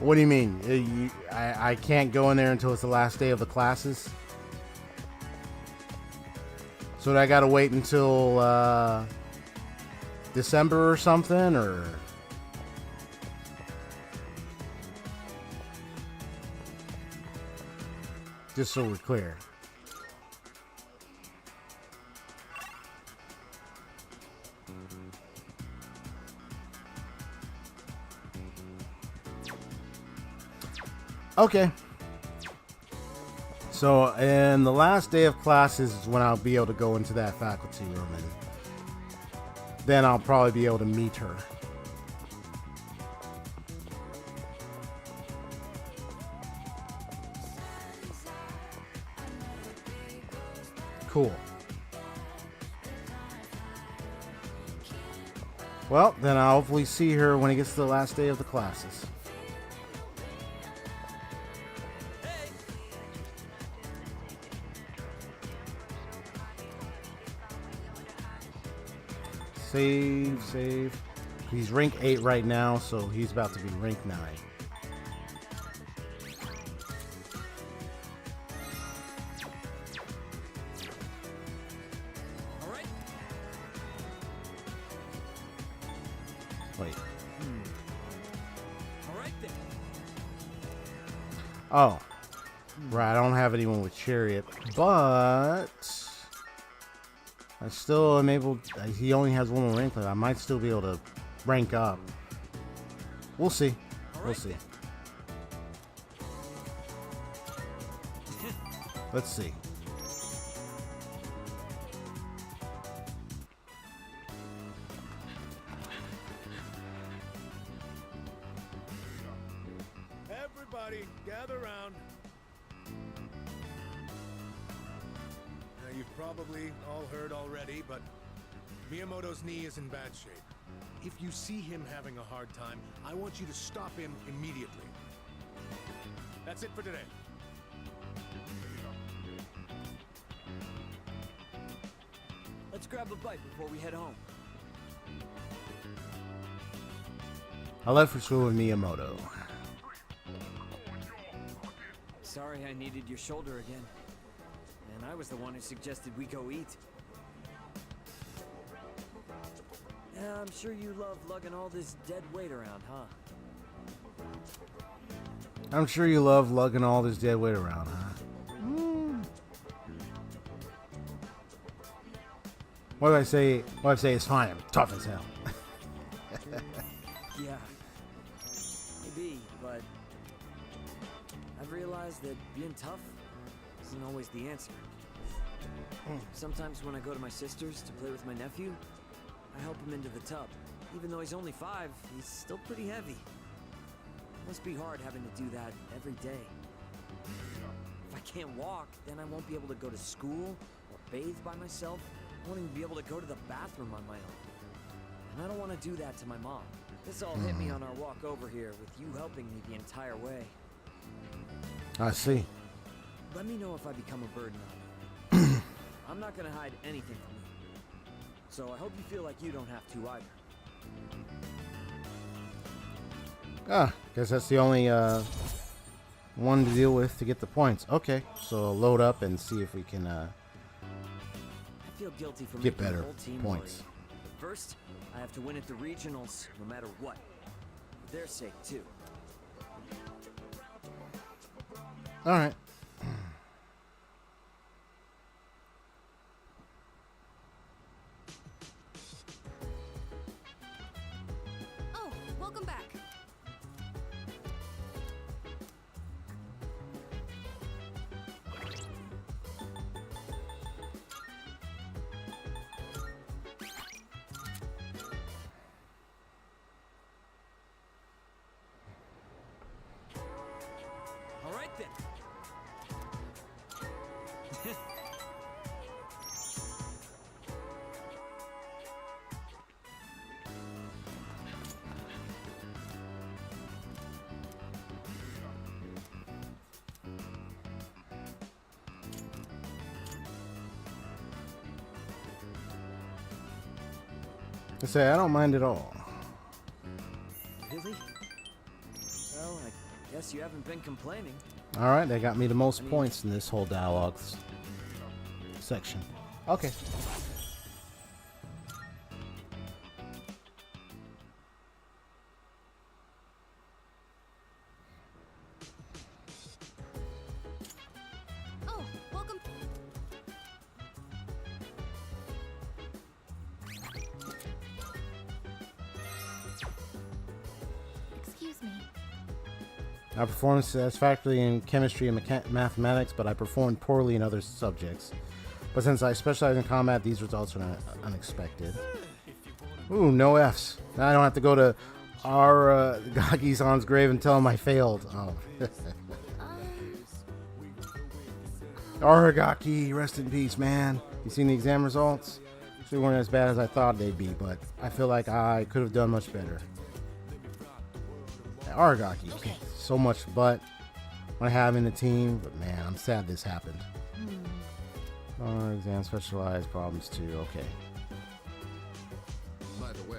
What do you mean? I can't go in there until it's the last day of the classes? So I gotta wait until December or something, or just so we're clear. Okay. So, and the last day of classes is when I'll be able to go into that faculty room, and then I'll probably be able to meet her. Cool. Well, then I'll hopefully see her when it gets to the last day of the classes. Save. He's rank 8 right now, so he's about to be rank 9. All right. Wait. All right then. Oh. Right, I don't have anyone with Chariot, but I still am able. He only has one more rank left. I might still be able to rank up. We'll see. We'll see. Let's see. Everybody, gather round. Now, you've probably all heard already, but Miyamoto's knee is in bad shape. If you see him having a hard time, I want you to stop him immediately. That's it for today. Let's grab a bite before we head home. I left for school with Miyamoto. Sorry I needed your shoulder again. And I was the one who suggested we go eat. Yeah, I'm sure you love lugging all this dead weight around, huh? I'm sure you love lugging all this dead weight around, huh? What do I say? What do I say? It's fine. I'm tough as hell. Yeah. Maybe, but I've realized that being tough isn't always the answer. Sometimes when I go to my sister's to play with my nephew, I help him into the tub. Even though he's only 5, he's still pretty heavy. It must be hard having to do that every day. If I can't walk, then I won't be able to go to school or bathe by myself. I won't even be able to go to the bathroom on my own. And I don't want to do that to my mom. This all hit me on our walk over here, with you helping me the entire way. I see. Let me know if I become a burden on you. I'm not gonna hide anything from you. So I hope you feel like you don't have to either. Guess that's the only one to deal with to get the points. Okay, so load up and see if we can. I feel guilty for get making better the whole team points. worry. But first, I have to win at the regionals, no matter what. For their sake, too. All right. Oh, welcome back. All right, then. I say I don't mind at all. Really? Well, I guess you haven't been complaining. All right, they got me the most points in this whole dialogue section. Okay. Oh, welcome. Excuse me. I performed satisfactorily in chemistry and mathematics, but I performed poorly in other subjects. But since I specialize in combat, these results are unexpected. Ooh, no Fs. Now I don't have to go to our Gaki-san's grave and tell him I failed. Oh. Aragaki, rest in peace, man. You seen the exam results? They weren't as bad as I thought they'd be, but I feel like I could have done much better. Aragaki, so much butt when I have in the team, but man, I'm sad this happened. Exam specialized problems too. Okay. By the way,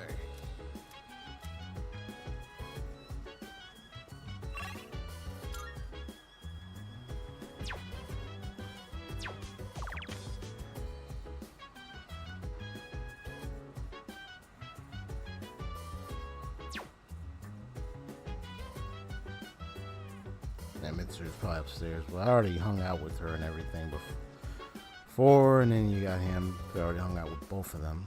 That Mitsu's probably upstairs. Well, I already hung out with her and everything before, and then you got him. I already hung out with both of them.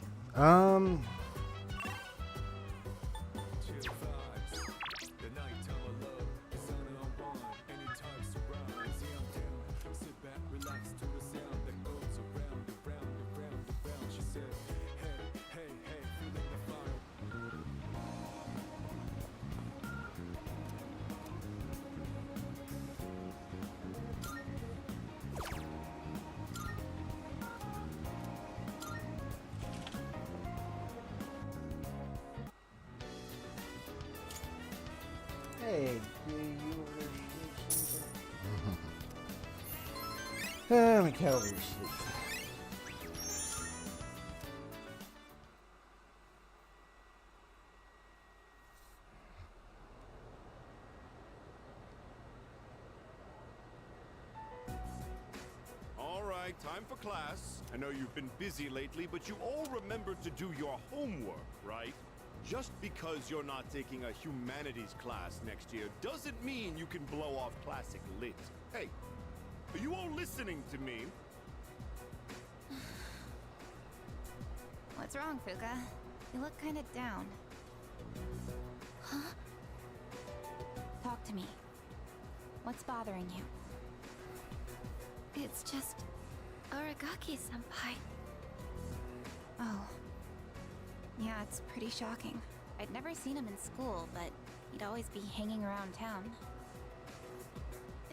Hey, my cat over here sleep. All right, time for class. I know you've been busy lately, but you all remember to do your homework, right? Just because you're not taking a humanities class next year doesn't mean you can blow off classic lit. Hey, are you all listening to me? What's wrong, Fuka? You look kind of down. Huh? Talk to me. What's bothering you? It's just Aragaki-senpai. Oh. Yeah, it's pretty shocking. I'd never seen him in school, but he'd always be hanging around town.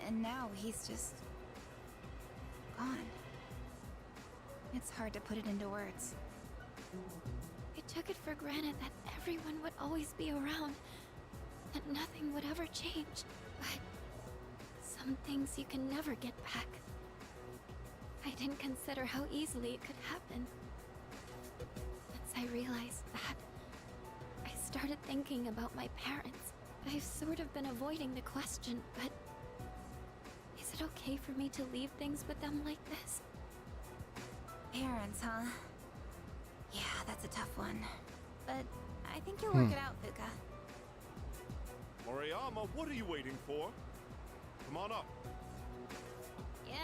And now he's just gone. It's hard to put it into words. I took it for granted that everyone would always be around, that nothing would ever change. But some things you can never get back. I didn't consider how easily it could happen. Once I realized that, I started thinking about my parents. I've sort of been avoiding the question, but is it okay for me to leave things with them like this? Parents, huh? Yeah, that's a tough one. But I think you'll work it out, Fuka. Moriyama, what are you waiting for? Come on up. Yeah.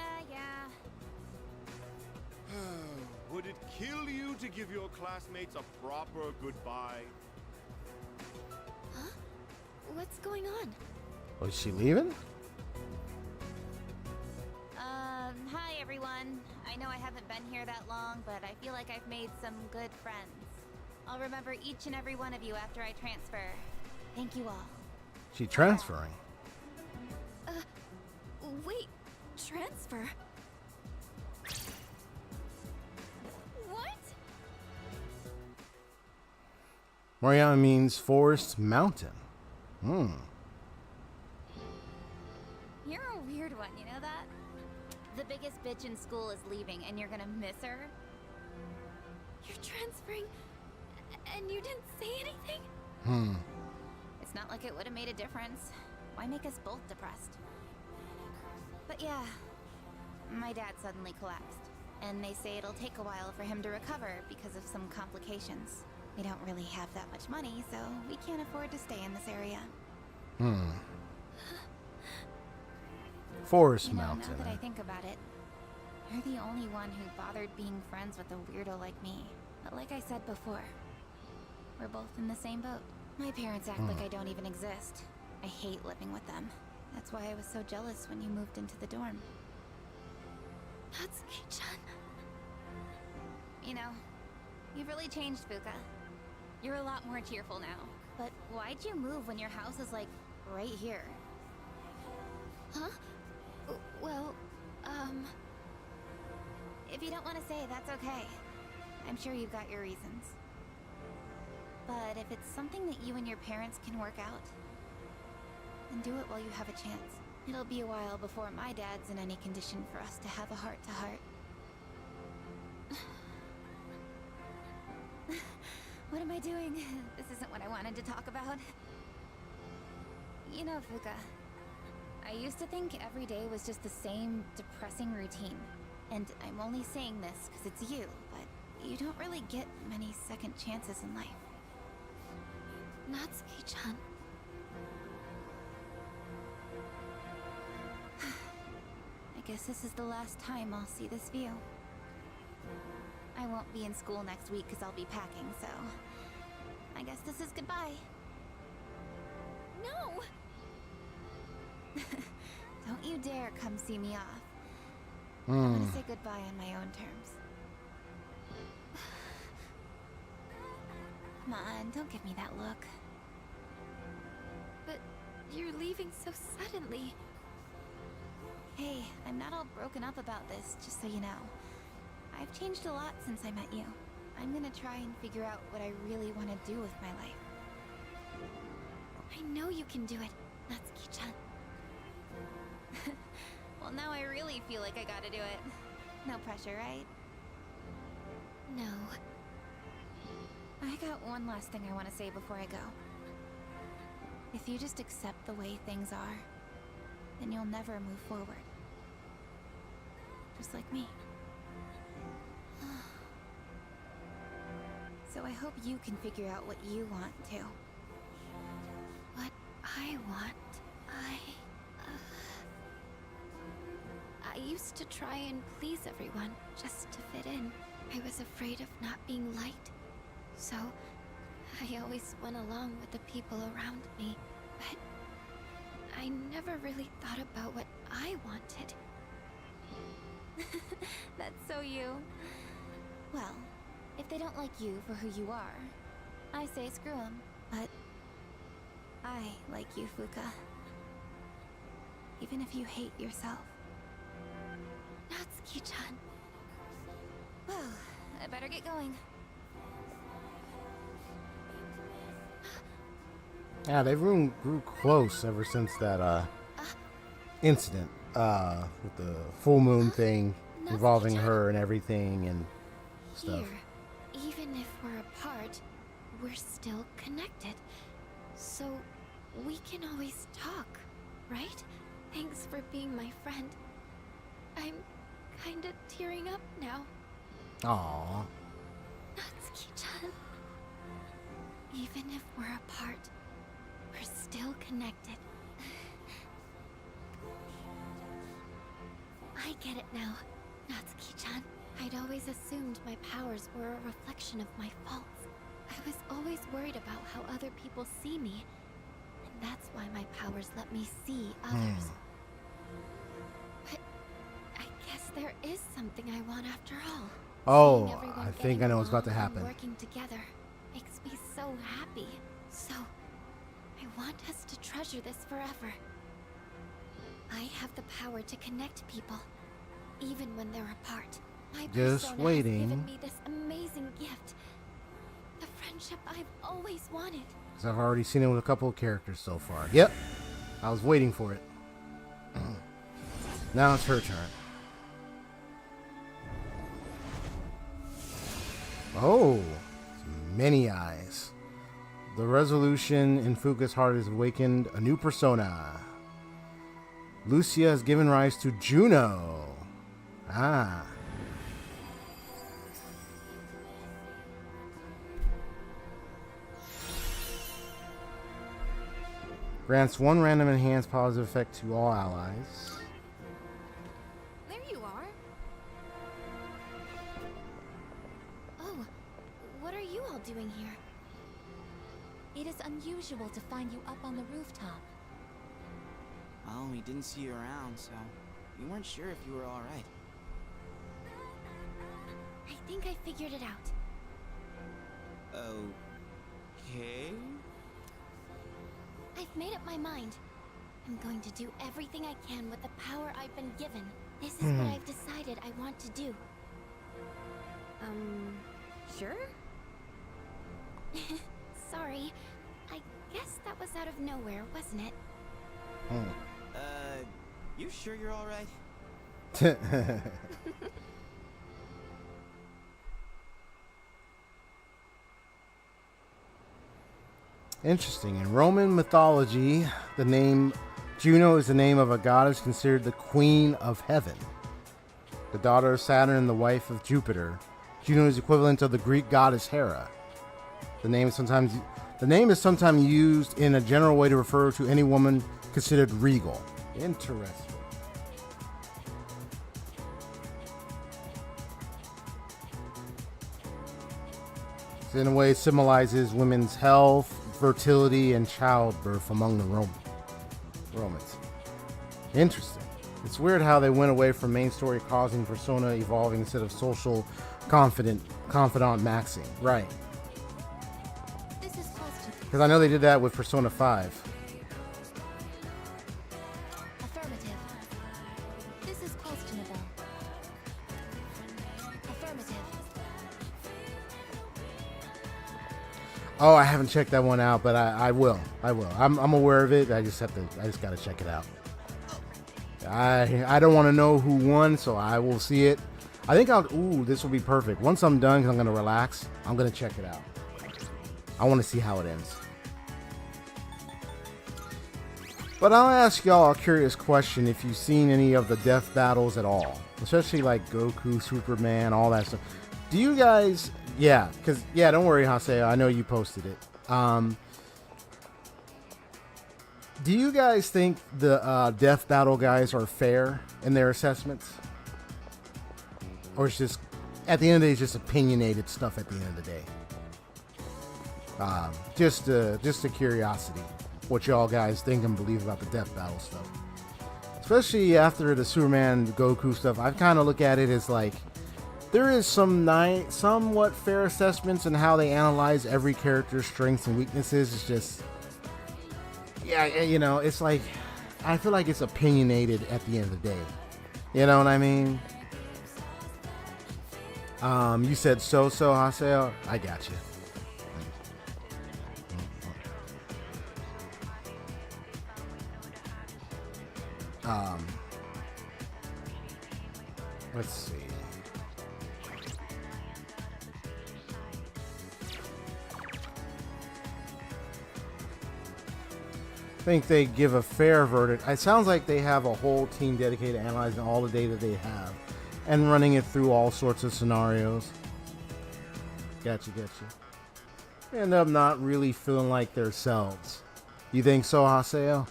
Would it kill you to give your classmates a proper goodbye? Huh? What's going on? Oh, is she leaving? Hi everyone. I know I haven't been here that long, but I feel like I've made some good friends. I'll remember each and every one of you after I transfer. Thank you all. She transferring. Wait, transfer? What? Moriyama means forest mountain. You're a weird one, you know that? The biggest bitch in school is leaving and you're gonna miss her? You're transferring and you didn't say anything? It's not like it would have made a difference. Why make us both depressed? But yeah, my dad suddenly collapsed. And they say it'll take a while for him to recover because of some complications. We don't really have that much money, so we can't afford to stay in this area. Forest Now mountain. that I think about it, you're the only one who bothered being friends with a weirdo like me. But like I said before, we're both in the same boat. My parents act like I don't even exist. I hate living with them. That's why I was so jealous when you moved into the dorm. Natsuki-chan. You know, you've really changed, Fuka. You're a lot more cheerful now. But why'd you move when your house is like right here? Huh? Well, If you don't want to say, that's okay. I'm sure you've got your reasons. But if it's something that you and your parents can work out, then do it while you have a chance. It'll be a while before my dad's in any condition for us to have a heart-to-heart. What am I doing? This isn't what I wanted to talk about. You know, Fuka, I used to think every day was just the same depressing routine. And I'm only saying this because it's you, but you don't really get many second chances in life. Natsuki-chan. I guess this is the last time I'll see this view. I won't be in school next week because I'll be packing, so... I guess this is goodbye. No! Don't you dare come see me off. I want to say goodbye on my own terms. Come on, don't give me that look. But you're leaving so suddenly. Hey, I'm not all broken up about this, just so you know. I've changed a lot since I met you. I'm gonna try and figure out what I really want to do with my life. I know you can do it, Natsuki-chan. Well, now I really feel like I gotta do it. No pressure, right? No. I got one last thing I want to say before I go. If you just accept the way things are, then you'll never move forward. Just like me. So I hope you can figure out what you want too. What I want, I used to try and please everyone, just to fit in. I was afraid of not being liked. So, I always went along with the people around me. But I never really thought about what I wanted. That's so you. Well, if they don't like you for who you are, I say screw them. But I like you, Fuka. Even if you hate yourself. Natsuki-chan. Well, I better get going. Yeah, they grew close ever since that incident with the full moon thing involving her and everything and stuff. Here, even if we're apart, we're still connected. So we can always talk, right? Thanks for being my friend. I'm kinda tearing up now. Aww. Natsuki-chan. Even if we're apart, we're still connected. I get it now, Natsuki-chan. I'd always assumed my powers were a reflection of my faults. I was always worried about how other people see me, and that's why my powers let me see others. But I guess there is something I want after all. Oh, Seeing everyone I think I know what's about to getting along and happen. Working together makes me so happy. So, I want us to treasure this forever. I have the power to connect people, even when they're apart. My Just persona waiting. has given me this amazing gift. The friendship I've always wanted. Because I've already seen it with a couple of characters so far. Yep. I was waiting for it. Now it's her turn. Oh, many eyes. The resolution in Fuka's heart has awakened a new persona. Lucia has given rise to Juno. Ah. Grants one random enhanced positive effect to all allies. There you are. Oh, what are you all doing here? It is unusual to find you up on the rooftop. Well, we didn't see you around, so we weren't sure if you were alright. I think I figured it out. Okay. I've made up my mind. I'm going to do everything I can with the power I've been given. This is what I've decided I want to do. Sure? Sorry. I guess that was out of nowhere, wasn't it? You sure you're alright? Interesting. In Roman mythology, the name Juno is the name of a goddess considered the queen of heaven. The daughter of Saturn and the wife of Jupiter, Juno is equivalent of the Greek goddess Hera. The name is sometimes used in a general way to refer to any woman considered regal. Interesting. So in a way, it symbolizes women's health, fertility, and childbirth among the Romans. Interesting. It's weird how they went away from main story causing persona evolving instead of social confidant maxing. Right. Because I know they did that with Persona 5. Affirmative. This is questionable. Affirmative. Oh, I haven't checked that one out, but I will. I'm aware of it. I just gotta check it out. I don't want to know who won, so I will see it. I think this will be perfect. Once I'm done, 'cause I'm gonna relax, I'm gonna check it out. I want to see how it ends. But I'll ask y'all a curious question: if you've seen any of the death battles at all, especially like Goku, Superman, all that stuff. Do you guys? Yeah, don't worry, Haseo. I know you posted it. Do you guys think the death battle guys are fair in their assessments? Or it's just, at the end of the day, it's just opinionated stuff at the end of the day? Just a curiosity. What y'all guys think and believe about the death battle stuff. Especially after the Superman, Goku stuff, I kind of look at it as like, there is somewhat fair assessments in how they analyze every character's strengths and weaknesses. It's just, yeah, it's like, I feel like it's opinionated at the end of the day. You know what I mean? You said so, Haseo. I got you. Let's see. I think they give a fair verdict. It sounds like they have a whole team dedicated to analyzing all the data they have and running it through all sorts of scenarios. Gotcha. End up not really feeling like themselves. You think so, Haseo?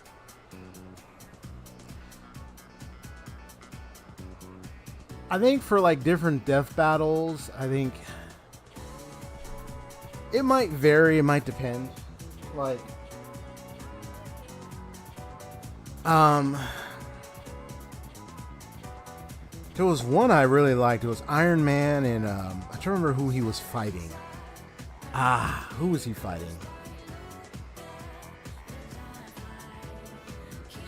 I think for like different death battles, I think it might vary, it might depend. Like, there was one I really liked. It was Iron Man, and I can't remember who he was fighting. Who was he fighting?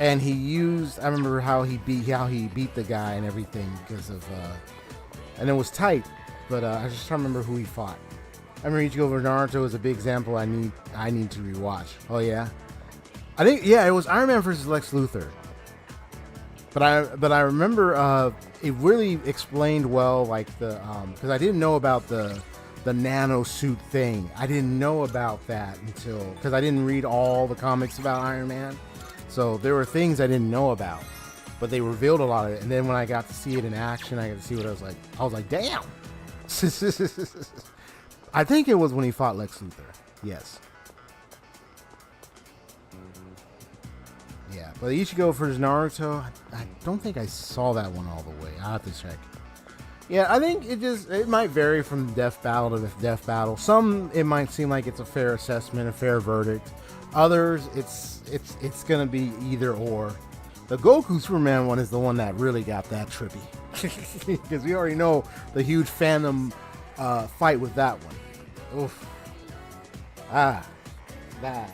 And he used, I remember how he beat the guy and everything because of, and it was tight, but I just don't remember who he fought. I remember Ichigo over Naruto is a big example I need to rewatch. Oh yeah, I think it was Iron Man versus Lex Luthor. But I remember it really explained well, like the because I didn't know about the nano suit thing. I didn't know about that because I didn't read all the comics about Iron Man. So there were things I didn't know about, but they revealed a lot of it. And then when I got to see it in action, I got to see what I was like, damn. I think it was when he fought Lex Luthor. Yes. Yeah, but Ichigo versus Naruto, I don't think I saw that one all the way. I'll have to check. Yeah, I think it might vary from death battle to death battle. Some, it might seem like it's a fair assessment, a fair verdict. Others, it's gonna be either or. The Goku Superman one is the one that really got that trippy, because we already know the huge fandom fight with that one. Oof. That like.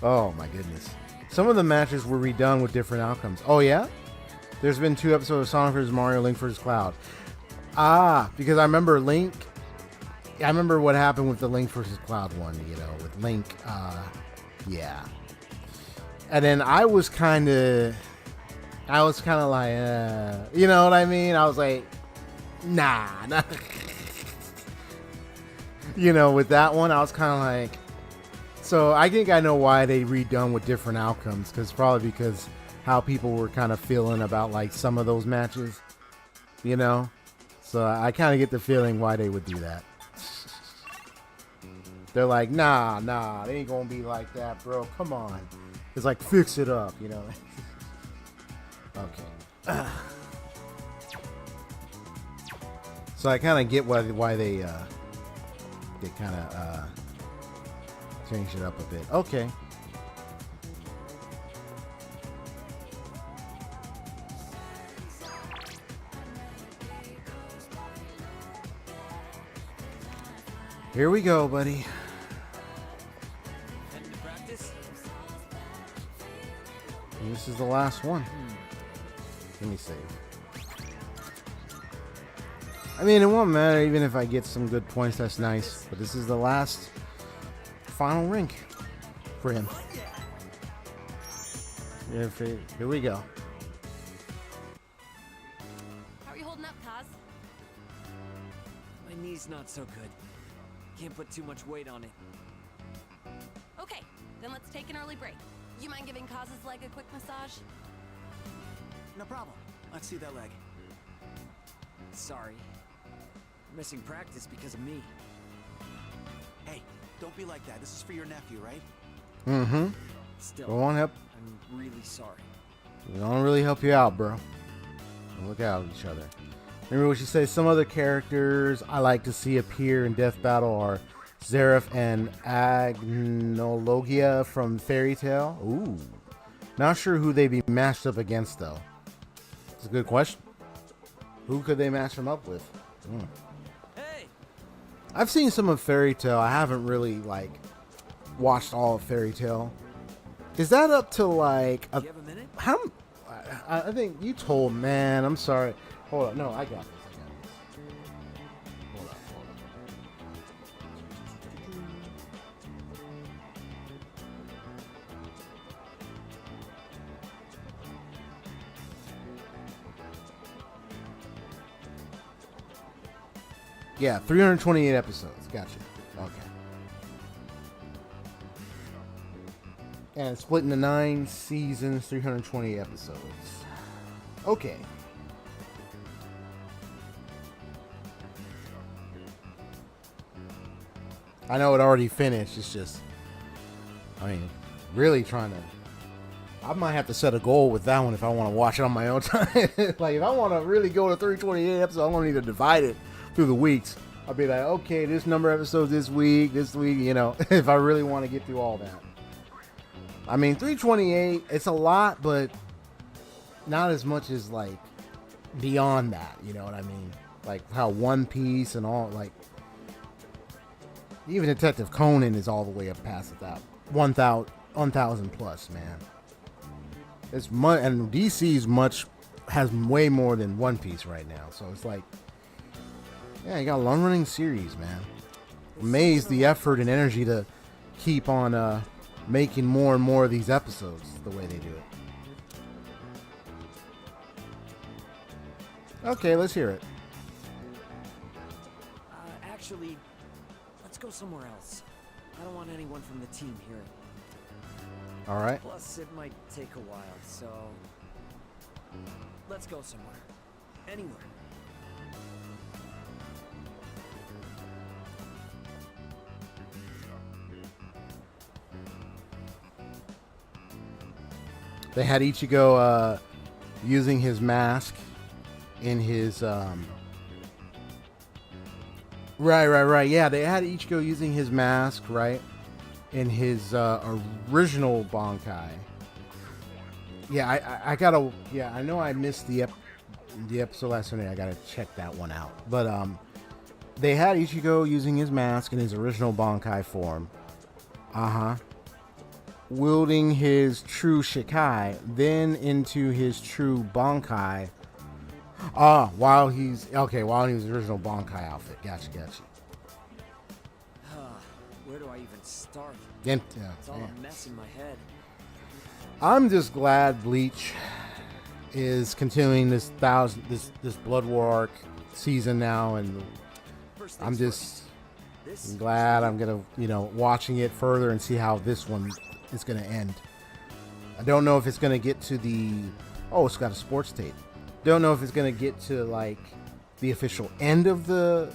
Oh my goodness. Some of the matches were redone with different outcomes. Oh yeah? There's been 2 episodes of Sonic vs. Mario, Link vs. Cloud. Because I remember Link. I remember what happened with the Link vs. Cloud one, with Link. Yeah. And then I was kind of like, you know what I mean? I was like, nah. With that one, I was kind of like, so I think I know why they redone with different outcomes, because how people were kind of feeling about like some of those matches, so I kind of get the feeling why they would do that. They're like, nah, they ain't gonna be like that, bro. Come on. It's like, fix it up, Okay. So I kind of get why they kind of changed it up a bit. Okay. Here we go, buddy. And this is the last one. Let me save. I mean, it won't matter even if I get some good points. That's nice. But this is the last final rink for him. Here we go. How are you holding up, Kaz? My knee's not so good. Can't put too much weight on it. Okay, then let's take an early break. You mind giving Kaz's leg a quick massage? No problem. Let's see that leg. Sorry. You're missing practice because of me. Hey, don't be like that. This is for your nephew, right? Mm-hmm. Still, Go on, help. I'm really sorry. We don't really help you out, bro. Look out at each other. Remember what she says? Some other characters I like to see appear in Death Battle are Zeref and Agnologia from Fairy Tail. Ooh. Not sure who they'd be matched up against, though. It's a good question. Who could they match them up with? Hey! I've seen some of Fairy Tail. I haven't really, watched all of Fairy Tail. Is that up to, Do you have a minute? How... I think you told, man. I'm sorry. Hold on. No, I got this. Hold on. Yeah, 328 episodes. Gotcha. Okay. And it's split into 9 seasons, 320 episodes. Okay. I know it already finished. It's just, I mean, really trying to. I might have to set a goal with that one if I want to watch it on my own time. Like, if I want to really go to 328 episodes, I'm going to need to divide it through the weeks. I'll be like, okay, this number of episodes this week, you know, if I really want to get through all that. I mean, 328, it's a lot, but not as much as, like, beyond that, you know what I mean? Like, how One Piece and all, like, even Detective Conan is all the way up past that 1,000 plus, man. It's much, and DC's has way more than One Piece right now. So it's like, yeah, you got a long running series, man. Amazed the effort and energy to keep on making more and more of these episodes the way they do it. Okay, let's hear it. Actually, let's go somewhere else. I don't want anyone from the team here. All right. Plus, it might take a while, so let's go somewhere. Anywhere. They had Ichigo using his mask in his right. Yeah, they had Ichigo using his mask, right? In his original Bankai. Yeah, I gotta. Yeah, I know I missed the episode last Sunday. I gotta check that one out. But they had Ichigo using his mask in his original Bankai form. Wielding his true Shikai, then into his true Bankai. While he's in his original Bankai outfit. Gotcha. Where do I even start? It's all a mess in my head. I'm just glad Bleach is continuing this Blood War arc season now, and I'm just glad I'm gonna watching it further and see how this one is gonna end. I don't know if it's gonna get to it's got a sports tape. Don't know if it's gonna get to like the official end of the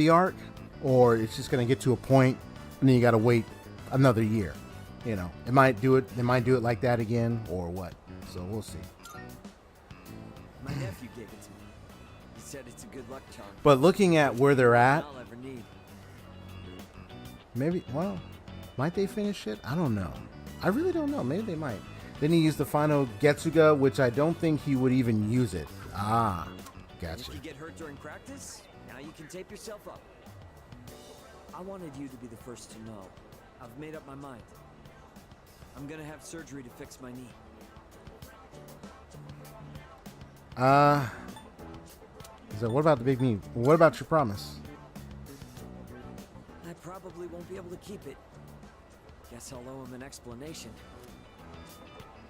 arc, or it's just gonna get to a point and then you gotta wait another year. It might do it. They might do it like that again, or what? So we'll see. My nephew gave it to me. He said it's a good luck charm. But looking at where they're at, I'll ever need. maybe. Well, might they finish it? I don't know. I really don't know. Maybe they might. Then he used the final Getsuga, which I don't think he would even use it. Gotcha. If you get hurt during practice, now you can tape yourself up. I wanted you to be the first to know. I've made up my mind. I'm gonna have surgery to fix my knee. So what about the big knee? What about your promise? I probably won't be able to keep it. Guess I'll owe him an explanation.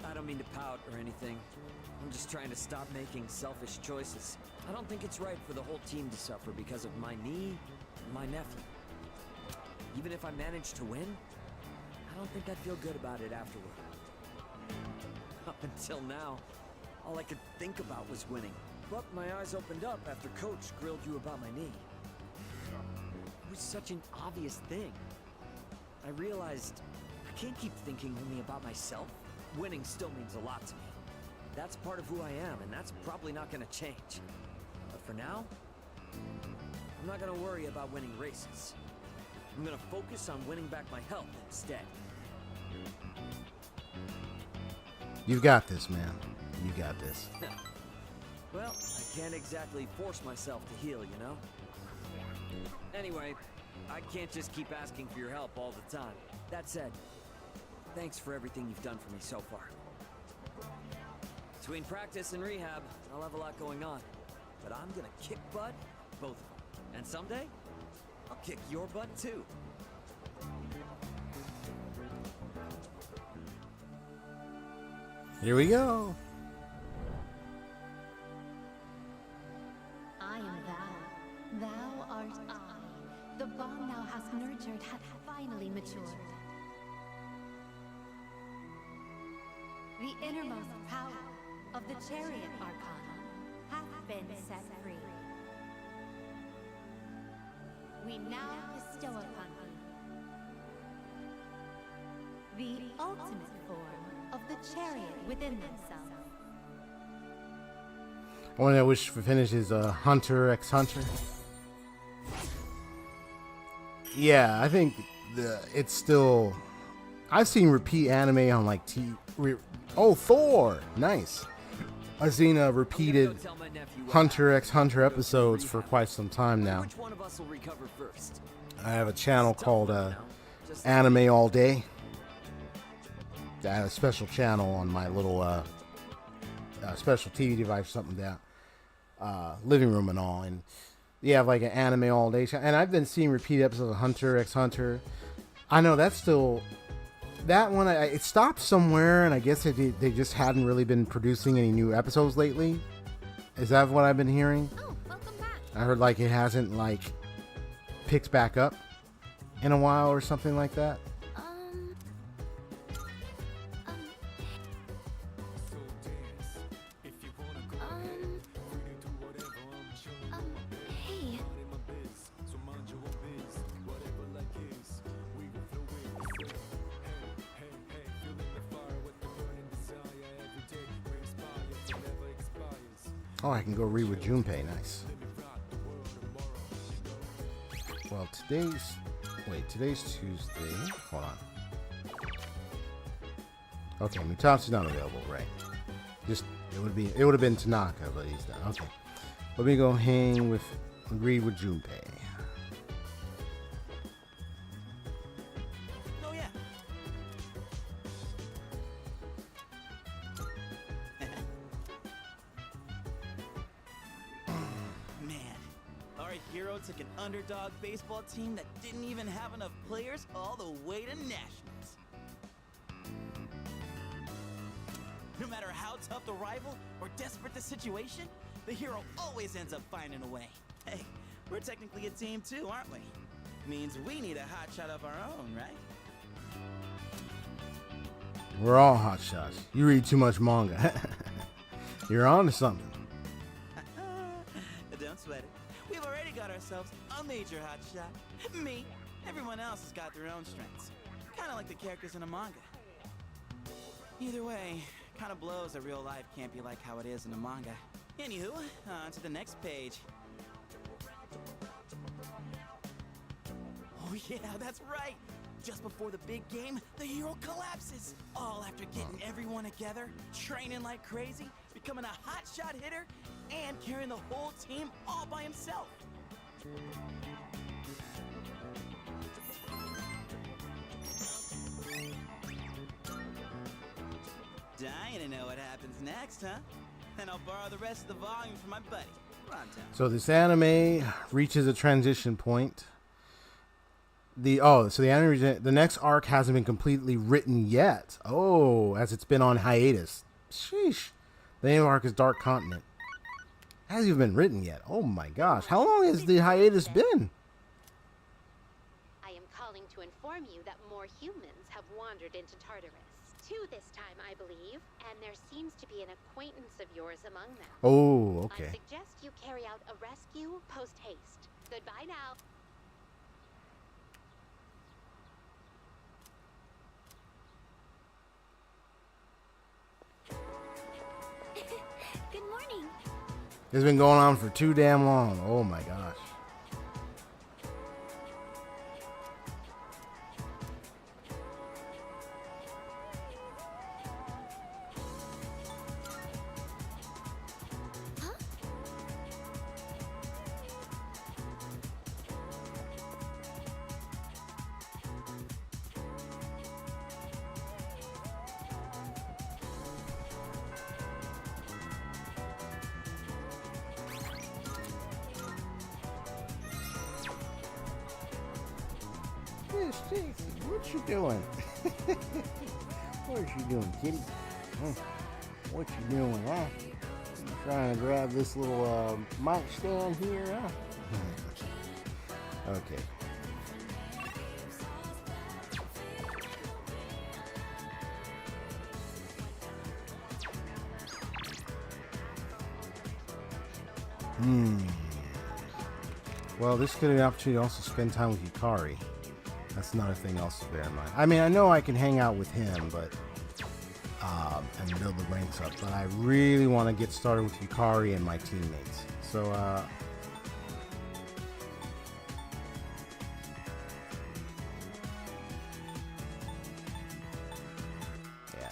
I don't mean to pout or anything. I'm just trying to stop making selfish choices. I don't think it's right for the whole team to suffer because of my knee and my nephew. Even if I manage to win, I don't think I'd feel good about it afterward. Up until now, all I could think about was winning. But my eyes opened up after Coach grilled you about my knee. It was such an obvious thing. I realized I can't keep thinking only about myself. Winning still means a lot to me. That's part of who I am, and that's probably not going to change. But for now, I'm not going to worry about winning races. I'm going to focus on winning back my health instead. You've got this, man. You got this. Well, I can't exactly force myself to heal, you know? Anyway, I can't just keep asking for your help all the time. That said, thanks for everything you've done for me so far. Between practice and rehab, I'll have a lot going on. But I'm gonna kick butt, both of them. And someday, I'll kick your butt too. Here we go. I am thou. Thou art I. The bond thou hast nurtured hath finally matured. The innermost power of the Chariot Arcana hath been set free. We now bestow upon thee the ultimate form of the chariot within themselves. One I wish to finish is Hunter x Hunter. Yeah, I think it's still. I've seen repeat anime on like Thor, nice. I've seen repeated Hunter x Hunter episodes for quite some time now. Which one of us will recover first? I have a channel called Anime All Day. I have a special channel on my little special TV device, something down living room and all, and you have like an Anime All Day channel. And I've been seeing repeat episodes of Hunter x Hunter. I know that's still that one. It stopped somewhere, and I guess they just hadn't really been producing any new episodes lately. Is that what I've been hearing? Oh, welcome back. I heard like it hasn't like picked back up in a while or something like that. Hey. Oh, I can go read with Junpei. Nice. Well, today's Tuesday. Hold on. Okay, Mutatsu's not available, right? It would have been Tanaka, but he's not. Okay. Let me go read with Junpei. Oh yeah. Man, our hero took an underdog baseball team that didn't even have enough players all the way to nationals. No matter how tough the rival or desperate the situation, the hero always ends up finding a way. Hey, we're technically a team too, aren't we? Means we need a hotshot of our own, right? We're all hotshots. You read too much manga. You're on to something. Don't sweat it. We've already got ourselves a major hotshot. Me. Everyone else has got their own strengths. Kind of like the characters in a manga. Either way, kind of blows that real life can't be like how it is in a manga. Anywho, on to the next page. Oh yeah, that's right! Just before the big game, the hero collapses! All after getting everyone together, training like crazy, becoming a hotshot hitter, and carrying the whole team all by himself! Dying to know what happens next, huh? And I'll borrow the rest of the volume from my buddy. So this anime reaches a transition point. The next arc hasn't been completely written yet. Oh, as it's been on hiatus. Sheesh. The name of the arc is Dark Continent. Hasn't even been written yet. Oh my gosh. How long has the hiatus been? I am calling to inform you that more humans have wandered into Tartarus. 2 this time, I believe, and there seems to be an acquaintance of yours among them. Oh, okay. I suggest you carry out a rescue post-haste. Goodbye now. Good morning. It's been going on for too damn long. Oh my gosh. What you doing? What you doing, kitty? What you doing, huh? You trying to grab this little mic stand here, huh? Okay. Well, this could be an opportunity to also spend time with Yukari. That's another thing else to bear in mind. I mean, I know I can hang out with him, but and build the ranks up, but I really want to get started with Yukari and my teammates. So, yeah.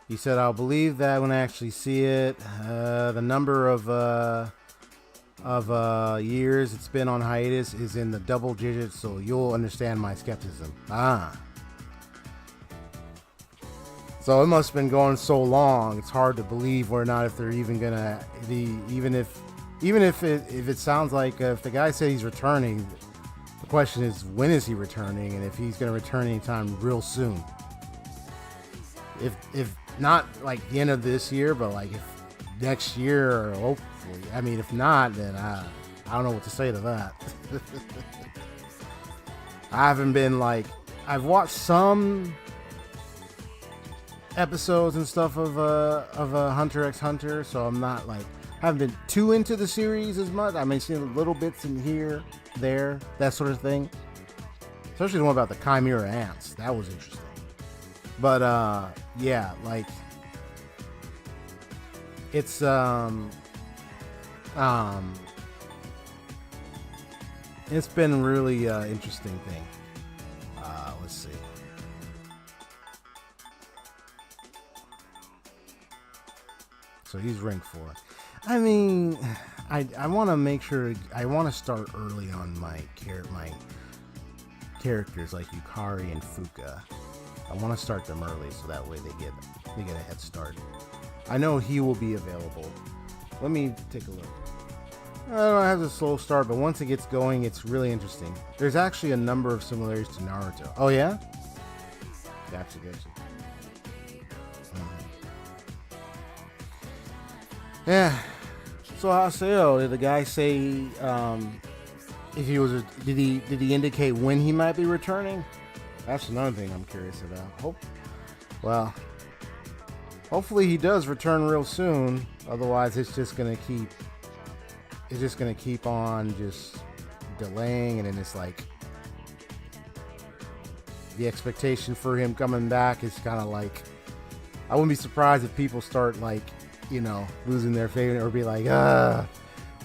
He said, "I'll believe that when I actually see it. The number of years it's been on hiatus is in the double digits, so you'll understand my skepticism." So it must have been going so long. It's hard to believe or not if they're even gonna even if it sounds like if the guy said he's returning, the question is when is he returning and if he's gonna return anytime real soon. If not like the end of this year, but like if next year or hopefully. I mean, if not, then I don't know what to say to that. I haven't been like I've watched some episodes and stuff of Hunter x Hunter, so I'm not like haven't been too into the series as much. I mean, seen little bits in here, there, that sort of thing. Especially the one about the Chimera ants. That was interesting. But yeah, like it's it's been really interesting thing. Let's see. So he's rank 4. I mean, I want to make sure I want to start early on my characters like Yukari and Fuka. I want to start them early so that way they get a head start. I know he will be available. Let me take a look. I don't have a slow start, but once it gets going, it's really interesting. There's actually a number of similarities to Naruto. Oh yeah? Gotcha. Yeah. So Haseo, did the guy say if he was did he indicate when he might be returning? That's another thing I'm curious about. Hopefully he does return real soon. Otherwise, it's just gonna keep on just delaying, and then it's like the expectation for him coming back is kind of like I wouldn't be surprised if people start like, you know, losing their favorite or be like,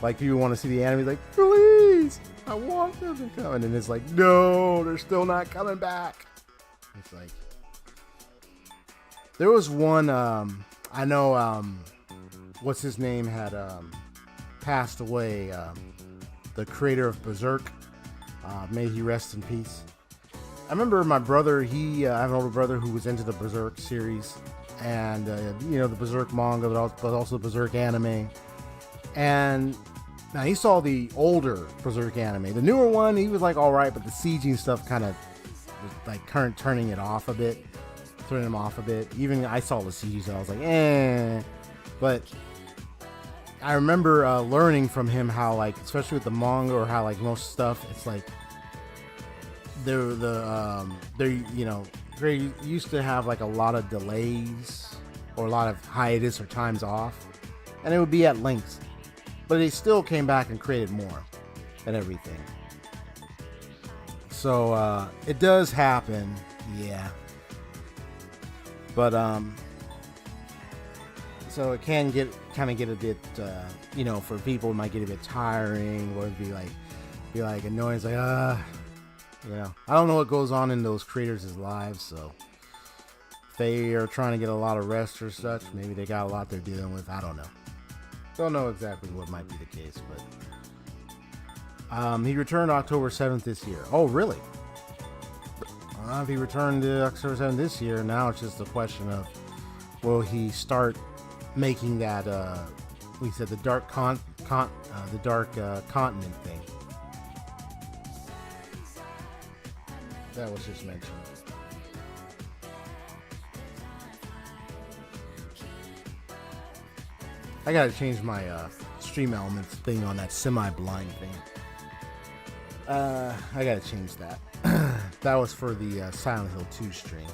like people want to see the anime, like, please, I want them to come. And then it's like, no, they're still not coming back. It's like, there was one, I know, what's his name had passed away, the creator of Berserk. May he rest in peace. I remember my brother, I have an older brother who was into the Berserk series. And, you know, the Berserk manga, but also the Berserk anime. And now he saw the older Berserk anime. The newer one, he was like, all right, but the CG and stuff kind of was like turning him off a bit. Even I saw the CG, so I was like, eh. But I remember learning from him how, like, especially with the manga or how, like, most stuff, it's like they're you know, they used to have like a lot of delays or a lot of hiatus or times off, and it would be at length, but they still came back and created more and everything. So it does happen, yeah, but so it can get a bit you know, for people it might get a bit tiring, or it'd be like annoying. It's like you know, I don't know what goes on in those creators' lives, so if they are trying to get a lot of rest or such, maybe they got a lot they're dealing with. I don't know. Don't know exactly what might be the case, but he returned October 7th this year. Oh, really? If he returned to October 7th this year, now it's just a question of will he start making that we said the dark continent thing. That was just mentioned. I gotta change my stream elements thing on that semi-blind thing. I gotta change that. That was for the Silent Hill 2 stream.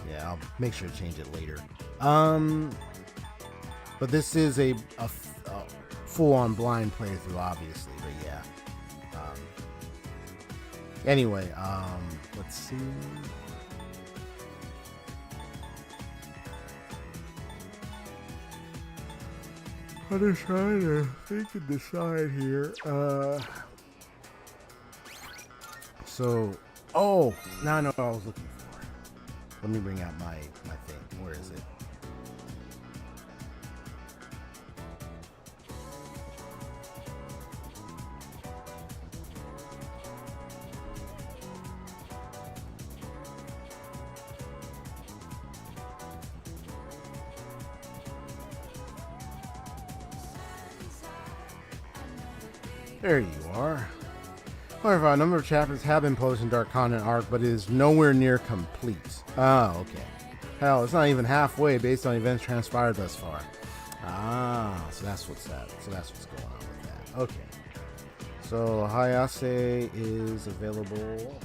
Yeah, I'll make sure to change it later. But this is a full-on blind playthrough, obviously. But yeah. Anyway, let's see. I'm just trying to think and decide here. Oh, now I know what I was looking for. Let me bring out my thing. Where is it? There you are. However, a number of chapters have been posted in Dark Continent Arc, but it is nowhere near complete. Oh, okay. Hell, it's not even halfway based on events transpired thus far. Ah, so that's what's that. So that's what's going on with that. Okay. So Hayase is available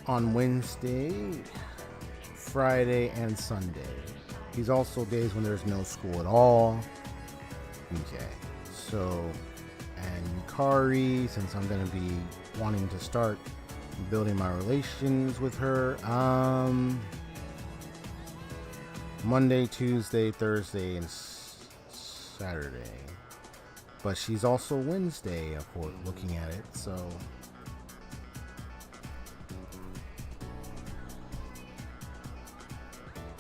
on Wednesday, Friday, and Sunday. He's also days when there's no school at all. Okay, so, and Yukari, since I'm going to be wanting to start building my relations with her, Monday, Tuesday, Thursday, and Saturday. But she's also Wednesday, of course, looking at it, so.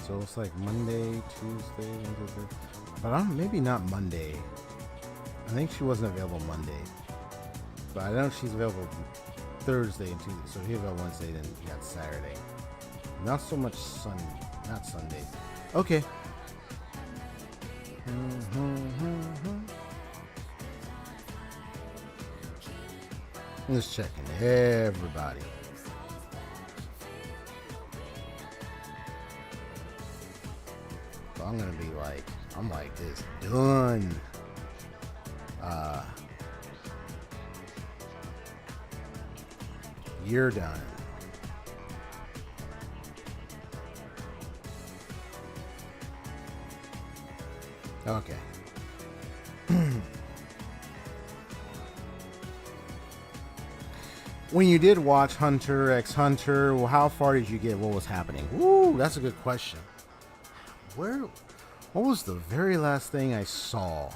So it's like Monday, Tuesday, Wednesday, but maybe not Monday. I think she wasn't available Monday. But I know she's available Thursday and Tuesday. So she's available Wednesday, then you got Saturday. Not so much not Sunday. Okay. I'm just checking everybody. So I'm gonna be like, I'm like this, done. You're done. Okay. When you did watch Hunter x Hunter, well, how far did you get? What was happening? Ooh, that's a good question. What was the very last thing I saw?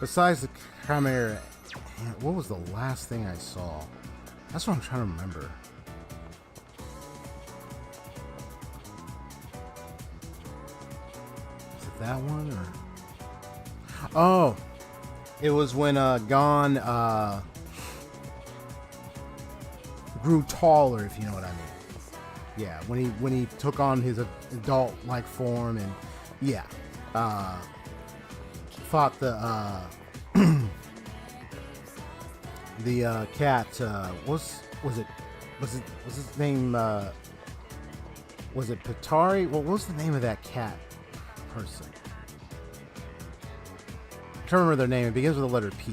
Besides the camera, what was the last thing I saw? That's what I'm trying to remember. Is it that one or? Oh, it was when Gon grew taller, if you know what I mean. Yeah, when he took on his adult-like form, and yeah, fought the the cat. Was his name? Was it Patari? What was the name of that cat person? I can't remember their name. It begins with the letter P,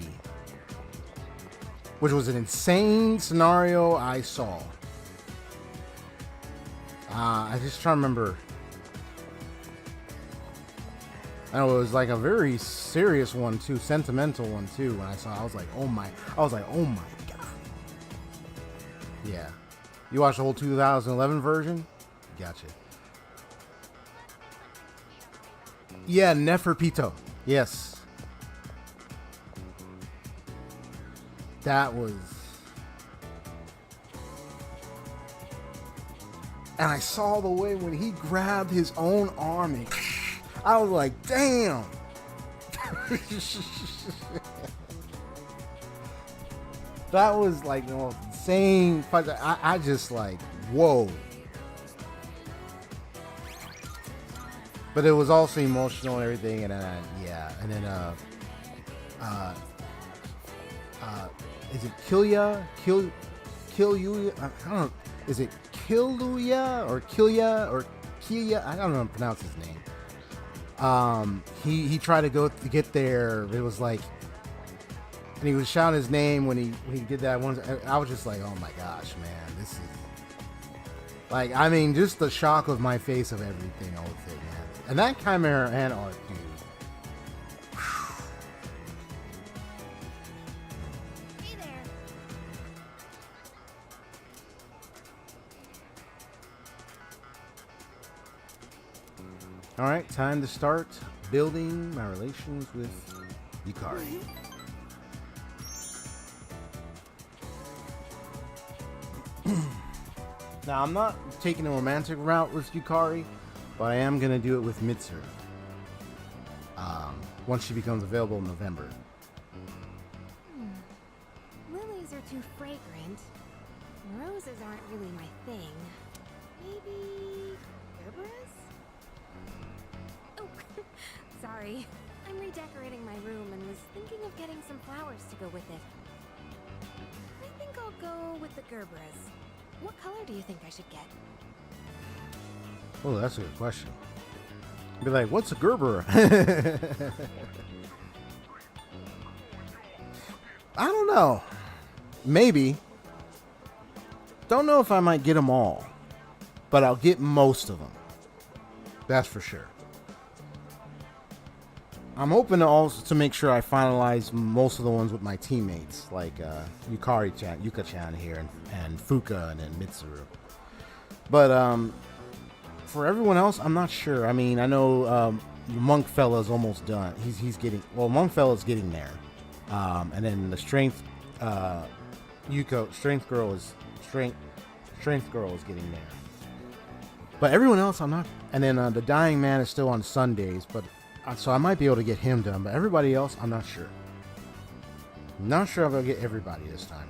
which was an insane scenario I saw. I just try to remember. I know it was like a very serious one too, sentimental one too. When I saw, I was like, oh my god. Yeah, you watched the whole 2011 version? Gotcha. Yeah, Neferpito. Yes, that was. And I saw the way when he grabbed his own arm and I was like, damn. That was like the most insane fight. I just like, whoa. But it was also emotional and everything. And then, yeah. And then, is it Kilya? Kill you? I don't know. Is it Killuya or Kilya or Kilya? I don't know how to pronounce his name. He tried to go to get there. It was like, and he was shouting his name when he did that one. I was just like, oh my gosh, man, this is. Like, I mean, just the shock of my face of everything, all of it, man. And that Chimera and art, dude. Hey there. All right, time to start building my relations with Yukari. Now, I'm not taking a romantic route with Yukari, but I am going to do it with Mitsuru. Once she becomes available in November. Lilies are too fragrant. Roses aren't really my thing. Maybe Gerberas? Oh, sorry. I'm redecorating my room and was thinking of getting some flowers to go with it. I think I'll go with the Gerberas. What color do you think I should get? Oh, that's a good question. Be like, what's a Gerber? I don't know. Maybe. Don't know if I might get them all. But I'll get most of them. That's for sure. I'm hoping to also to make sure I finalize most of the ones with my teammates. Like Yukari-chan, Yuka-chan here, and Fuka, and then Mitsuru. But, for everyone else, I'm not sure. I mean, I know Monk fella's almost done. He's getting, well, Monk fella's getting there, and then the strength girl is getting there. But everyone else, I'm not. And then the Dying Man is still on Sundays, but so I might be able to get him done. But everybody else, I'm not sure. Not sure if I'll get everybody this time,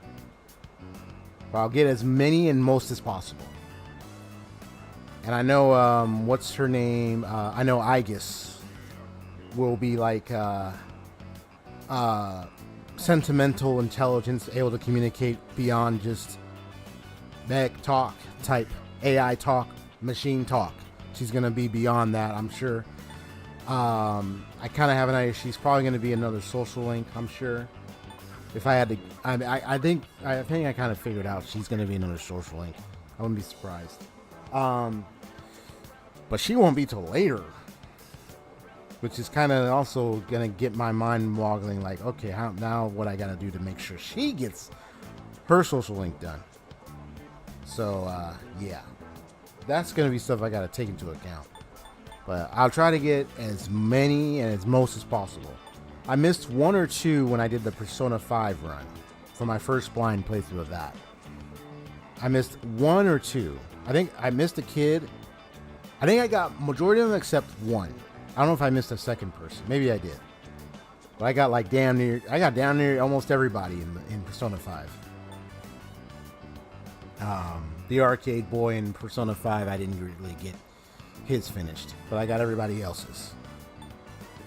but I'll get as many and most as possible. And I know, what's her name? I know Aegis will be like sentimental intelligence, able to communicate beyond just mech talk type, AI talk, machine talk. She's going to be beyond that, I'm sure. I kind of have an idea. She's probably going to be another social link, I'm sure. If I had to, I think I kind of figured out she's going to be another social link. I wouldn't be surprised. But she won't be till later, which is kind of also gonna get my mind boggling. Like, okay, how now? What I gotta do to make sure she gets her social link done? So yeah, that's gonna be stuff I gotta take into account. But I'll try to get as many and as most as possible. I missed one or two when I did the Persona 5 run for my first blind playthrough of that. I missed one or two. I think I missed a kid. I think I got majority of them except one. I don't know if I missed a second person. Maybe I did. But I got like damn near almost everybody in Persona 5. The arcade boy in Persona 5, I didn't really get his finished, but I got everybody else's.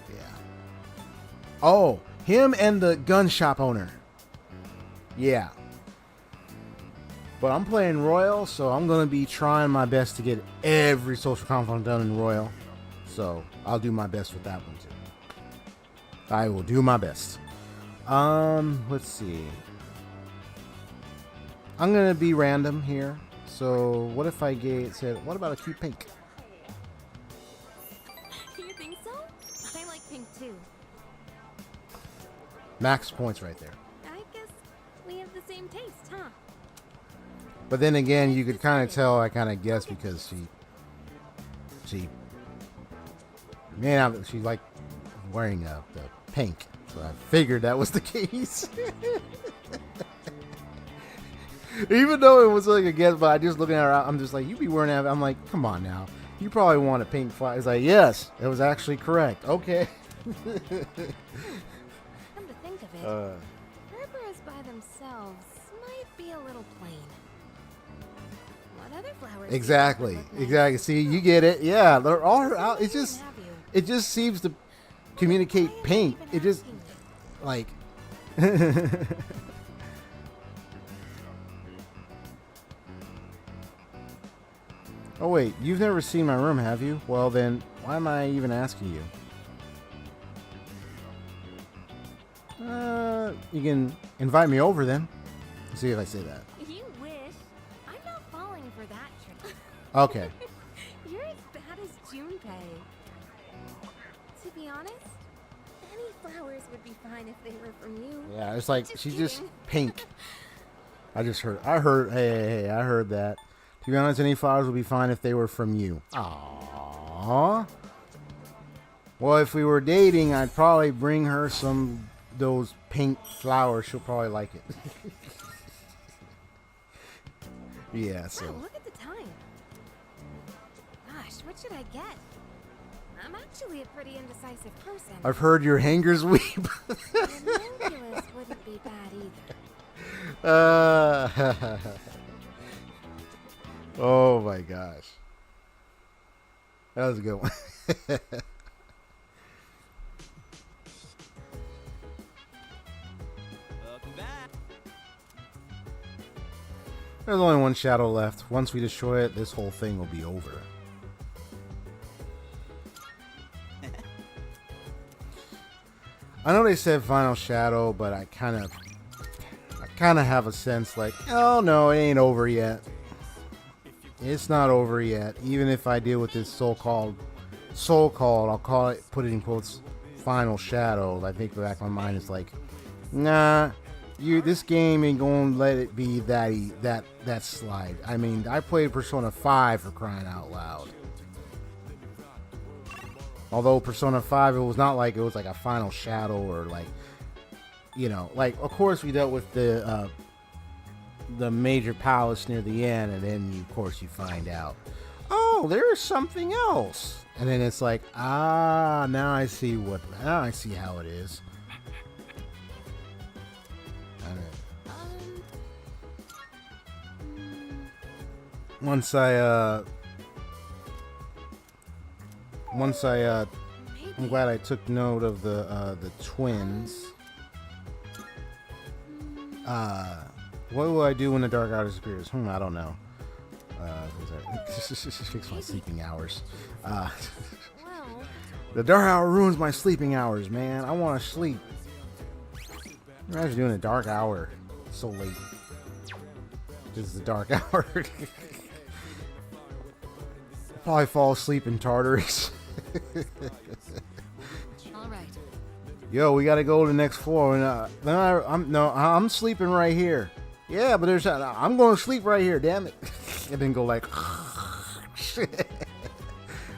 Yeah. Oh, him and the gun shop owner. Yeah. But I'm playing Royal, so I'm going to be trying my best to get every social conflict done in Royal. So I'll do my best with that one too. I will do my best. Let's see. I'm going to be random here. So what if I said, what about a cute pink? You think so? I like pink too. Max points right there. I guess we have the same taste, huh? But then again, you could kind of tell, I kind of guessed because she's like wearing the pink. So I figured that was the case. Even though it was like a guess, but I just looking at her, I'm just like, you be wearing that. I'm like, come on now. You probably want a pink fly. It's like, yes, it was actually correct. Okay. Come to think of it, Gerberas by themselves might be a little plain. What other flowers? Exactly. Exactly. See, you get it. Yeah, they're all out. It just seems to communicate pink. It just like. Oh wait, you've never seen my room, have you? Well then, why am I even asking you? You can invite me over then. Let's see if I say that. You wish. I'm not falling for that trick. Okay. You're as bad as Junpei. To be honest, any flowers would be fine if they were from you. Yeah, it's like Just she's kidding. just pink. I heard. Hey, I heard that. To be honest, any flowers would be fine if they were from you. Aww. Well, if we were dating, I'd probably bring her those pink flowers. She'll probably like it. Yeah, so. Wow, look at the time. Gosh, what should I get? I'm actually a pretty indecisive person. I've heard your hangers weep. Rulez wouldn't be bad either. Oh my gosh. That was a good one. There's only one shadow left. Once we destroy it, this whole thing will be over. I know they said final shadow, but I kind of have a sense like, oh no, it ain't over yet. It's not over yet. Even if I deal with this so-called, I'll call it, put it in quotes, final shadow. I think the back of my mind is like, nah, this game ain't gonna let it be that slide. I mean, I played Persona 5 for crying out loud. Although Persona 5, it was not like it was like a final shadow or like, you know, like of course we dealt with the major palace near the end, and then of course you find out, oh, there's something else, and then it's like, now I see how it is. Once I'm glad I took note of the twins. What will I do when the dark hour disappears? I don't know. Fix my sleeping hours. The dark hour ruins my sleeping hours, man. I want to sleep. Imagine doing a dark hour so late. This is the dark hour. I'll probably fall asleep in Tartarus. All right. Yo, we gotta go to the next floor, and I'm sleeping right here. Yeah, but I'm going to sleep right here. Damn it! And then go like, shit.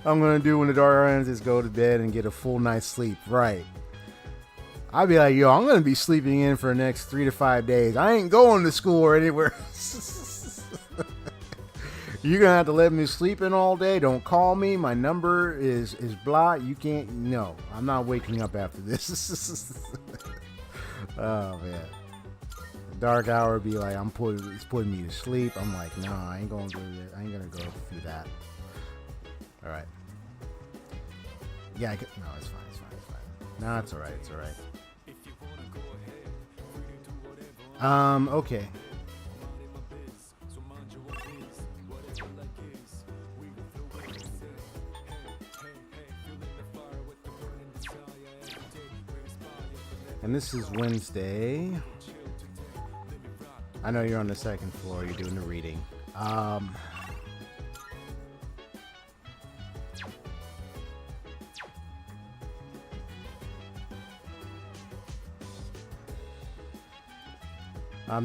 I'm gonna do when the dark hour ends is go to bed and get a full night's sleep. Right. I'd be like, yo, I'm gonna be sleeping in for the next 3 to 5 days. I ain't going to school or anywhere. You're gonna have to let me sleep in all day. Don't call me. My number is blocked. You can't. No, I'm not waking up after this. Oh man, the dark hour would be like, it's putting me to sleep. I'm like, no, I ain't gonna do it. I ain't gonna go through that. All right. Yeah, no, it's fine. No, it's all right. It's all right. Okay. And this is Wednesday. I know you're on the second floor. You're doing the reading. I'm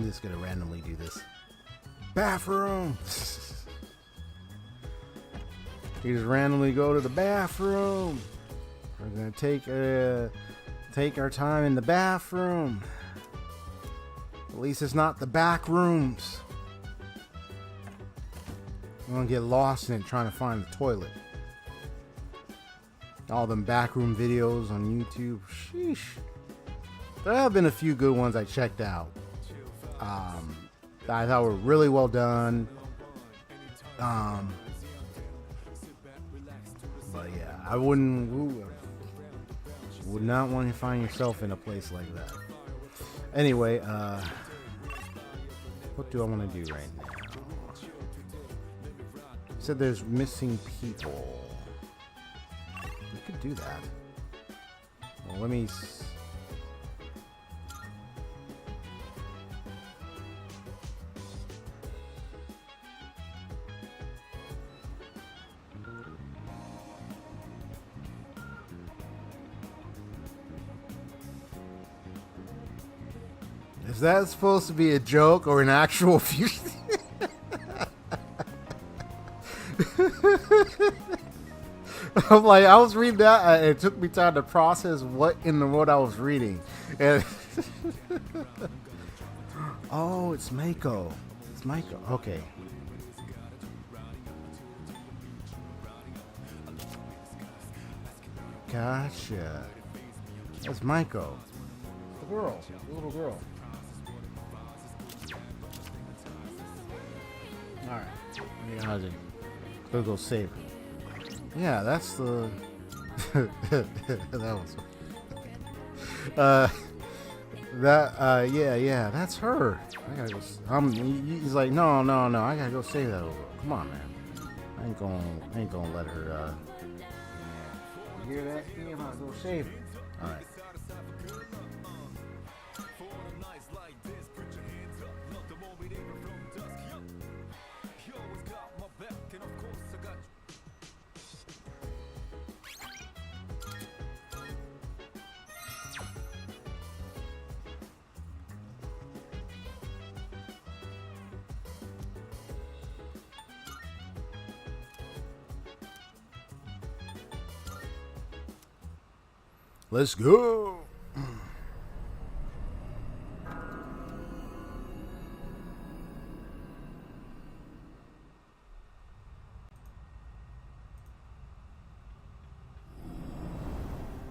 just gonna randomly do this. Bathroom. You just randomly go to the bathroom. We're gonna take our time in the bathroom. At least it's not the back rooms. I'm gonna get lost in it trying to find the toilet. All them backroom videos on YouTube. Sheesh. There have been a few good ones I checked out. That I thought were really well done. But yeah, I would not want to find yourself in a place like that. Anyway, what do I want to do right now? You said there's missing people. We could do that. Well, let me... Is that supposed to be a joke or an actual future? I'm like, I was reading that, and it took me time to process what in the world I was reading. And oh, it's Mako. It's Mako. Okay. Gotcha. That's Mako. The girl. The little girl. Alright. Yeah, how's it? Go save her. Yeah, that's the... that was... yeah, that's her. I gotta go... he's like, no, I gotta go save that little girl. Come on, man. I ain't gonna let her, You hear that? I'm gonna go save her. Alright. Let's go.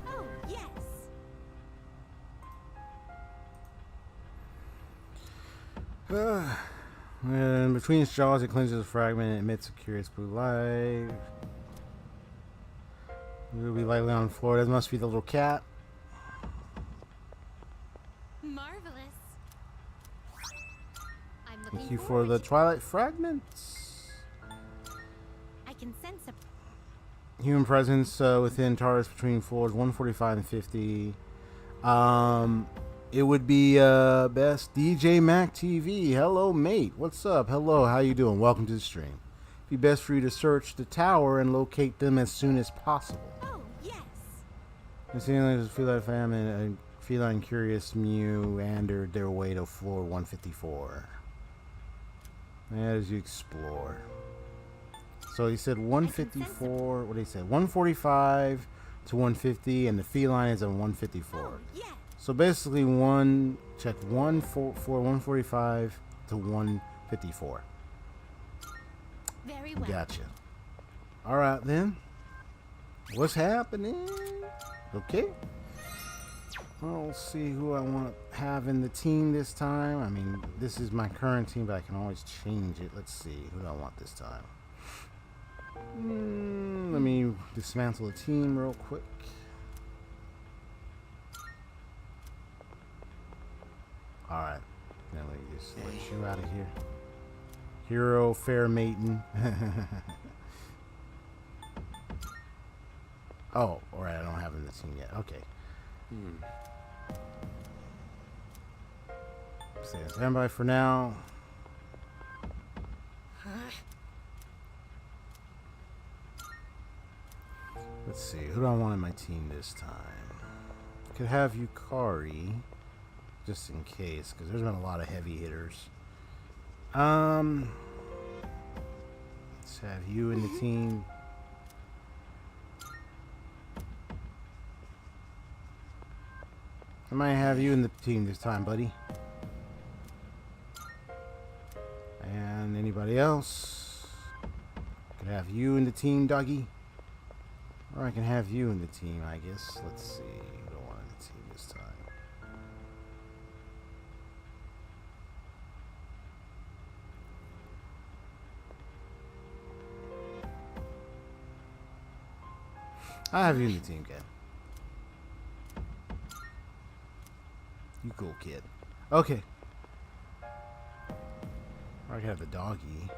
Oh, yes. And between its jaws, it cleanses a fragment and emits a curious blue light. It will be lightly on the floor. That must be the little cat. Marvelous. I'm looking Thank you for the twilight fragments. I can sense a Human presence within TARDIS between floors 145 and 50. It would be best DJ Mac TV. Hello, mate. What's up? Hello. How you doing? Welcome to the stream. It'd be best for you to search the tower and locate them as soon as possible. Oh, yes. It seems like a feline famine, a feline curious meandered their way to floor 154. As you explore. So he said 154. What did he say? 145 to 150, and the feline is at 154. Oh, yes. So basically, check 145 to 154. Very well. Gotcha. All right then. What's happening? Okay. Well, let's see who I want to have in the team this time. I mean, this is my current team, but I can always change it. Let's see who do I want this time. Let me dismantle the team real quick. Alright. Now let me just let you out of here. Hero Fair Maiden. Oh, alright, I don't have him in the team yet. Okay. Stand by for now. Let's see, who do I want in my team this time? Could have Yukari, just in case, because there's been a lot of heavy hitters. Let's have you in the team. I might have you in the team this time, buddy. And anybody else? Could have you in the team, doggy. Or I can have you in the team, I guess. Let's see. Who do I want in the team this time? I have you in the team, kid. You cool kid. Okay. Or I can have the doggy.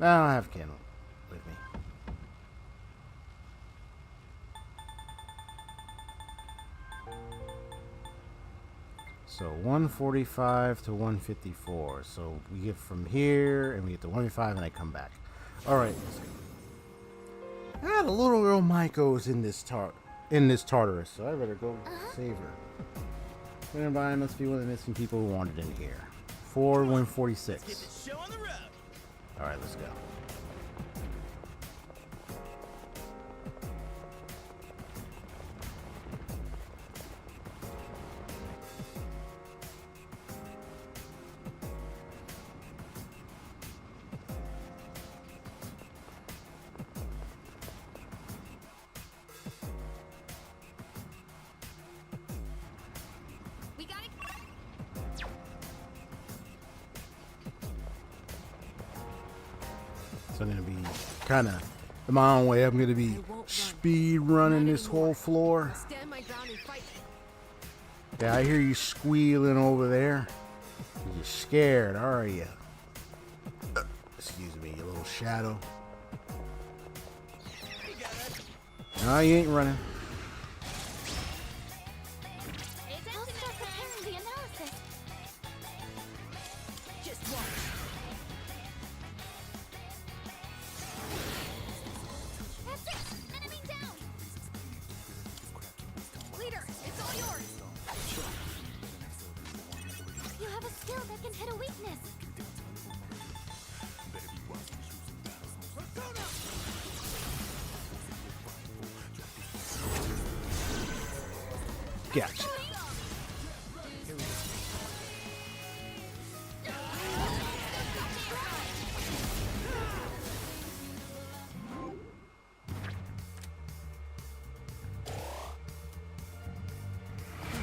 No, I have Ken with me. So 145 to 154. So we get from here and we get to 155 and I come back. Alright. I had a little girl Maiko's in this Tartarus, so I better go save her. Nearby must be one of the missing people who wandered in here. 4146. Get the show on the road. All right, let's go. We got it. So I'm gonna be kind of in my own way. I'm gonna be speed running this whole floor. Stand my ground and fight. Yeah, I hear you squealing over there. You're scared, are you? Excuse me, you little shadow. No, you ain't running. I'll start preparing the analysis. Just watch. That's it! Enemy down! Leader, it's all yours! You have a skill that can hit a weakness. Gotcha.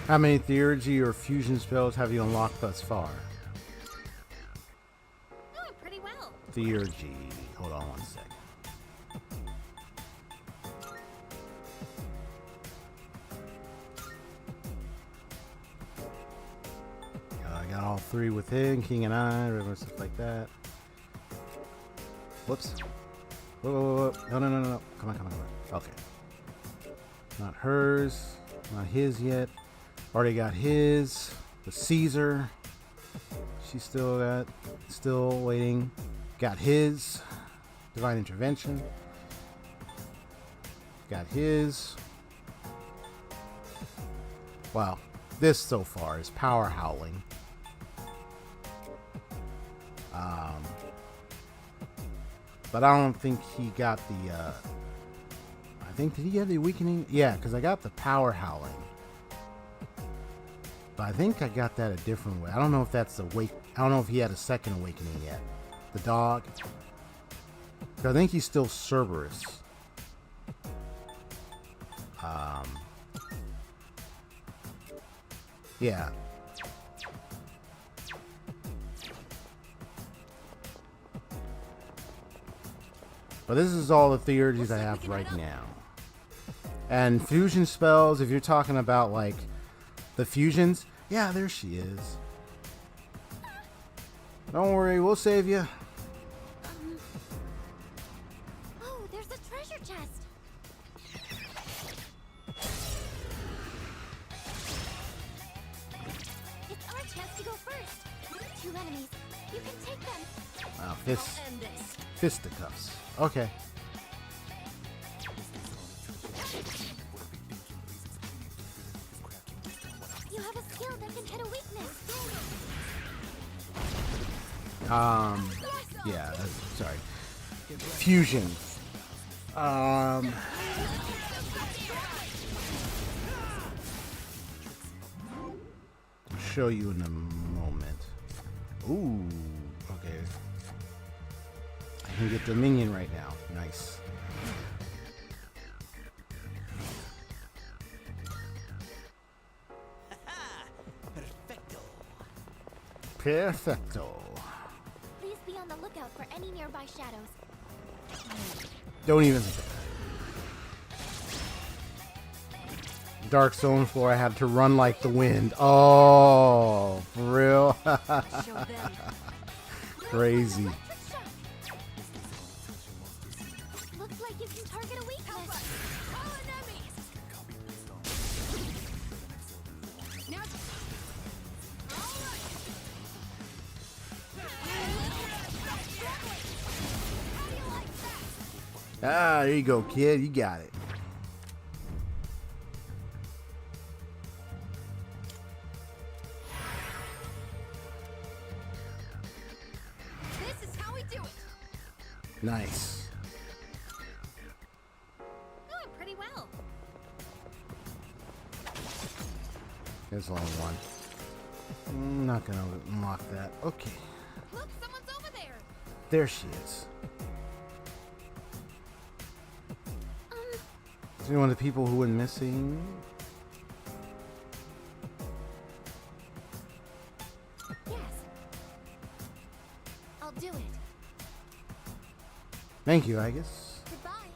How many theurgy or fusion spells have you unlocked thus far? Doing pretty well. Theurgy. Hold on one second. I got all three within, King and I, river, stuff like that. Whoops. Whoa, whoa, whoa, whoa. No, no, no, no. Come on, come on, come on. Okay. Not hers. Not his yet. Already got his. The Caesar. She's still waiting. Got his. Divine Intervention. Got his. Wow. This so far is Power Howling. But I don't think he got the, I think, did he get the Awakening? Yeah, because I got the Power Howling. But I think I got that a different way. I don't know if that's the I don't know if he had a second Awakening yet. The dog. I think he's still Cerberus. Yeah. But this is all the theurgies I have right now. And fusion spells, if you're talking about like the fusions, yeah, there she is. Don't worry, we'll save you. Oh, there's a treasure chest. It's our chance to go first. 2 enemies. You can take them. Wow, I'll end this. fisticuffs. Okay. You have a skill that can hit a weakness. Yeah, sorry. Fusion. Show you in a moment. Ooh, okay. I can get the minion right now. Nice. Perfecto. Please be on the lookout for any nearby shadows. Don't even think of that. Dark Stone floor, I had to run like the wind. Oh, for real? Crazy. Looks like you can target a weakness. Ah, there you go, kid. You got it. Nice. Doing pretty well. There's only one. I'm not gonna unlock that. Okay. Look, someone's over there. There she is. Is one of the people who went missing? Yes. I'll do it. Thank you, I guess. Goodbye.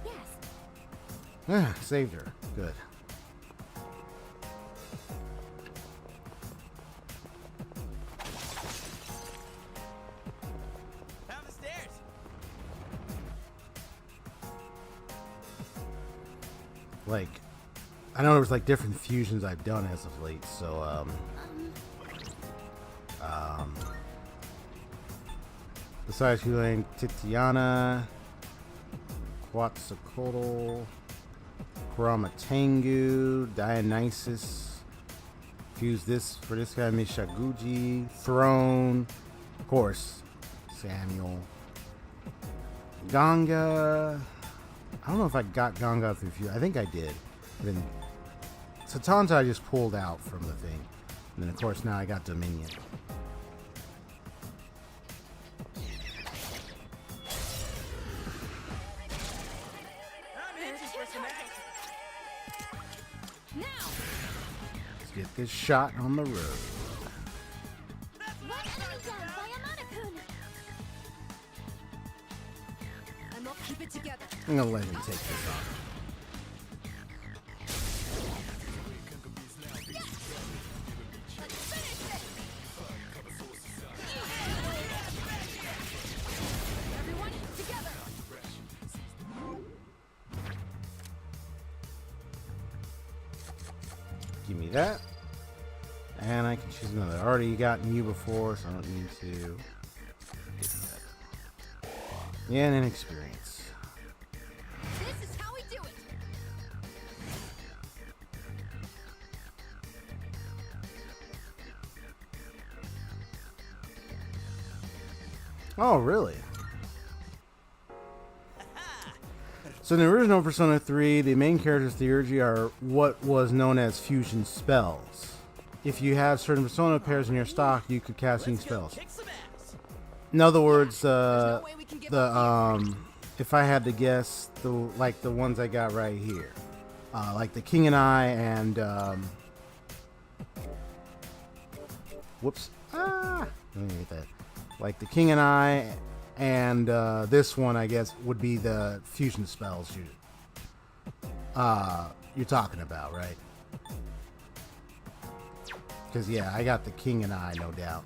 Yes. Ah, saved her. Good. Down the stairs. Like, I know there was like different fusions I've done as of late, so besides Hulang, Titiana, Quetzalcoatl, Kuramatengu, Dionysus, fuse this for this guy, Mishaguji, Throne, of course, Samuel, Ganga. I don't know if I got Ganga through fuse. I think I did. Then Satanta I just pulled out from the thing. And then of course now I got Dominion. Let's get this shot on the road. One enemy down by Amana-kun. And we'll keep it together. I'm gonna let him take this off. Everyone together. Give me that. And I can choose another. I already gotten you before, so I don't need to. Yeah, and an experience. This is how we do it. Oh, really? So in the original Persona 3, the main characters, Theurgy, are what was known as fusion spells. If you have certain Persona pairs in your stock, you could cast new spells. In other words, if I had to guess, the ones I got right here, like the King and I, and whoops, let me get that. Like the King and I, and this one, I guess, would be the fusion spells you're talking about, right? Because yeah, I got the King and I, no doubt.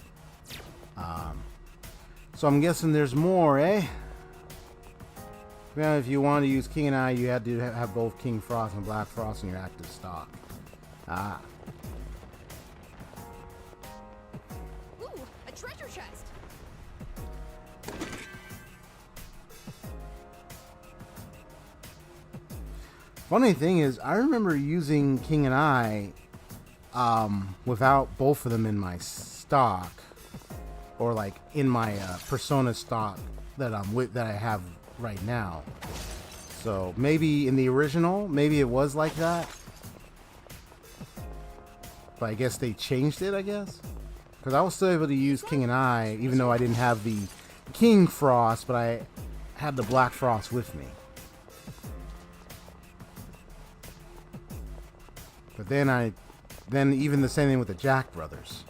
So I'm guessing there's more, eh? Well, if you want to use King and I, you had to have both King Frost and Black Frost in your active stock. Ah. Ooh, a treasure chest. Funny thing is, I remember using King and I without both of them in my stock, or like in my Persona stock that I have right now. So maybe in the original, maybe it was like that, but I guess they changed it. I guess because I was still able to use King and I, even though I didn't have the King Frost, but I had the Black Frost with me. But then even the same thing with the Jack brothers.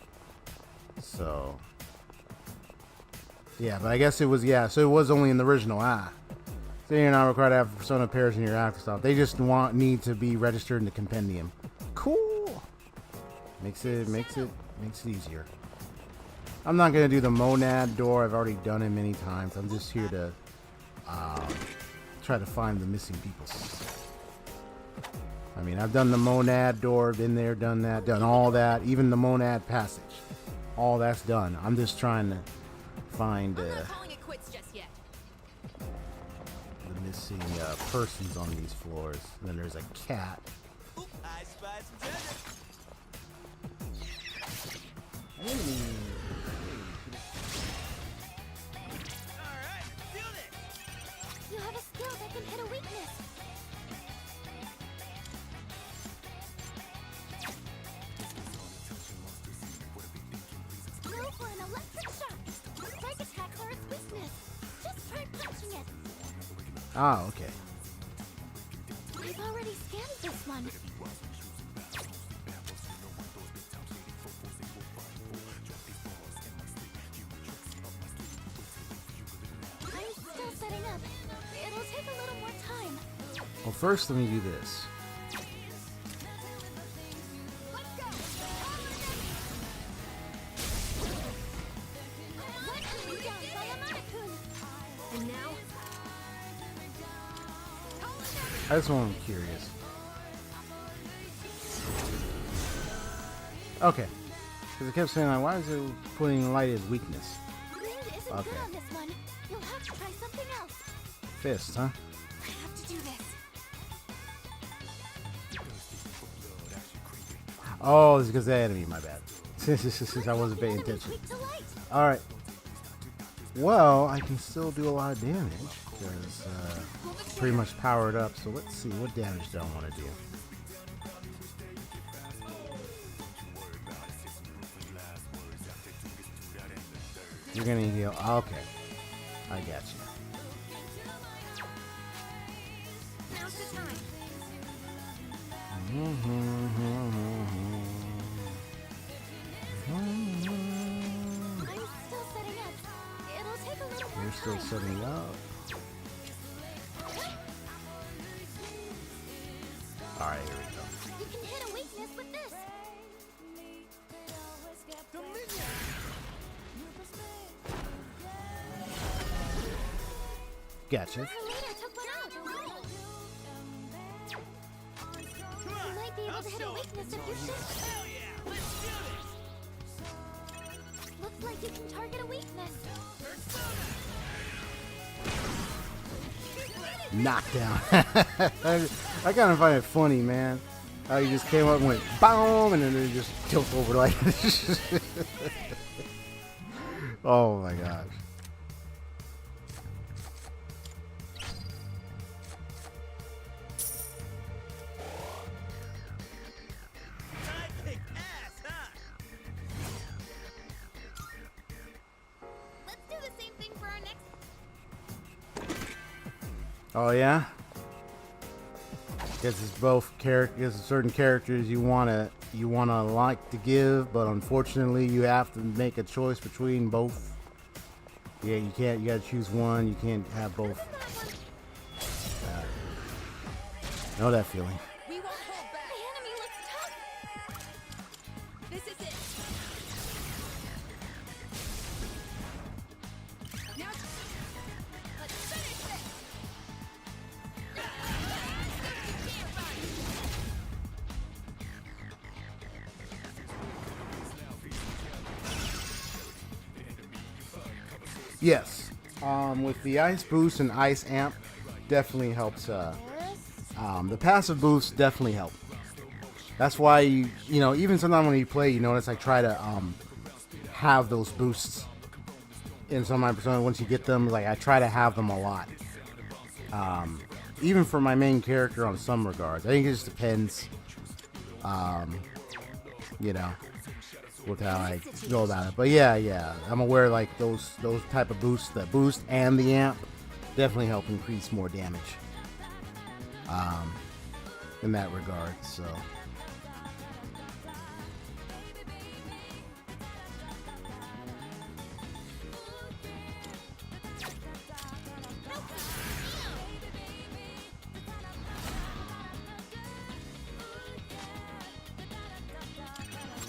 So yeah, but I guess it was, yeah, so it was only in the original. So you're not required to have Persona pairs in your active stock. They just need to be registered in the compendium. Cool. Makes it easier. I'm not gonna do the Monad door. I've already done it many times. I'm just here to try to find the missing people. I mean, I've done the Monad door, been there, done that, done all that, even the Monad passage. All that's done. I'm just trying to find I'm not calling it quits just yet. the missing persons on these floors. And then there's a cat. Oop, I spy some treasure. can hit a weakness. Go for an electric shock. Strike attacks are its weakness. Just try punching it. Ah, okay. I've already scanned this one. I'm still setting up. It'll take a little more time. Well, first let me do this. And now, I just want to be curious. Okay. Because I kept saying, like, why is it putting light as weakness? wind isn't Okay. good on this one. You'll have to try something else. Fist, huh? I have to do this. Oh, it's because of the enemy, my bad. I wasn't paying attention. Alright. Well, I can still do a lot of damage because pretty much powered up. So let's see, what damage do I want to do? You're gonna heal. Okay, I got you. Now's the time. I'm still setting up. It'll take a little more You're still time. setting up. Alright, here we go. You can hit a weakness with this. Gotcha. Her leader took one out. You might be able to hit a weakness if you shift. Hell yeah! Let's do this! Looks like you can target a weakness. Knockdown. I kind of find it funny, man. How you just came up and went boom, and then it just tilt over like. Oh my gosh. Let's do the same thing for our next. Oh yeah. Guess it's both characters. Certain characters you wanna like to give, but unfortunately you have to make a choice between both. Yeah, you can't. You gotta choose one. You can't have both. Know that feeling. We won't hold back. The enemy looks tough. This is it. Now, let's finish this. Yes. With the ice boost and ice amp, definitely helps. The passive boosts definitely help. That's why you know, even sometimes when you play, you notice I try to have those boosts in some of my persona. Once you get them, like I try to have them a lot. Even for my main character on some regards, I think it just depends. You know, with how I go about it. But yeah, I'm aware like those type of boosts, the boost and the amp, definitely help increase more damage. In that regard, so.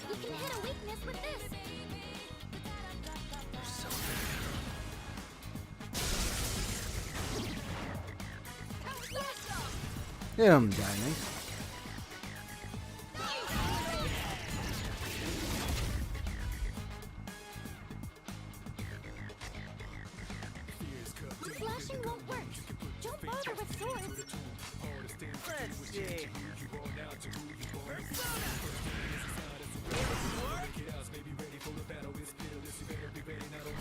You can hit a weakness with this. Hit him, Diamond. Slashing won't work. Don't bother with swords. Let's see.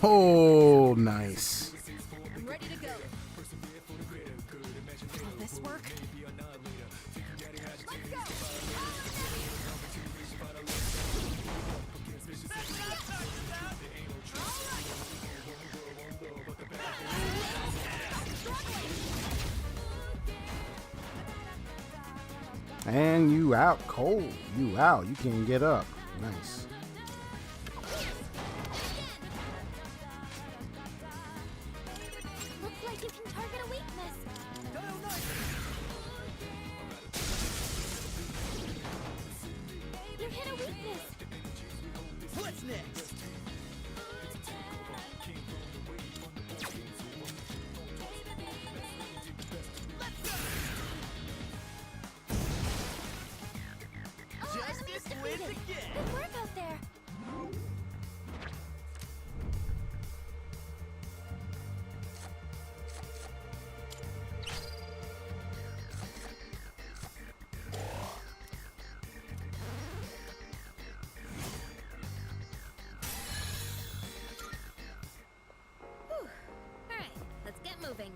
Oh, nice. I'm ready to go. And you out cold. You out. You can't get up. Nice. Looks like you can target a weakness. You hit a weakness. What's next? Justice wins again. Good work out there. Whew. All right, let's get moving.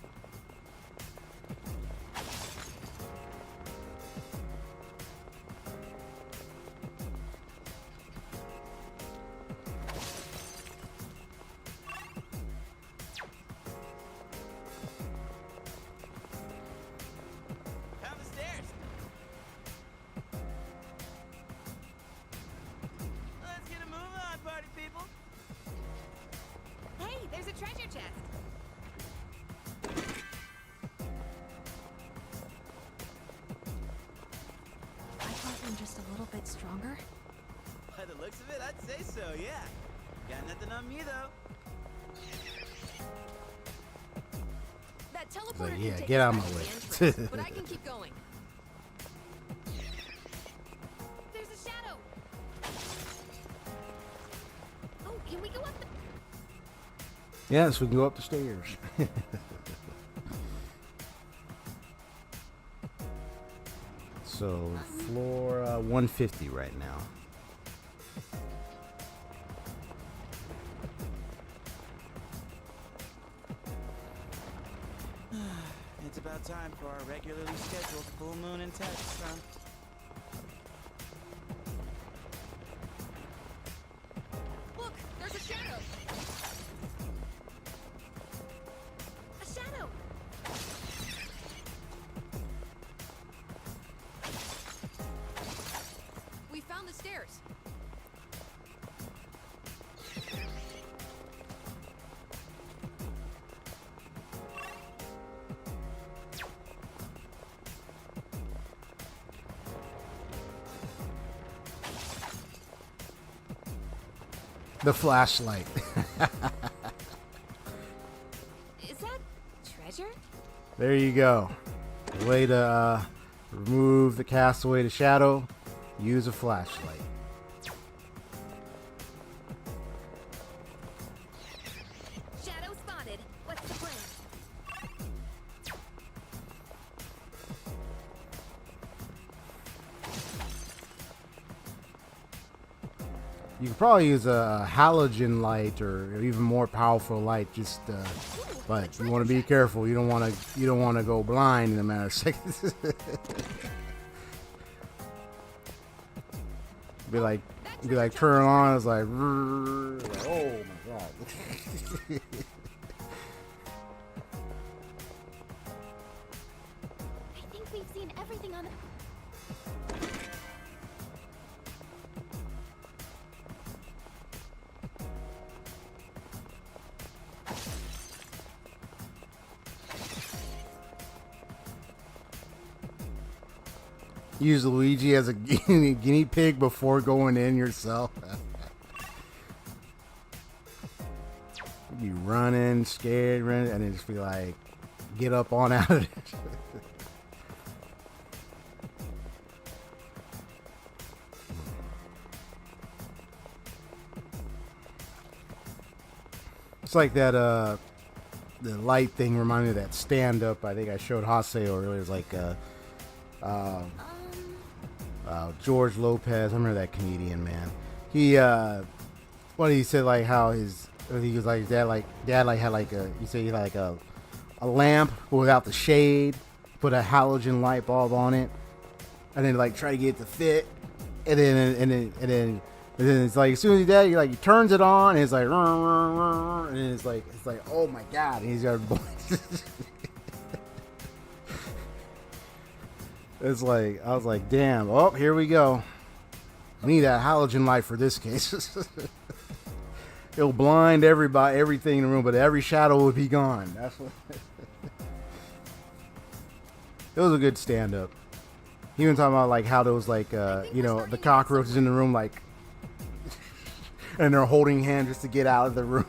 Down the stairs. Let's get a move on, party people. Hey, there's a treasure chest. I thought I'm just a little bit stronger. By the looks of it, I'd say so, yeah. Got nothing on me, though. That teleporter Like, can yeah, take get us out of back my to way. the entrance, but I can keep going. There's a shadow. Oh, can we go up the... Yes, we can go up the stairs. So, floor 150 right now. It's about time for our regularly scheduled full moon and test, huh? Look, there's a shadow. A shadow. We found the stairs. The flashlight. Is that treasure? There you go. The way to remove the castaway to shadow, use a flashlight. Shadow spotted. What's the plan? You could probably use a halogen light or even more powerful light. Just, but you want to be careful. You don't want to go blind in a matter of seconds. be like turn on. It's like, oh my god. I think we've seen everything on the... Use Luigi as a guinea pig before going in yourself. You'd be running, scared, running, and then just be like, get up on out of it. It's like that, the light thing reminded me of that stand up. I think I showed Haseo earlier. It was like, George Lopez. I remember that comedian, man. He he said like how he was like dad had like a he had like a lamp without the shade, put a halogen light bulb on it, and then like try to get it to fit, and then it's like as soon as he did, he turns it on, and it's like and it's like oh my god, and he's got It's like, I was like, damn, oh, here we go. We need that halogen light for this case. It'll blind everybody, everything in the room, but every shadow would be gone. That's what. It was a good stand-up. He even talking about like how those like you know, the cockroaches in the room, like, and they're holding hands just to get out of the room.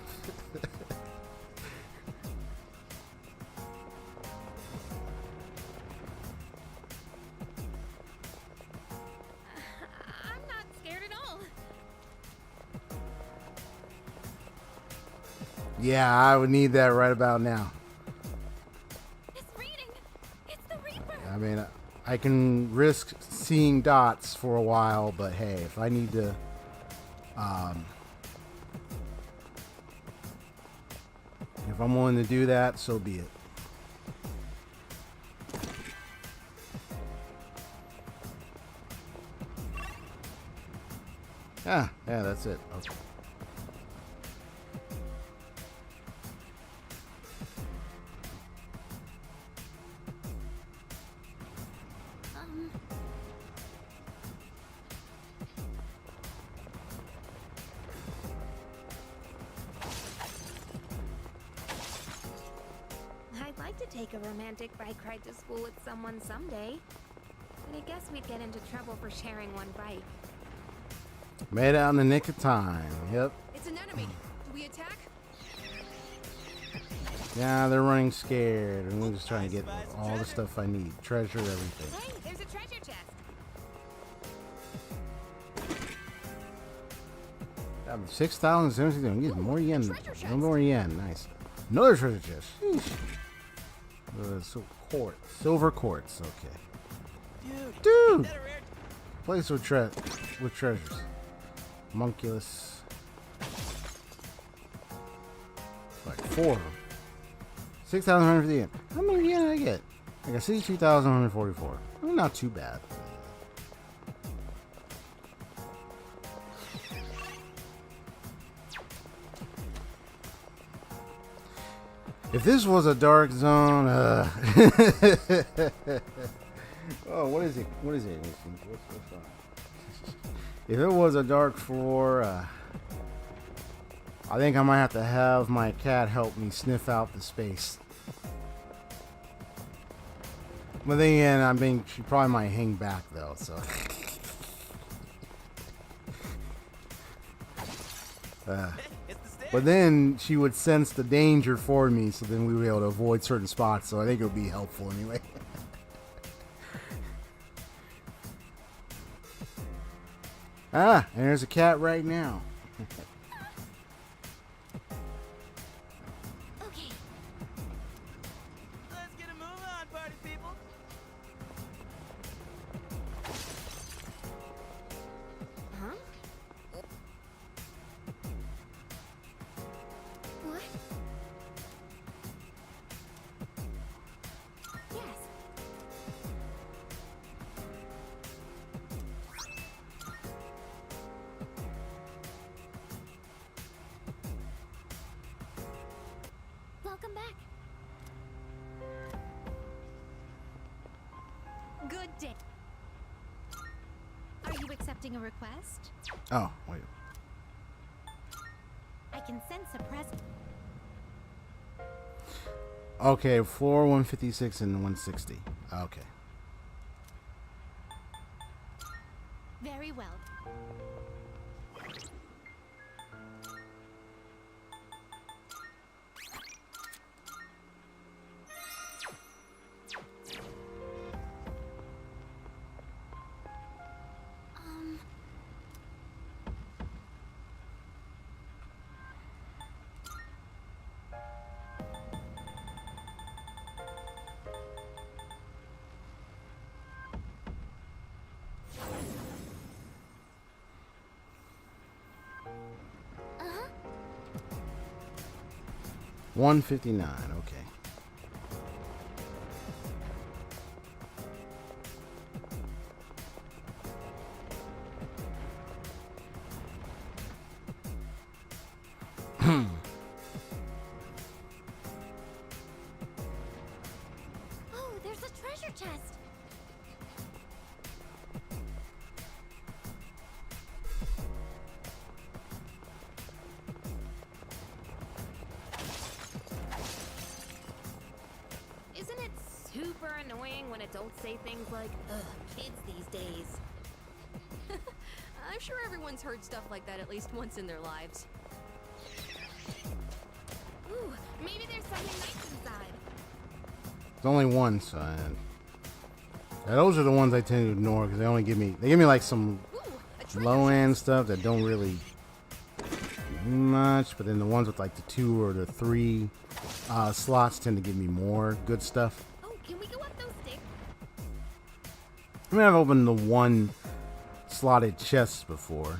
I'm not scared at all. Yeah, I would need that right about now. It's reading. It's the Reaper. I mean, I can risk seeing dots for a while, but hey, if I need to, if I'm willing to do that, so be it. Yeah, that's it. Okay. I'd like to take a romantic bike ride to school with someone someday. But I guess we'd get into trouble for sharing one bike. Made out in the nick of time. Yep. It's an enemy. Do we attack? Yeah, they're running scared, and we're just trying to get all the stuff I need. Treasure, everything. Hey, there's a treasure chest. Yeah, 6,000. Get more yen. No more yen. Nice. Another treasure chest. Silver quartz. Okay. Dude. Place with treasures. Monculus. Like 4 of them. 6,150 yen. How many yen did I get? I got 62,144. Well, not too bad. If this was a dark zone, oh, what is it? What's wrong? If it was a dark floor, I think I might have to have my cat help me sniff out the space. But then again, she probably might hang back though, so. But then she would sense the danger for me, so then we would be able to avoid certain spots, so I think it would be helpful anyway. And there's a cat right now. Okay. Let's get a move on, party people. Huh? What? Yes. Welcome back. Good day. Are you accepting a request? Oh, wait. I can sense a presence. Okay, floor 156 and 160. Okay. Very well. Uh-huh. 159, okay. Oh, there's a treasure chest. annoying when adults say things like, ugh, kids these days. I'm sure everyone's heard stuff like that at least once in their lives. Ooh, maybe there's something nice inside. There's only one side. Yeah, those are the ones I tend to ignore because they give me like some low end stuff that don't really do much, but then the ones with like the 2 or the 3 slots tend to give me more good stuff. Oh, can we go up those stairs? I mean, I've opened the 1 slotted chests before,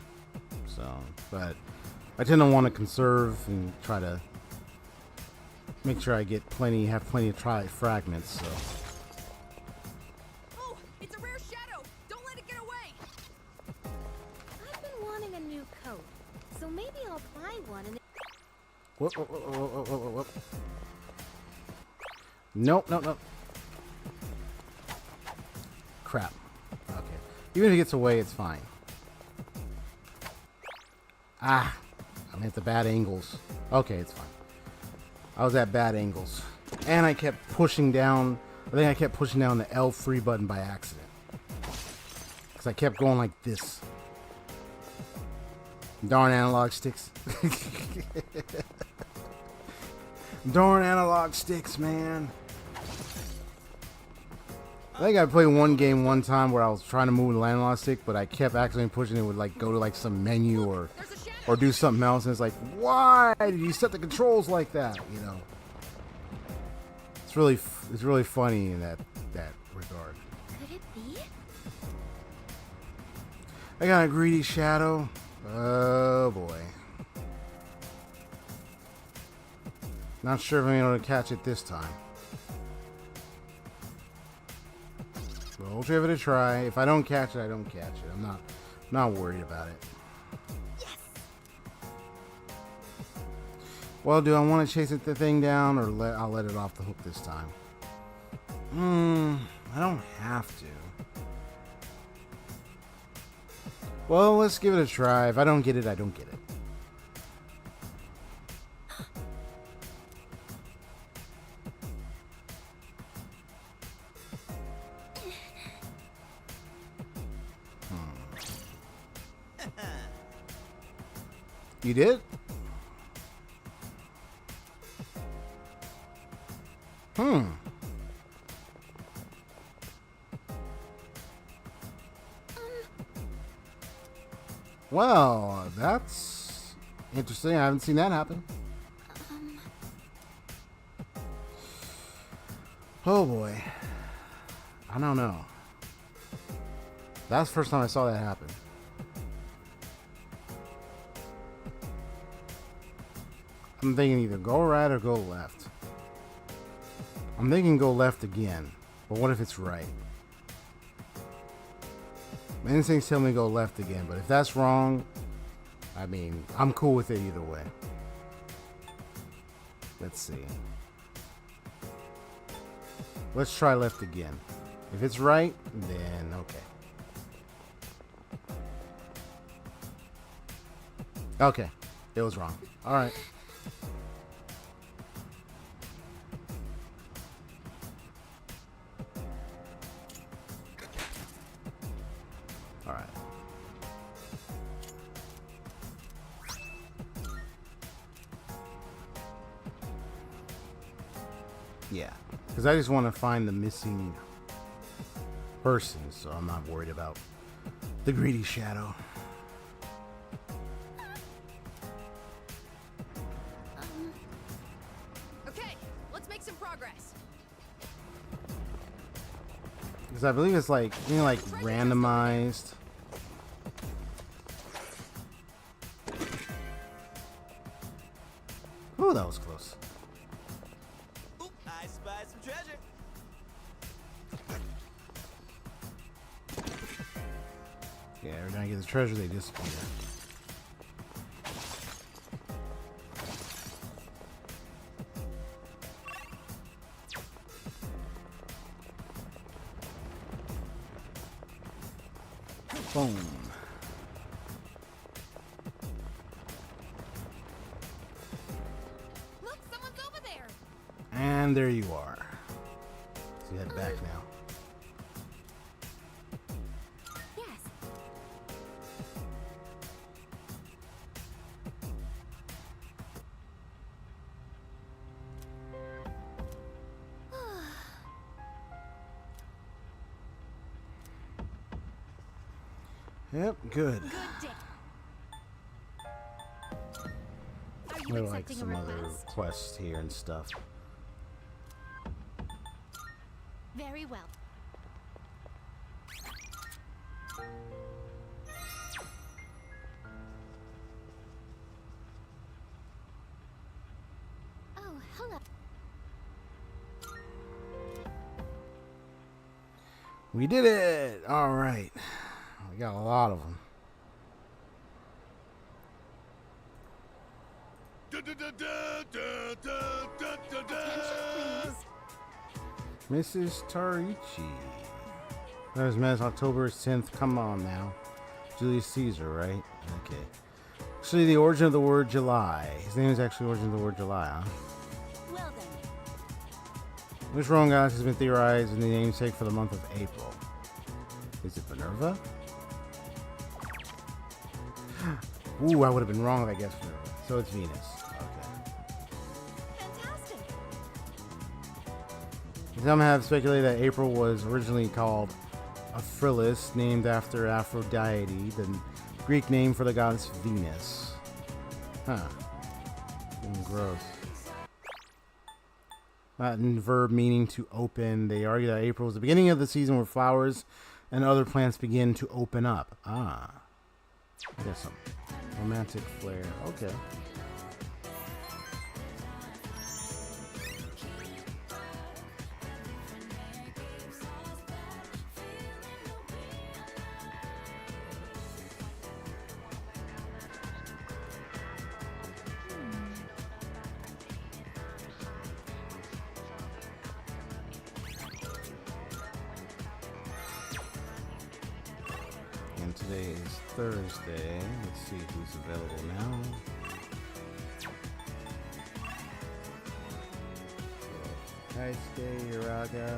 so, but I tend to want to conserve and try to make sure I have plenty of fragments, so. Oh, it's a rare shadow. Don't let it get away. I've been wanting a new coat, so maybe I'll buy one and... Whoop, whoop, whoop, whoop, whoop, whoop, whoop. Nope. Crap. Okay. Even if it gets away, it's fine. Ah, I'm at the bad angles. Okay, it's fine. I was at bad angles. And I kept pushing down, the L3 button by accident. Because I kept going like this. Darn analog sticks. Darn analog sticks, man. I think I played one game one time where I was trying to move the analog stick, but I kept accidentally pushing it, would like go to like some menu or do something else, and it's like, why did you set the controls like that? You know, it's really funny in that regard. Could it be? I got a greedy shadow. Oh boy. Not sure if I'm able to catch it this time. We'll give it a try. If I don't catch it, I don't catch it. I'm not worried about it. Yes. Well, do I want to chase the thing down, or I'll let it off the hook this time? I don't have to. Well, let's give it a try. If I don't get it, I don't get it. You did? Well, that's interesting. I haven't seen that happen. Oh boy. I don't know. That's the first time I saw that happen. I'm thinking either go right or go left. I'm thinking go left again, but what if it's right? My instincts tell me go left again, but if that's wrong, I mean, I'm cool with it either way. Let's see. Let's try left again. If it's right, then okay. Okay, it was wrong. All right. All right. Yeah, because I just want to find the missing person, so I'm not worried about the greedy shadow. Okay, let's make some progress. Because I believe it's like, you know, like randomized. Oh, that was close. Oop, I spied some treasure. Yeah, every time I get the treasure, they disappear. Boom. Look, someone's over there. And there you are. So you head back now. Yep, good. Good day. Are you We have like accepting some a other request? quests here and stuff. Very well. Oh, hello. We did it! All right. We got a lot of them. Mrs. Tarichi. That was Mass October 10th. Come on now. Julius Caesar, right? Okay. Actually, the origin of the word July. His name is actually the origin of the word July, huh? Well then. Which Roman goddess has been theorized in the namesake for the month of April? Is it Minerva? Ooh, I would have been wrong if I guessed Minerva. So it's Venus. Fantastic. Some have speculated that April was originally called Aphrodite, named after Aphrodite, the Greek name for the goddess Venus. Huh. Gross. Latin verb meaning to open. They argue that April is the beginning of the season where flowers and other plants begin to open up. Ah. I guess some romantic flair. Okay. And today is Thursday. Let's see who's available now. Kaisuke, Uraga.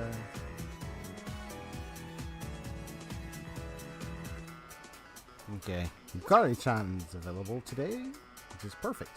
Okay. Yukari-chan is available today, which is perfect.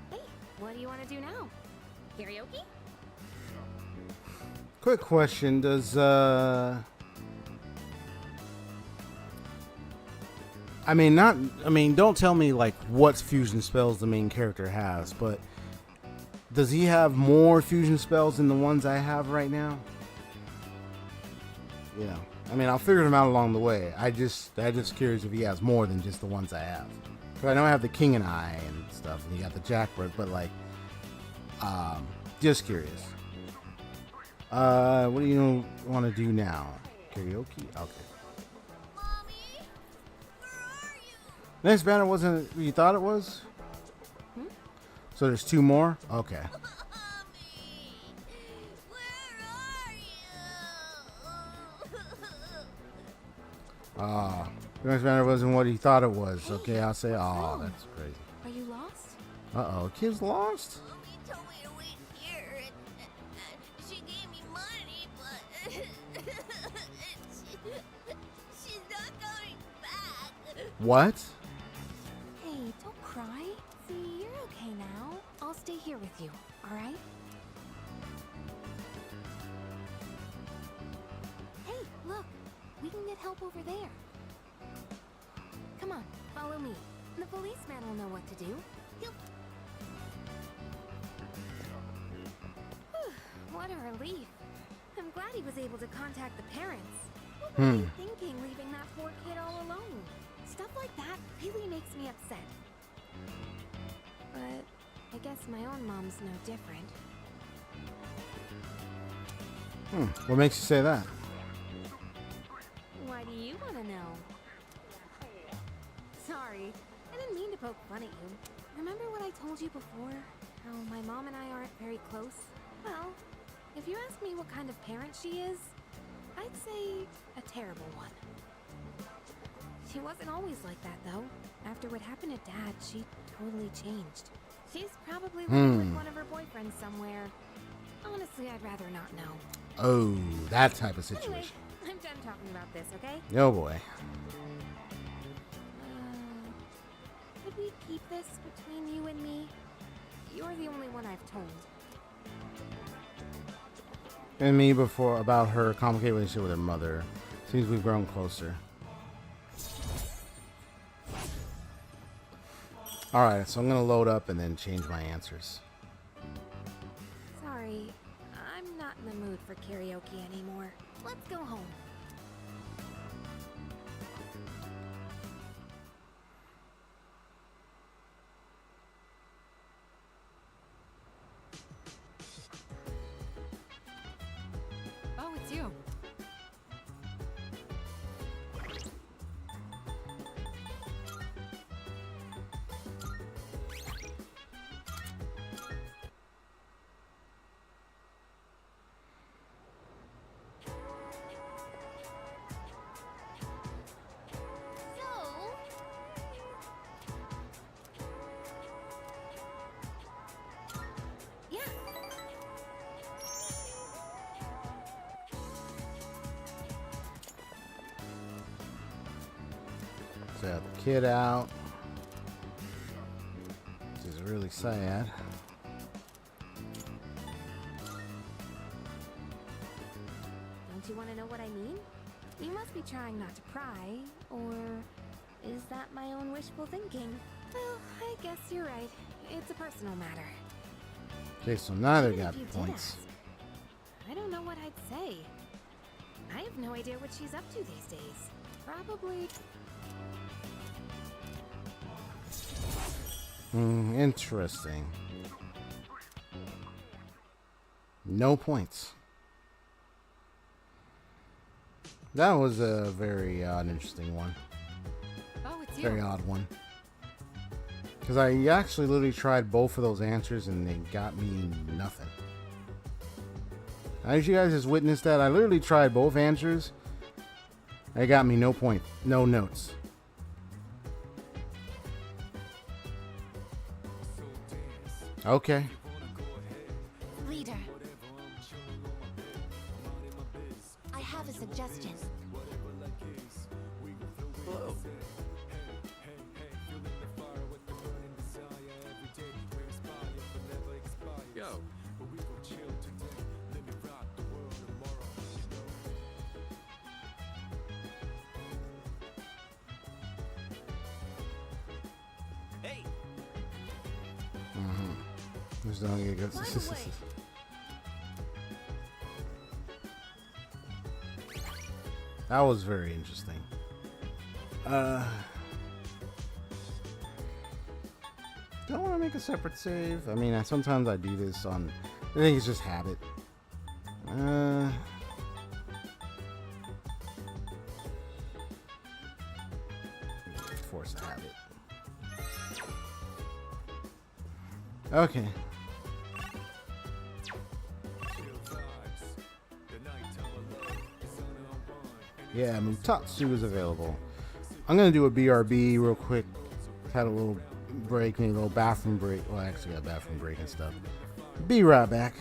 Hey, what do you want to do now? Karaoke? Quick question, does don't tell me like what fusion spells the main character has, but does he have more fusion spells than the ones I have right now? Yeah. I'll figure them out along the way. I'm just curious if he has more than just the ones I have. Because I know I have the King and I and stuff, and you got the Jackbird, but like, just curious. What do you want to do now? Karaoke? Okay. Mommy, where are you? Next banner wasn't what you thought it was? So there's two more? Okay. The next banner wasn't what he thought it was. Okay, I'll say, oh, that's crazy. Are you lost? Uh-oh, kid's lost? Mommy told me to wait here, and she gave me money, but she's not coming back. What? Hey, don't cry. See, you're okay now. I'll stay here with you, alright? Hey, look. We can get help over there. Come on, follow me. The policeman will know what to do. He'll... What a relief. I'm glad he was able to contact the parents. What were they thinking, leaving that poor kid all alone? Stuff like that really makes me upset. But I guess my own mom's no different. What makes you say that? Why do you want to know? Sorry, I didn't mean to poke fun at you. Remember what I told you before? How my mom and I aren't very close? Well, if you ask me what kind of parent she is, I'd say a terrible one. She wasn't always like that, though. After what happened to Dad, she totally changed. She's probably living with one of her boyfriends somewhere. Honestly, I'd rather not know. Oh, that type of situation. Anyway, I'm done talking about this, okay? Oh boy. Could we keep this between you and me? You're the only one I've told. And me before about her complicated relationship with her mother. Seems we've grown closer. Alright, so I'm gonna load up and then change my answers. Sorry, I'm not in the mood for karaoke anymore. Let's go home. Oh, it's you. So I have the kid out. This is really sad. Don't you want to know what I mean? You must be trying not to cry, or is that my own wishful thinking? Well, I guess you're right. It's a personal matter. Okay, so neither Even got if you did points. ask, I don't know what I'd say. I have no idea what she's up to these days. Probably. Interesting. No points. That was a very interesting one. Oh, it's you. Very odd one. Because I actually literally tried both of those answers and they got me nothing. As you guys just witnessed that, I literally tried both answers. They got me no point, no notes. Okay. Leader. I have a suggestion. Hello. Yo. Hey. Just don't get good. That was very interesting. Don't want to make a separate save. I mean, sometimes I do this on. I think it's just habit. Force a habit. Okay. Yeah, Mutatsu is available. I'm gonna do a BRB real quick. Had a little break, maybe a little bathroom break. Well, I actually got a bathroom break and stuff. Be right back.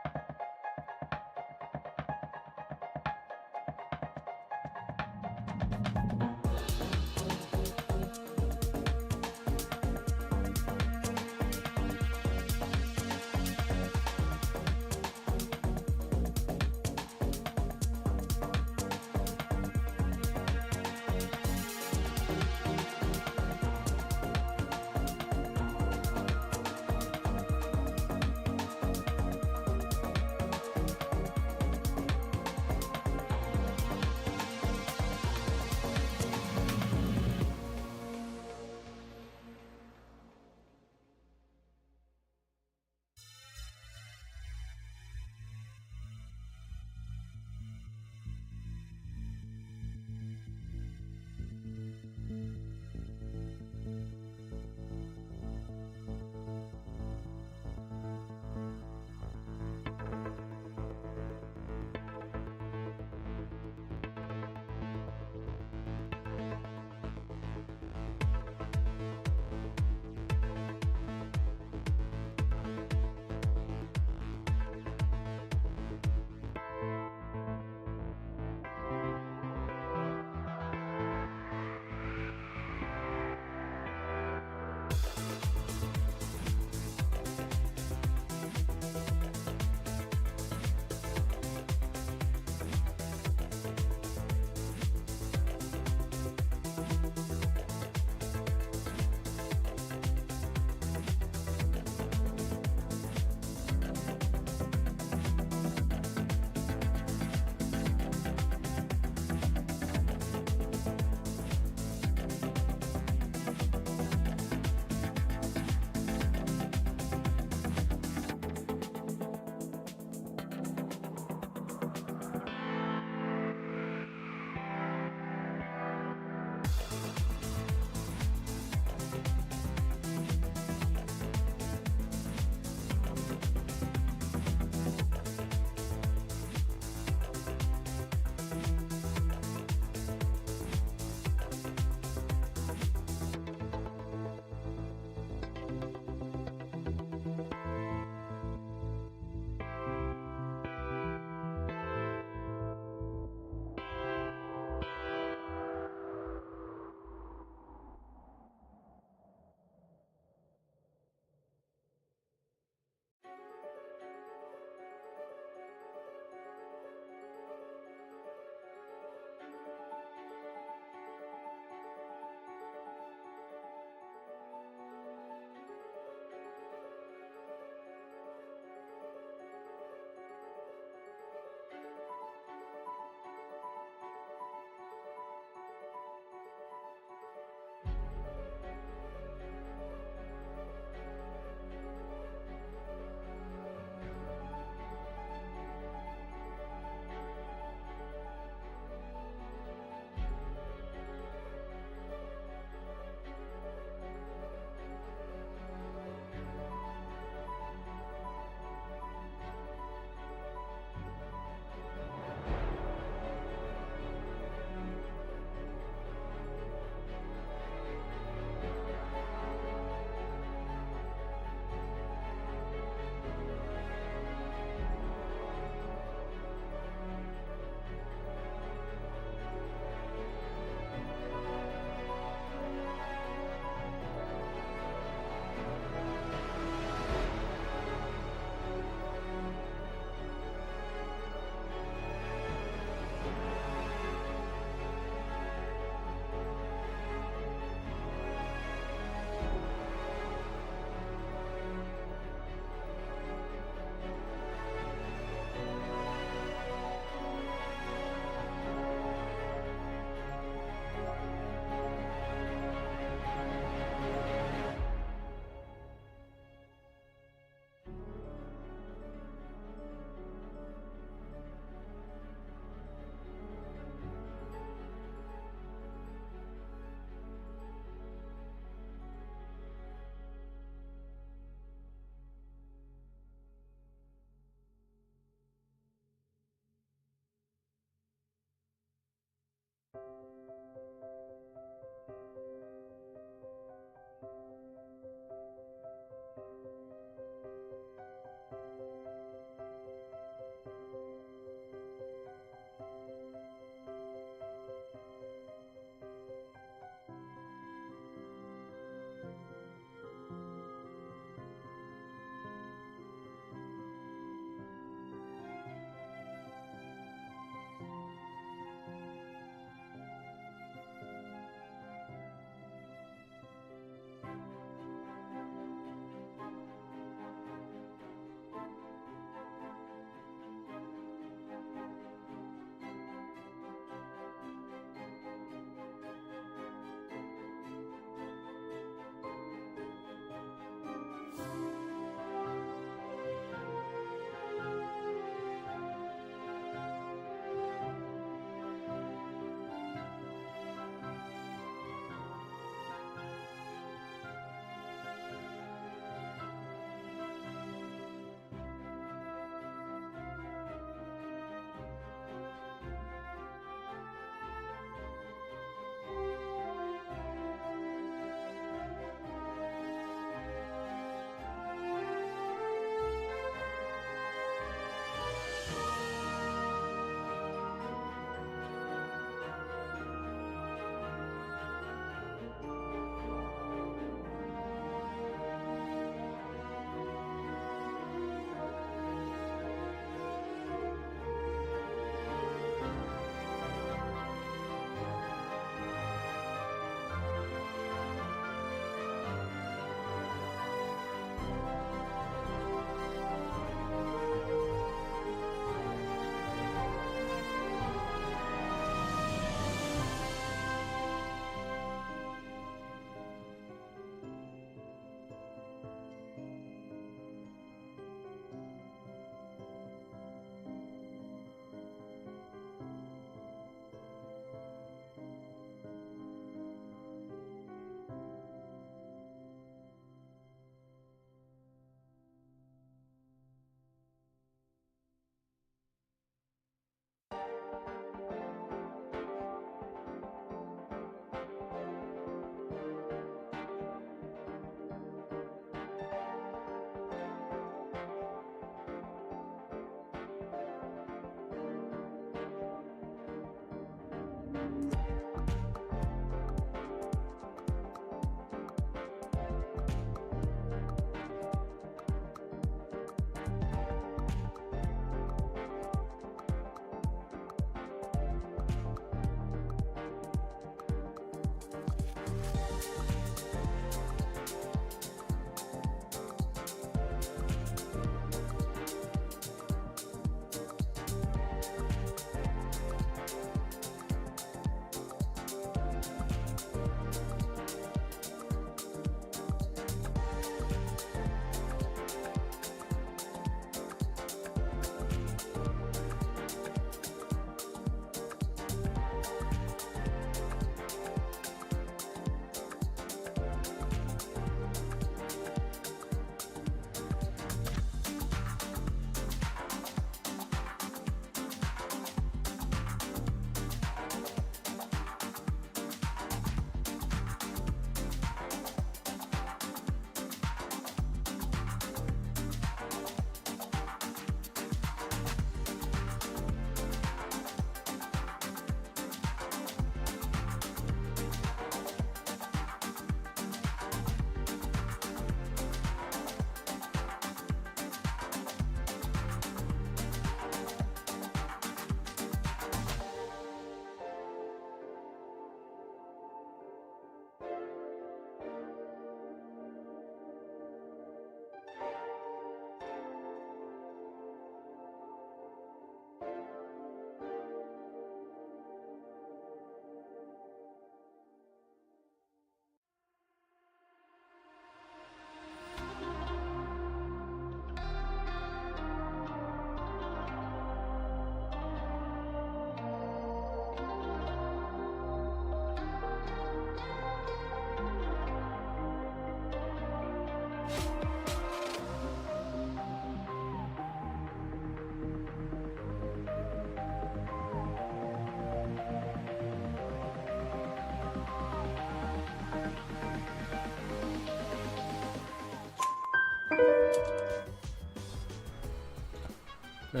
All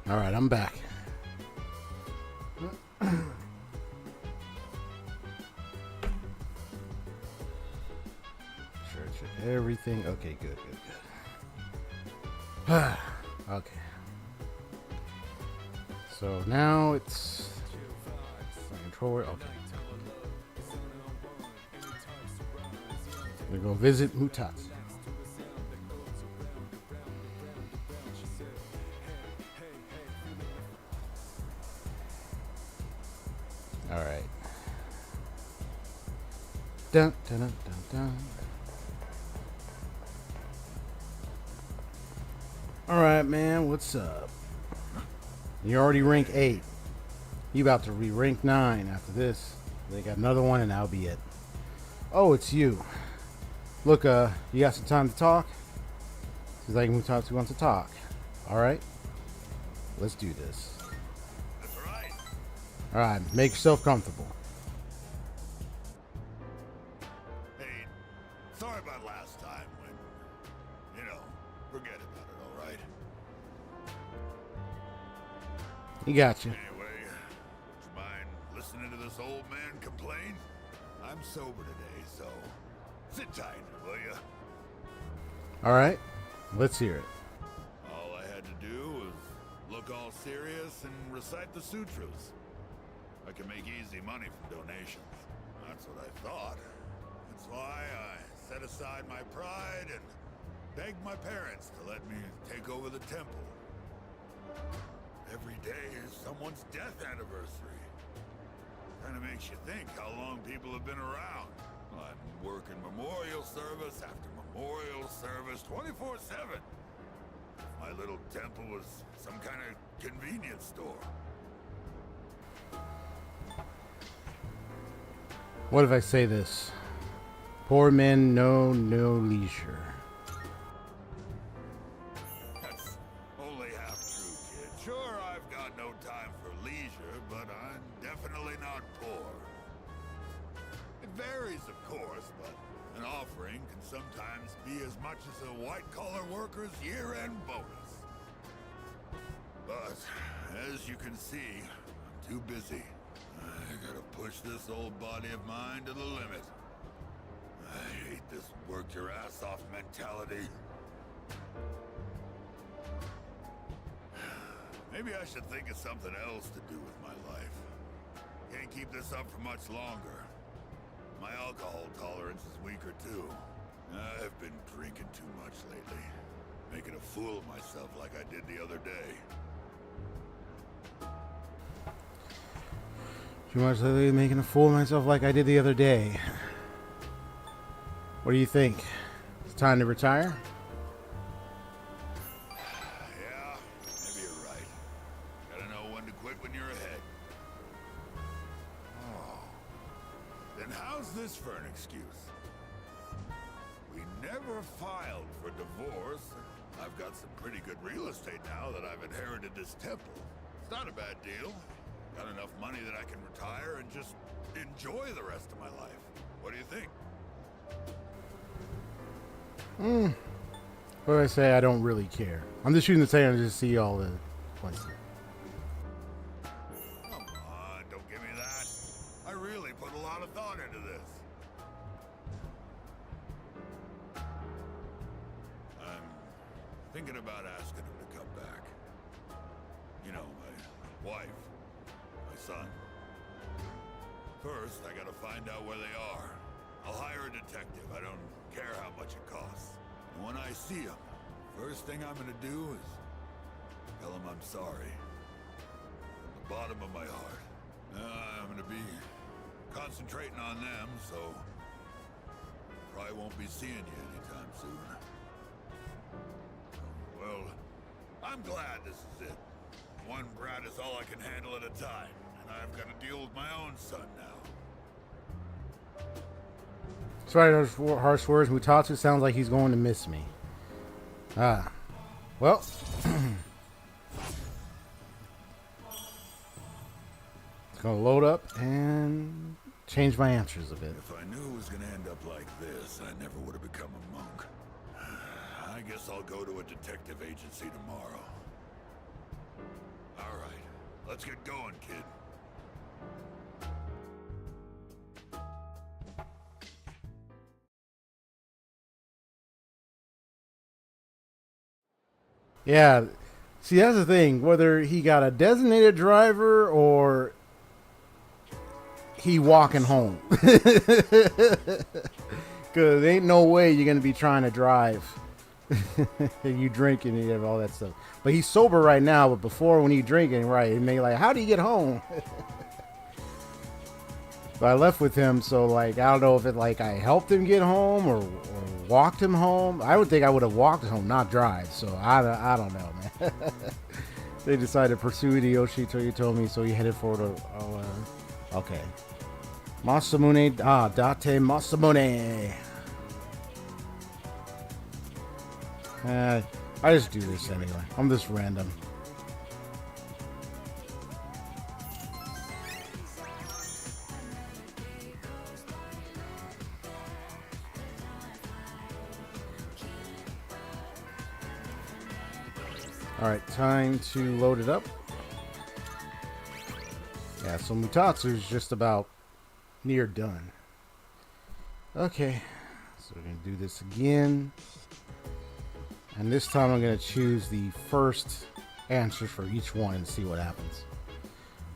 right, I'm back. Check everything. Okay, good. Okay. So now it's controller. Okay. We go visit Mutatsu. All right. Dun dun dun dun dun. All right, man. What's up? You're already rank 8. You about to be rank 9 after this. They got another one, and that'll be it. Oh, it's you. Look, you got some time to talk? Seems like Mutatsu wants to talk. All right. Let's do this. That's right. All right. Make yourself comfortable. Hey, sorry about last time when, forget about it, all right? He got you. Anyway, would you mind listening to this old man complain? I'm sober today, so sit tight, will ya? All right. Let's hear it. All I had to do was look all serious and recite the sutras. I can make easy money from donations. That's what I thought. That's why I set aside my pride and begged my parents to let me take over the temple. Every day is someone's death anniversary. Kind of makes you think how long people have been around. I'm working memorial service after memorial service 24/7. My little temple was some kind of convenience store. What if I say this? Poor men know no leisure. That's only half true, kid. Sure, I've got no time for leisure, but I'm definitely not poor. It varies, of course, but an offering can sometimes be as much as a white-collar worker's year-end bonus. But, as you can see, I'm too busy. I gotta push this old body of mine to the limit. I hate this work-your-ass-off mentality. Maybe I should think of something else to do with my life. Can't keep this up for much longer. My alcohol tolerance is weaker too. I've been drinking too much lately. Making a fool of myself like I did the other day. Too much lately, making a fool of myself like I did the other day. What do you think? It's time to retire? Yeah, maybe you're right. Gotta know when to quit when you're ahead. Oh. Then how's this for an excuse? We never filed for divorce. I've got some pretty good real estate now that I've inherited this temple. It's not a bad deal. Got enough money that I can retire and just enjoy the rest of my life. What do you think? What do I say? I don't really care. I'm just shooting the tail and just see all the places. Come on, don't give me that. I really put a lot of thought into this. I'm thinking about asking him to come back. You know, my wife, my son. First, I gotta find out where they are. I'll hire a detective. I don't care how much it costs. And when I see him, first thing I'm gonna do is tell him I'm sorry. From the bottom of my heart. I'm gonna be concentrating on them, so probably won't be seeing you anytime soon. Well, I'm glad this is it. One brat is all I can handle at a time, and I've got to deal with my own son now. Sorry, those harsh words. Mutatsu sounds like he's going to miss me. Well. It's going to load up and change my answers a bit. If I knew it was going to end up like this, I never would have become a monk. I guess I'll go to a detective agency tomorrow. All right, let's get going, kid. Yeah, see, that's the thing. Whether he got a designated driver or he walking home, because ain't no way you're gonna be trying to drive. You drinking and you have all that stuff. But he's sober right now. But before, when he drinking, right, it may like, how do you get home? But I left with him, so like I don't know if it like I helped him get home or walked him home. I would think I would have walked home, not drive. So I don't know, man. They decided to pursue the Yoshi till you told me, so he headed for the okay. Masamune Date Masamune. I just do this anyway. I'm just random. Alright, time to load it up. Yeah, so Mutatsu's just about near done. Okay, so we're going to do this again. And this time I'm going to choose the first answer for each one and see what happens.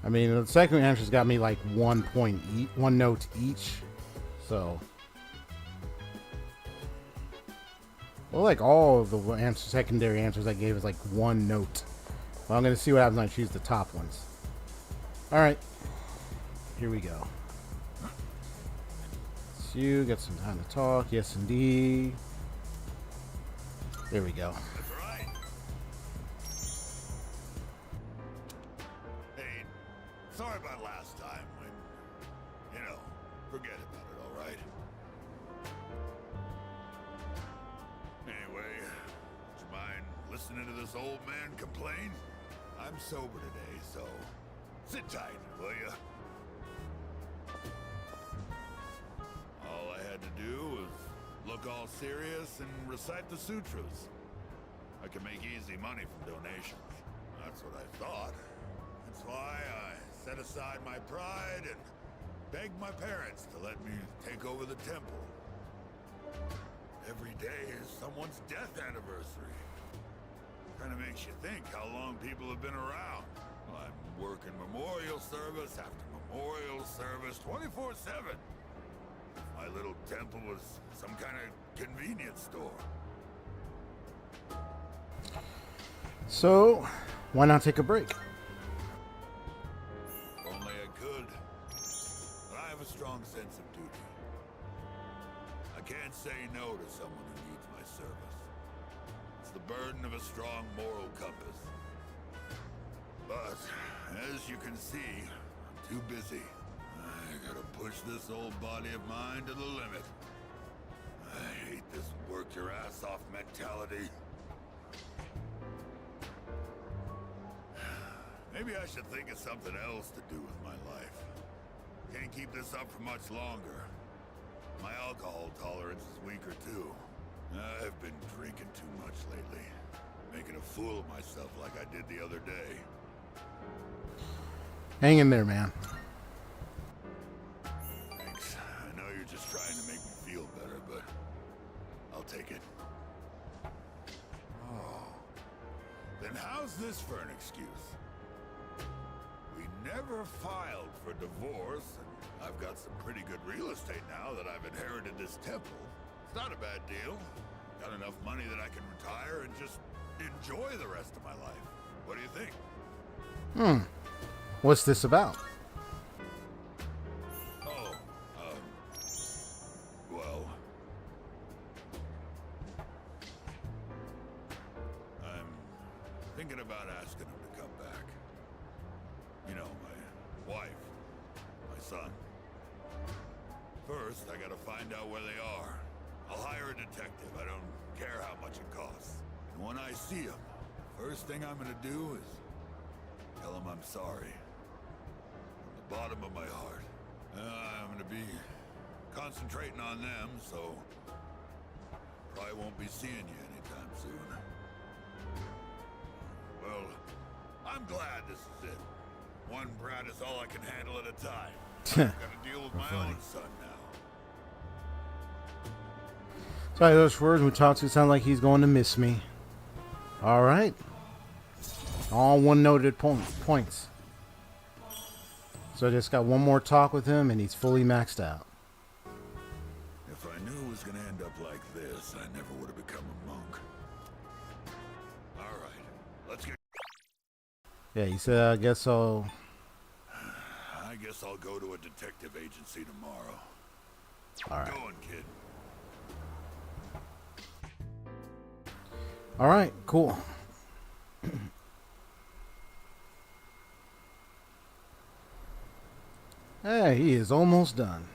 I mean, the second answer's got me like 1 note each. So... well, like all of the secondary answers I gave is like 1 note. Well, I'm going to see what happens when I choose the top ones. Alright. Here we go. It's you. Got some time to talk. Yes, indeed. There we go. Hey, sorry about last time when, forget about it, all right? Anyway, would you mind listening to this old man complain? I'm sober today, so sit tight, will ya? All I had to do was look all serious and recite the sutras. I can make easy money from donations. That's what I thought. That's why I set aside my pride and begged my parents to let me take over the temple. Every day is someone's death anniversary. Kind of makes you think how long people have been around. I'm working memorial service after memorial service 24/7. My little temple was some kind of convenience store. So, why not take a break? If only I could. But I have a strong sense of duty. I can't say no to someone who needs my service. It's the burden of a strong moral compass. But, as you can see, I'm too busy. I gotta push this old body of mine to the limit. I hate this work your ass off mentality. Maybe I should think of something else to do with my life. Can't keep this up for much longer. My alcohol tolerance is weaker too. I've been drinking too much lately. Making a fool of myself like I did the other day. Hang in there, man. Thanks. I know you're just trying to make me feel better, but I'll take it. Oh. Then how's this for an excuse? We never filed for divorce, and I've got some pretty good real estate now that I've inherited this temple. It's not a bad deal. Got enough money that I can retire and just enjoy the rest of my life. What do you think? What's this about? Oh, well, I'm thinking about asking him to come back. You know, my wife, my son. First, I gotta find out where they are. I'll hire a detective. I don't care how much it costs. And when I see him, first thing I'm gonna do is tell him I'm sorry. From the bottom of my heart. I'm gonna be concentrating on them, so probably won't be seeing you anytime soon. Well, I'm glad this is it. One brat is all I can handle at a time. I've got to deal with my own son now. Sorry, those words we talked to sound like he's going to miss me. All right. All one noted points. So I just got one more talk with him and he's fully maxed out. If I knew it was going to end up like this, I never would have become a monk. All right, let's get... Yeah, he said, I guess I'll go to a detective agency tomorrow. All right. Go on, kid. All right, cool. Hey, he is almost done.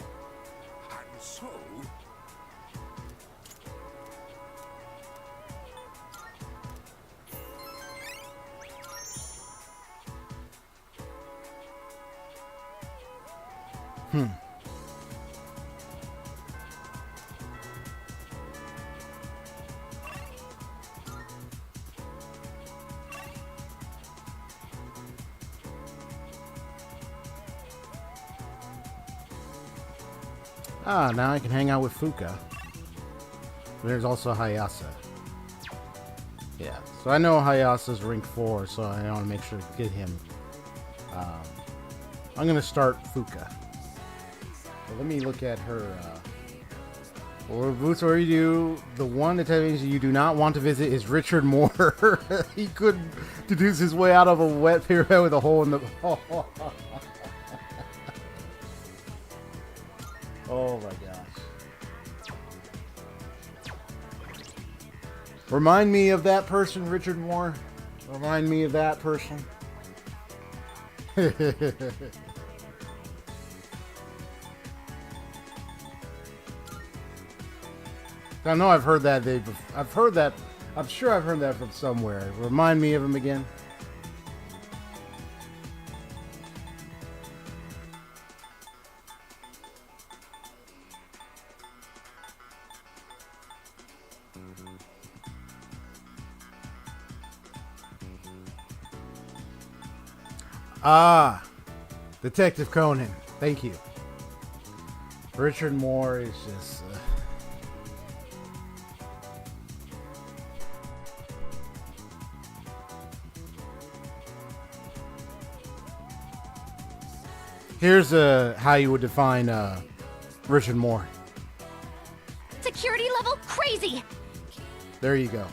And so... Ah, now I can hang out with Fuka. There's also Hayase. Yeah, so I know Hayase's rank 4, so I want to make sure to get him. I'm going to start Fuka. So let me look at her. For Boots or you, the one detective you do not want to visit is Richard Moore. He could deduce his way out of a wet pyramid with a hole in the... Oh my gosh. Remind me of that person, Richard Moore. Remind me of that person. I know I've heard that. I've heard that. I'm sure I've heard that from somewhere. Remind me of him again. Ah, Detective Conan. Thank you. Richard Moore is just... Here's how you would define Richard Moore. Security level crazy. There you go.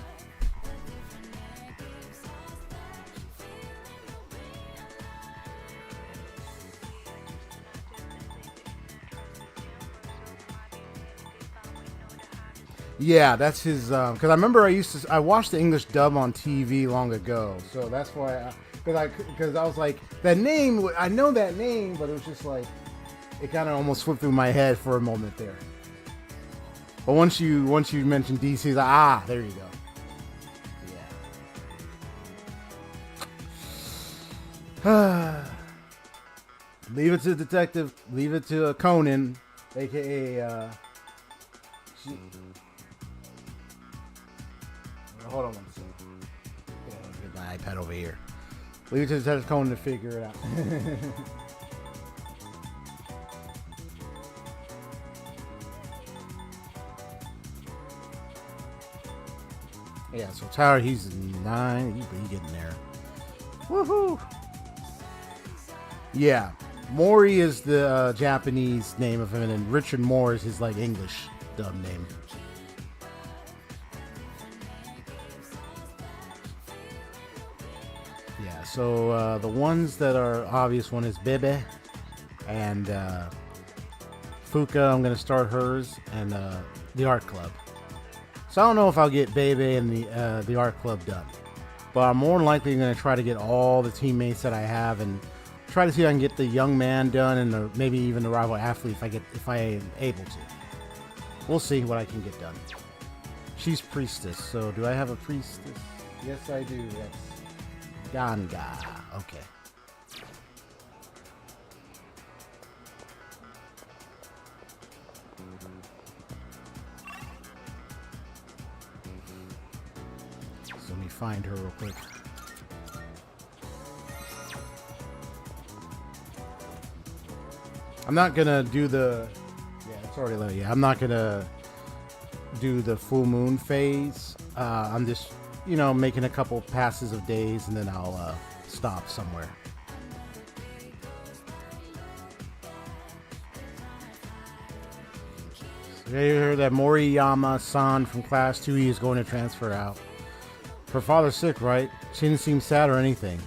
Yeah, that's his. Because I remember I watched the English dub on TV long ago, so that's why. Because I was like, that name, I know that name, but it was just like, it kind of almost slipped through my head for a moment there. But once you mentioned DC, it's like, there you go. Yeah. Leave it to the detective. Leave it to Conan, aka. Hold on one second. Yeah, let's get my iPad over here. Leave it to Detective Conan to figure it out. Yeah, so Tyler, he's 9. He's getting there. Woohoo! Yeah, Mori is the Japanese name of him, and then Richard Moore is his like English dub name. Yeah, so the ones that are obvious one is Bebe and Fuka. I'm gonna start hers and the art club. So I don't know if I'll get Bebe and the art club done, but I'm more than likely gonna try to get all the teammates that I have and try to see if I can get the young man done and maybe even the rival athlete if I am able to. We'll see what I can get done. She's priestess, so do I have a priestess? Yes, I do. That's Ganga. Okay. find her real quick. I'm not gonna do the. Yeah, it's already low. Yeah, I'm not gonna do the full moon phase. I'm just, you know, making a couple passes of days and then I'll stop somewhere. So you heard that Moriyama-san from Class 2E is going to transfer out. Her father's sick, right? She didn't seem sad or anything.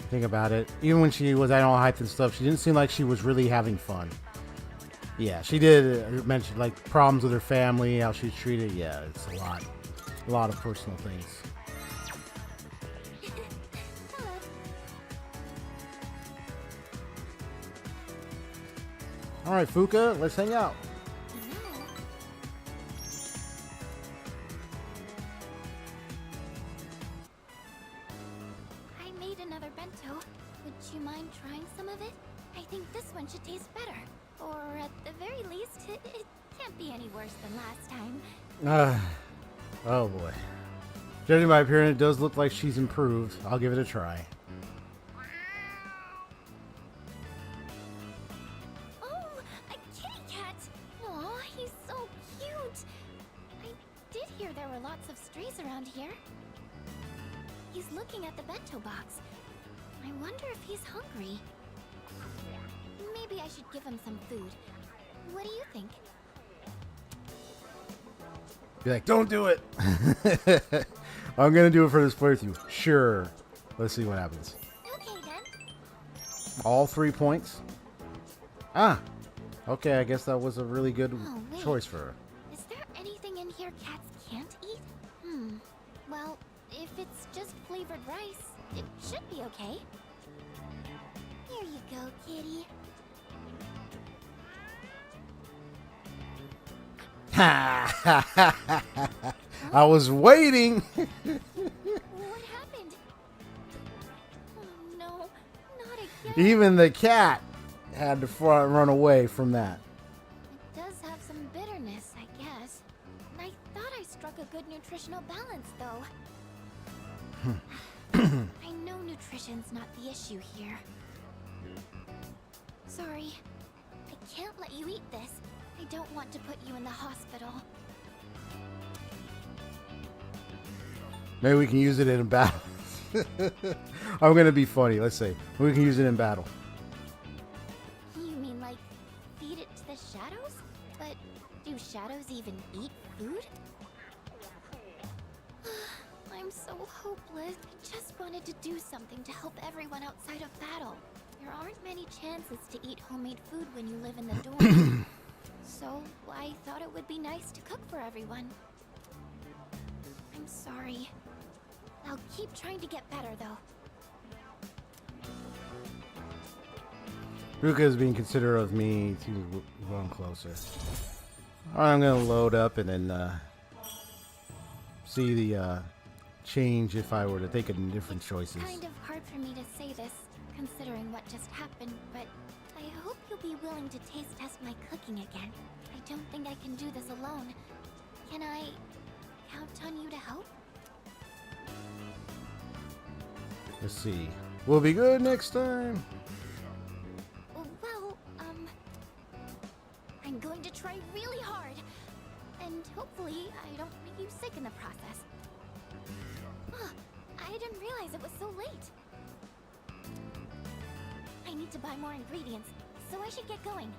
Think about it. Even when she was at all hyped and stuff, she didn't seem like she was really having fun. Yeah, she did mention like problems with her family, how she's treated. Yeah, it's a lot of personal things. All right, Fuka, let's hang out. I made another bento. Would you mind trying some of it? I think this one should taste better. Or at the very least, it can't be any worse than last time. Oh boy. Judging by appearance, it does look like she's improved. I'll give it a try. Oh, a kitty cat! Aw, he's so cute! I did hear there were lots of strays around here. He's looking at the bento box. I wonder if he's hungry. Maybe I should give him some food. What do you think? Be like, don't do it. I'm gonna do it for this playthrough. Sure. Let's see what happens. Okay then. All 3 points. Ah. Okay, I guess that was a really good choice for her. Is there anything in here cats can't eat? Well, if it's just flavored rice, it should be okay. Here you go, kitty. I was waiting. What happened? Oh no, not again. Even the cat had to run away from that. It does have some bitterness, I guess. I thought I struck a good nutritional balance, though. I know nutrition's not the issue here. Sorry, I can't let you eat this. I don't want to put you in the hospital. Maybe we can use it in a battle. I'm gonna be funny. Let's see. We can use it in battle. You mean like feed it to the shadows? But do shadows even eat food? I'm so hopeless. I just wanted to do something to help everyone outside of battle. There aren't many chances to eat homemade food when you live in the dorm. So I thought it would be nice to cook for everyone. I'm sorry. I'll keep trying to get better, though. Ruka is being considerate of me to run closer. I'm gonna load up and then see the change if I were to take different choices. It's kind of hard for me to say this, considering what just happened, but I hope you'll be willing to taste test my cooking again. I don't think I can do this alone. Can I count on you to help? Let's see. We'll be good next time. Well, I'm going to try really hard. And hopefully I don't make you sick in the process. I didn't realize it was so late. I need to buy more ingredients, so I should get going.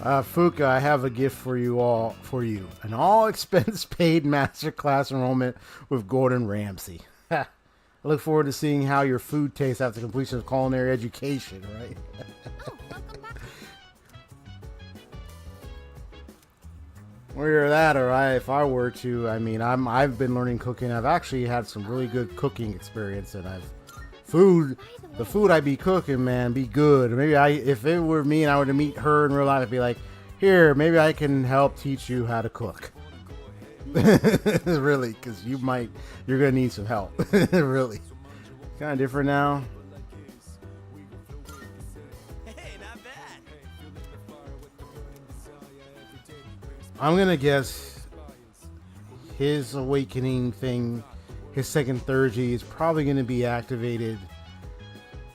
Fuka, I have a gift for you all. An all-expense-paid masterclass enrollment with Gordon Ramsay. I look forward to seeing how your food tastes after completion of culinary education, right? Welcome back. Or you're that, or if I were to, I mean, I've been learning cooking. I've actually had some really good cooking experience, and the food I be cooking, man, be good. Maybe if it were me and I were to meet her in real life, I'd be like, here, maybe I can help teach you how to cook. Really, because you're gonna need some help. Really, kind of different now. Hey, not bad. I'm gonna guess his awakening thing his second 3G is probably going to be activated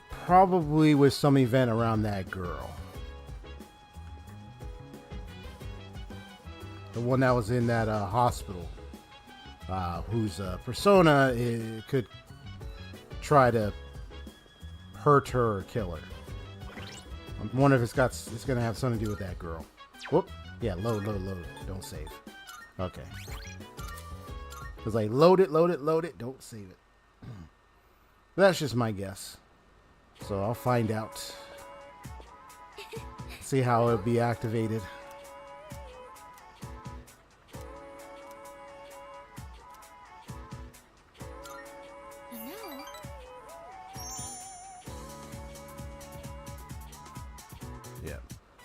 probably with some event around that girl. The one that was in that hospital, whose persona could try to hurt her or kill her. I wonder if it's going to have something to do with that girl. Whoop. Yeah, load. Don't save. Okay. It's like load it, don't save it. That's just my guess. So I'll find out. See how it'll be activated. Yeah.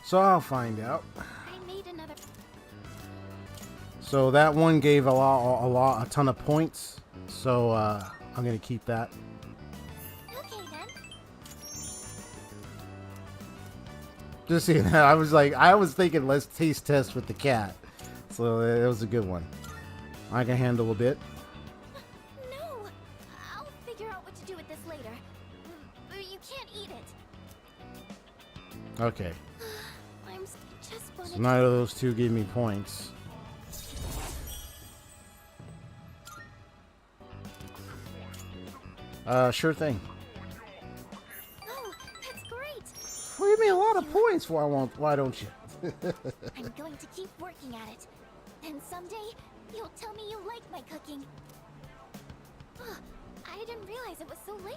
So I'll find out. So that one gave a ton of points. So I'm gonna keep that. Okay then. Just seeing that, I was thinking let's taste test with the cat. So it was a good one. I can handle a bit. No, I'll figure out what to do with this later. You can't eat it. Okay. I'm just So neither of those two gave me points. Sure thing. Oh, that's great. Well, you made a lot of points. Why don't you? I'm going to keep working at it. And someday, you'll tell me you like my cooking. Oh, I didn't realize it was so late.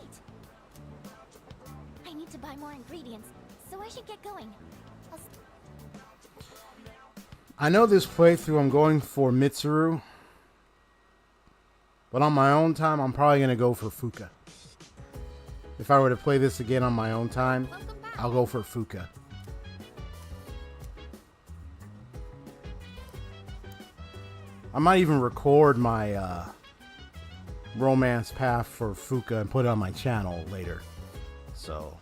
I need to buy more ingredients, so I should get going. I know this playthrough I'm going for Mitsuru. But on my own time, I'm probably going to go for Fuka. If I were to play this again on my own time, I'll go for Fuka. I might even record my romance path for Fuka and put it on my channel later. So,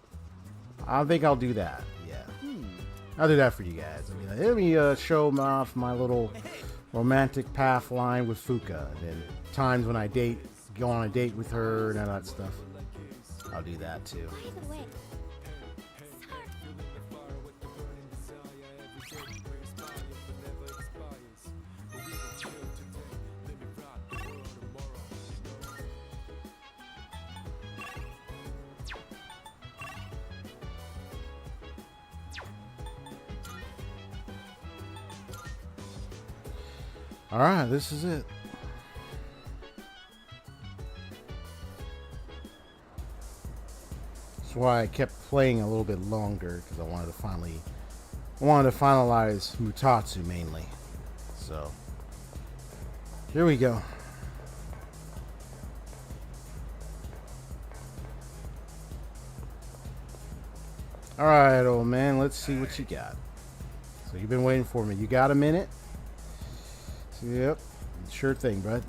I think I'll do that. Yeah. I'll do that for you guys. I mean, let me show off my little romantic path line with Fuka. And then times when I go on a date with her and all that stuff. I'll do that too. By the way, all right, this is it. That's why I kept playing a little bit longer, because I wanted to finalize Mutatsu mainly. So here we go. All right, old man, let's see what you got. So you've been waiting for me. You got a minute? Yep, sure thing, bud.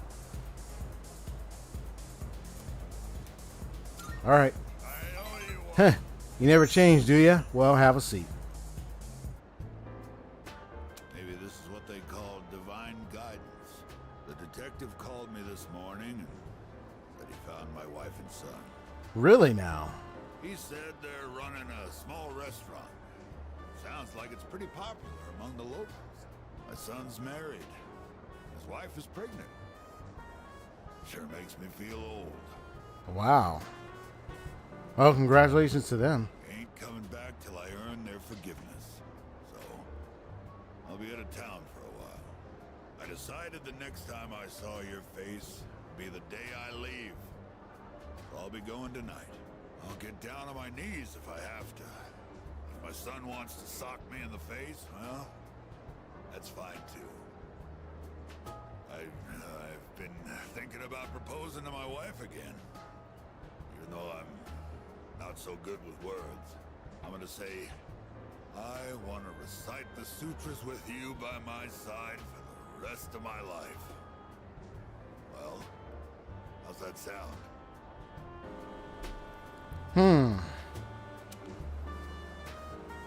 All right. Huh. You never change, do you? Well, have a seat. Maybe this is what they call divine guidance. The detective called me this morning and said he found my wife and son. Really now? He said they're running a small restaurant. Sounds like it's pretty popular among the locals. My son's married. His wife is pregnant. Sure makes me feel old. Wow. Well, congratulations to them. Ain't coming back till I earn their forgiveness. So, I'll be out of town for a while. I decided the next time I saw your face would be the day I leave. So I'll be going tonight. I'll get down on my knees if I have to. If my son wants to sock me in the face, well, that's fine too. I've been thinking about proposing to my wife again. Even though I'm not so good with words, I'm gonna say, I want to recite the sutras with you by my side for the rest of my life. Well, how's that sound?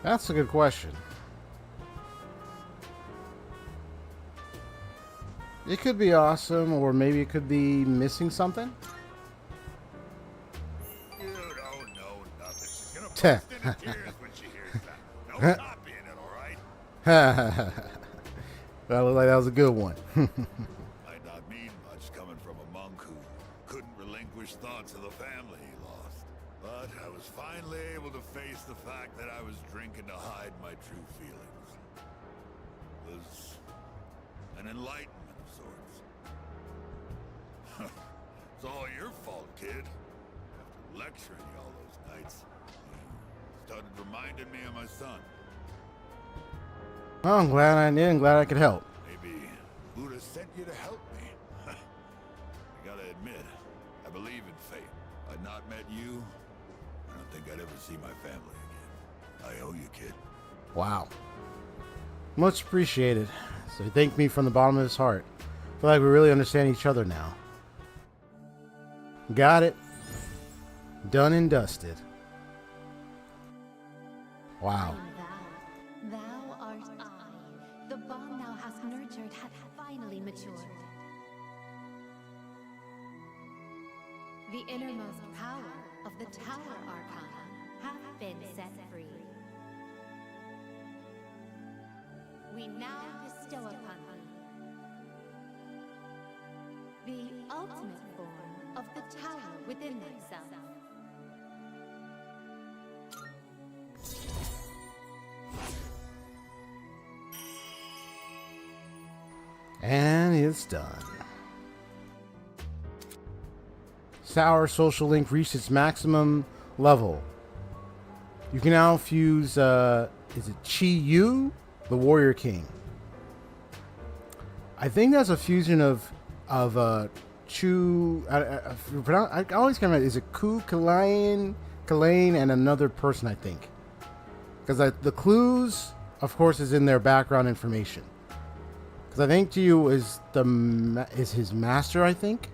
That's a good question. It could be awesome, or maybe it could be missing something. You don't know nothing. She's gonna burst into tears when she hears that. No copying it, all right? That looked like that was a good one. Might not mean much coming from a monk who couldn't relinquish thoughts of the family he lost. But I was finally able to face the fact that I was drinking to hide my true feelings. It was an enlightenment of sorts. It's all your fault, kid. After lecturing you all those nights, you started reminding me of my son. Oh, I'm glad I did. I'm glad I could help. Maybe Buddha sent you to help me. I gotta admit, I believe in fate. If I'd not met you, I don't think I'd ever see my family again. I owe you, kid. Wow. Much appreciated. So he thanked me from the bottom of his heart. I feel like we really understand each other now. Got it. Done and dusted. Wow. Thou art I. The bond thou hast nurtured hath finally matured. The innermost power of the Tower Arcana hath been set free. We now bestow upon thee the ultimate form of the tower within thyself. And it's done. Sour social link reached its maximum level. You can now fuse, is it Chi-Yu? The Warrior King. I think that's a fusion of Chu. I always can't remember. Is it Ku, Kalain, and another person? I think because the clues, of course, is in their background information. Because I think Chu is his master. I think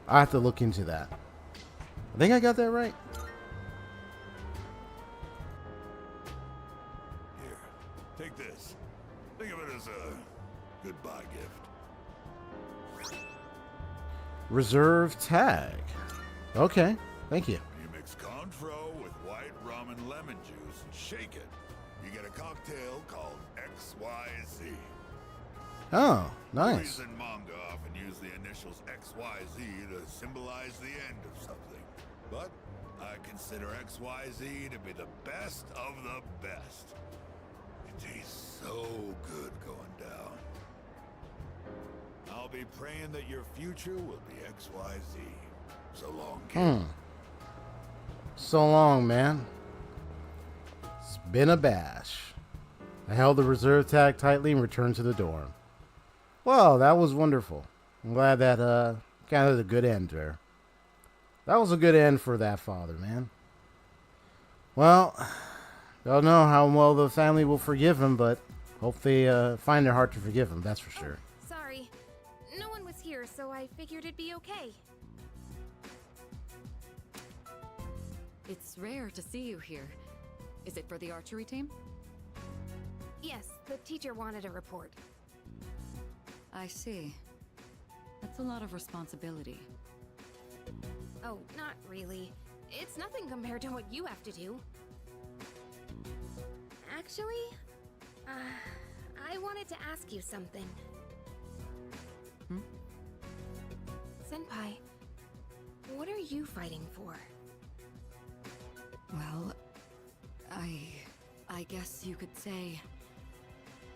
I have to look into that. I think I got that right. Take this. Think of it as a goodbye gift. Reserve tag. Okay, thank you. You mix Contro with white rum and lemon juice and shake it. You get a cocktail called XYZ. Oh, nice. Movies and manga often use the initials XYZ to symbolize the end of something. But I consider XYZ to be the best of the best. It tastes so good going down. I'll be praying that your future will be XYZ. So long, kid. So long, man. It's been a bash. I held the reserve tag tightly and returned to the dorm. Well, that was wonderful. I'm glad that kind of a good end there. That was a good end for that father, man. Well, don't know how well the family will forgive him, but hope they find their heart to forgive him, that's for sure. Sorry. No one was here, so I figured it'd be okay. It's rare to see you here. Is it for the archery team? Yes, the teacher wanted a report. I see. That's a lot of responsibility. Oh, not really. It's nothing compared to what you have to do. Actually, I wanted to ask you something. Senpai, what are you fighting for? Well, I guess you could say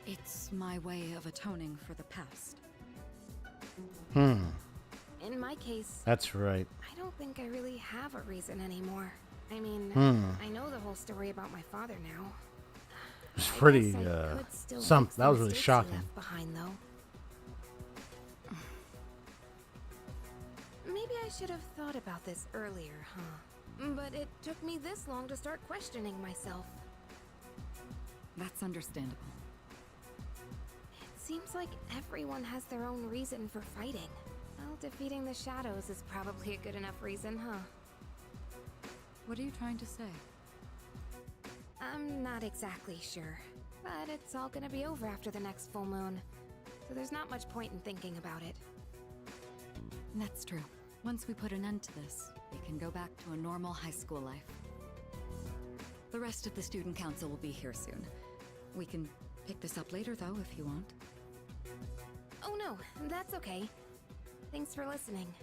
it's my way of atoning for the past. In my case, That's right. I don't think I really have a reason anymore. I mean, I know the whole story about my father now. It's I pretty, guess I could still something. fix That the was really mistakes he shocking. left behind, though. Maybe I should have thought about this earlier, huh? But it took me this long to start questioning myself. That's understandable. It seems like everyone has their own reason for fighting. Well, defeating the shadows is probably a good enough reason, huh? What are you trying to say? I'm not exactly sure, but it's all gonna be over after the next full moon. so there's not much point in thinking about it. That's true. Once we put an end to this, we can go back to a normal high school life. The rest of the student council will be here soon. We can pick this up later, though, if you want. Oh no, that's okay. Thanks for listening.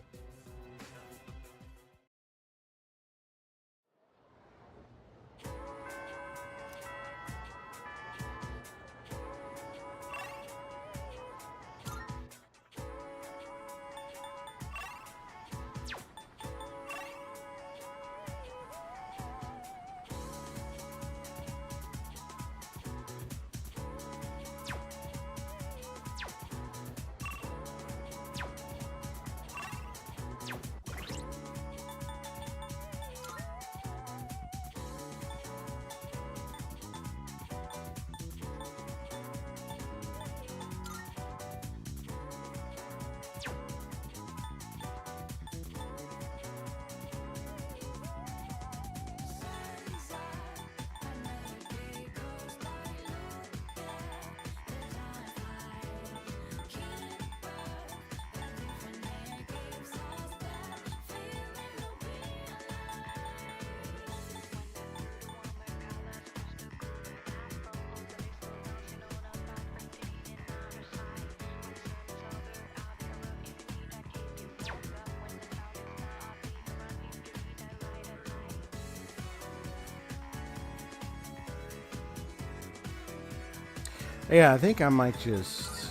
Yeah, I think I might just...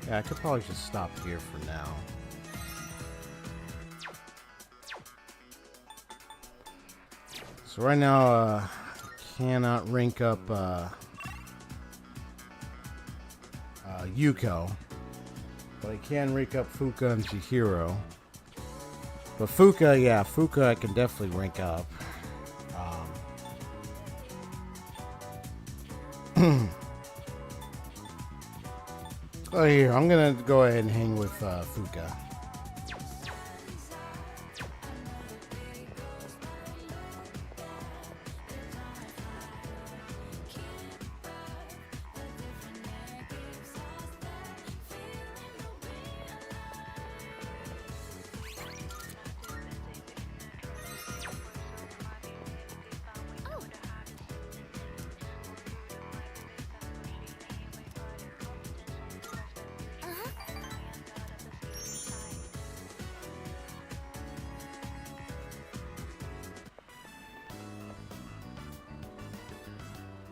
Yeah, I could probably just stop here for now. So right now, I cannot rank up Yuko, but I can rank up Fuka and Chihiro. But Fuka, yeah, Fuka I can definitely rank up. Oh, here, I'm gonna go ahead and hang with Fuka.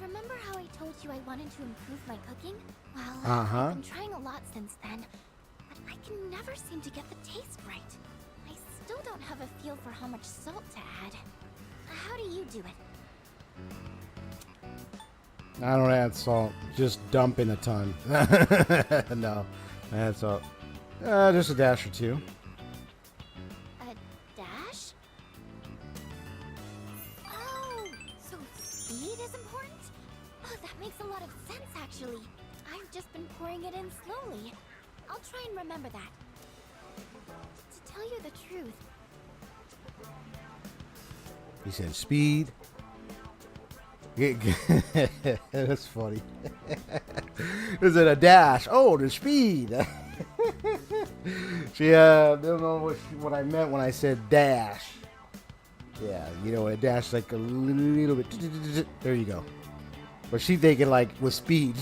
Remember how I told you I wanted to improve my cooking? Well, I've been trying a lot since then, but I can never seem to get the taste right. I still don't have a feel for how much salt to add. How do you do it? I don't add salt, just dump in a ton. No, add salt. Just a dash or two. A dash? Oh, so speed is important? Oh, that makes a lot of sense, actually. I've just been pouring it in slowly. I'll try and remember that. To tell you the truth... He said speed. That's funny. Is it a dash? Oh, the speed. She don't know what I meant when I said dash. Yeah, you know, a dash like a little bit. There you go. But she thinking like with speed.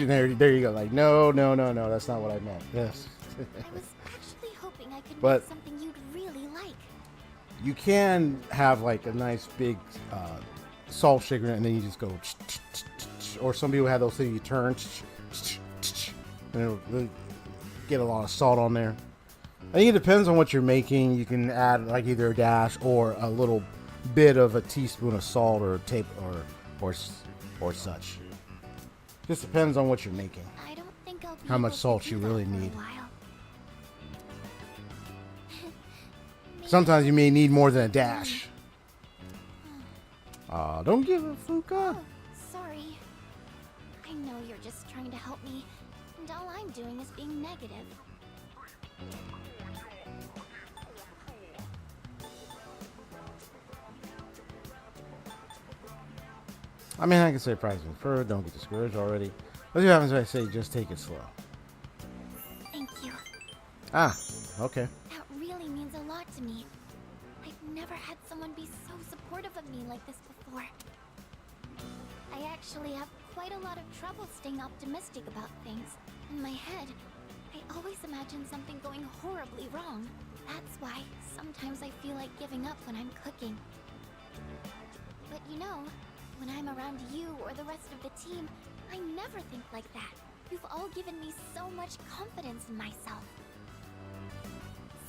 There you go. Like no, that's not what I meant. Yes. I was actually hoping I could But make something you'd really like. you can have like a nice big salt shaker, and then you just go, or some people have those things you turn, and it'll get a lot of salt on there. I think it depends on what you're making. You can add like either a dash or a little bit of a teaspoon of salt or tape or such. Just depends on what you're making. I don't think I'll be how much able to salt do you that really for a need. while. Sometimes you may need more than a dash. Don't give a Fuka. Oh, sorry. I know you're just trying to help me, and all I'm doing is being negative. I mean, I can say prize me fur. Don't get discouraged already. Let's see what happens if I say just take it slow. Thank you. Ah, okay. That really means a lot to me. I've never had someone be so supportive of me like this before. I actually have quite a lot of trouble staying optimistic about things. In my head, I always imagine something going horribly wrong. That's why sometimes I feel like giving up when I'm cooking. But you know, when I'm around you or the rest of the team, I never think like that. You've all given me so much confidence in myself.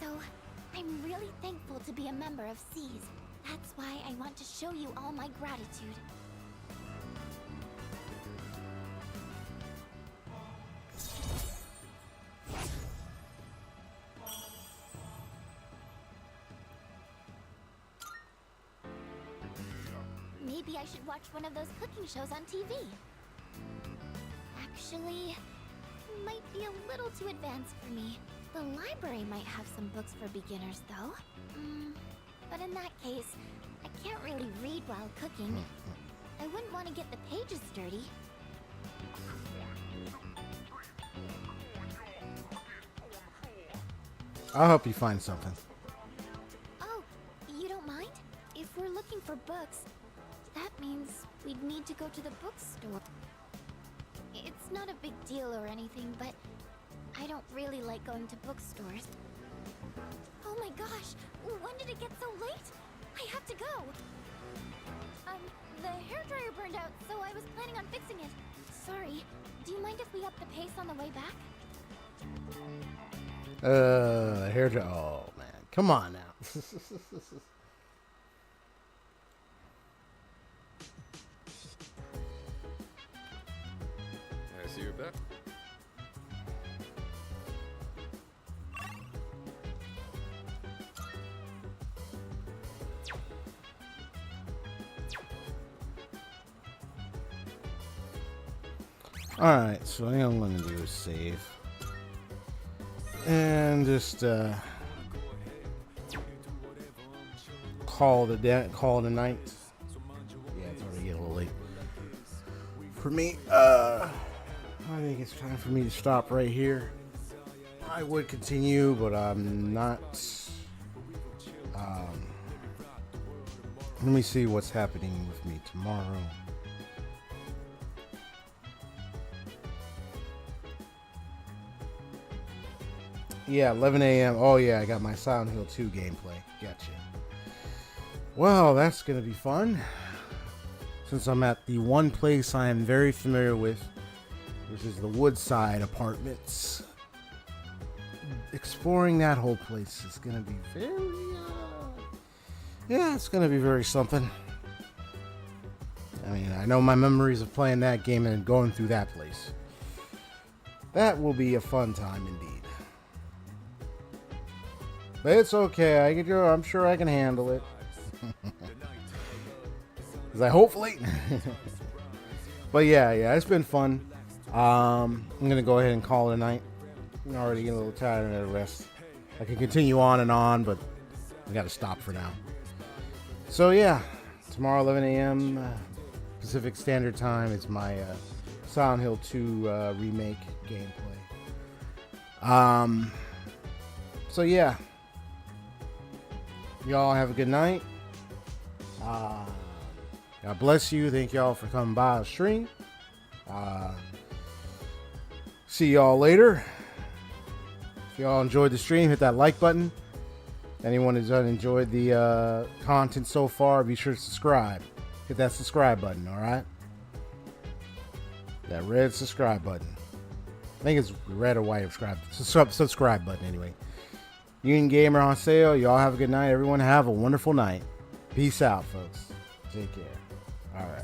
So, I'm really thankful to be a member of S.E.E.S. That's why I want to show you all my gratitude. Maybe I should watch one of those cooking shows on TV. Actually, it might be a little too advanced for me. The library might have some books for beginners, though. But in that case, I can't really read while cooking. I wouldn't want to get the pages dirty. I'll help you find something. Oh, you don't mind? If we're looking for books, that means we'd need to go to the bookstore. It's not a big deal or anything, but I don't really like going to bookstores. Oh my gosh, when did it get so late? I have to go. The hairdryer burned out, so I was planning on fixing it. Sorry, do you mind if we up the pace on the way back? Hairdryer. Oh man, come on now. I see you're back. Alright, so what I'm going to do is save. And just call it a night. Yeah, it's already getting a little late. For me, I think it's time for me to stop right here. I would continue, but I'm not. Let me see what's happening with me tomorrow. Yeah, 11 a.m. Oh yeah, I got my Silent Hill 2 gameplay. Gotcha. Well, that's gonna be fun. Since I'm at the one place I am very familiar with, which is the Woodside Apartments. Exploring that whole place is gonna be very, yeah, it's gonna be very something. I mean, I know my memories of playing that game and going through that place. That will be a fun time indeed. But it's okay. I'm sure I can handle it. Hopefully. But yeah, it's been fun. I'm gonna go ahead and call it a night. I'm already getting a little tired of the rest. I can continue on and on, but I gotta stop for now. So yeah, tomorrow 11 a.m. Pacific Standard Time is my Silent Hill 2 remake gameplay. So yeah. Y'all have a good night. God bless you. Thank y'all for coming by the stream. See y'all later. If y'all enjoyed the stream, hit that like button. Anyone who's enjoyed the content so far, be sure to subscribe. Hit that subscribe button, alright? That red subscribe button. I think it's red or white subscribe button anyway. Union Gamer on sale. Y'all have a good night. Everyone have a wonderful night. Peace out, folks. Take care. All right.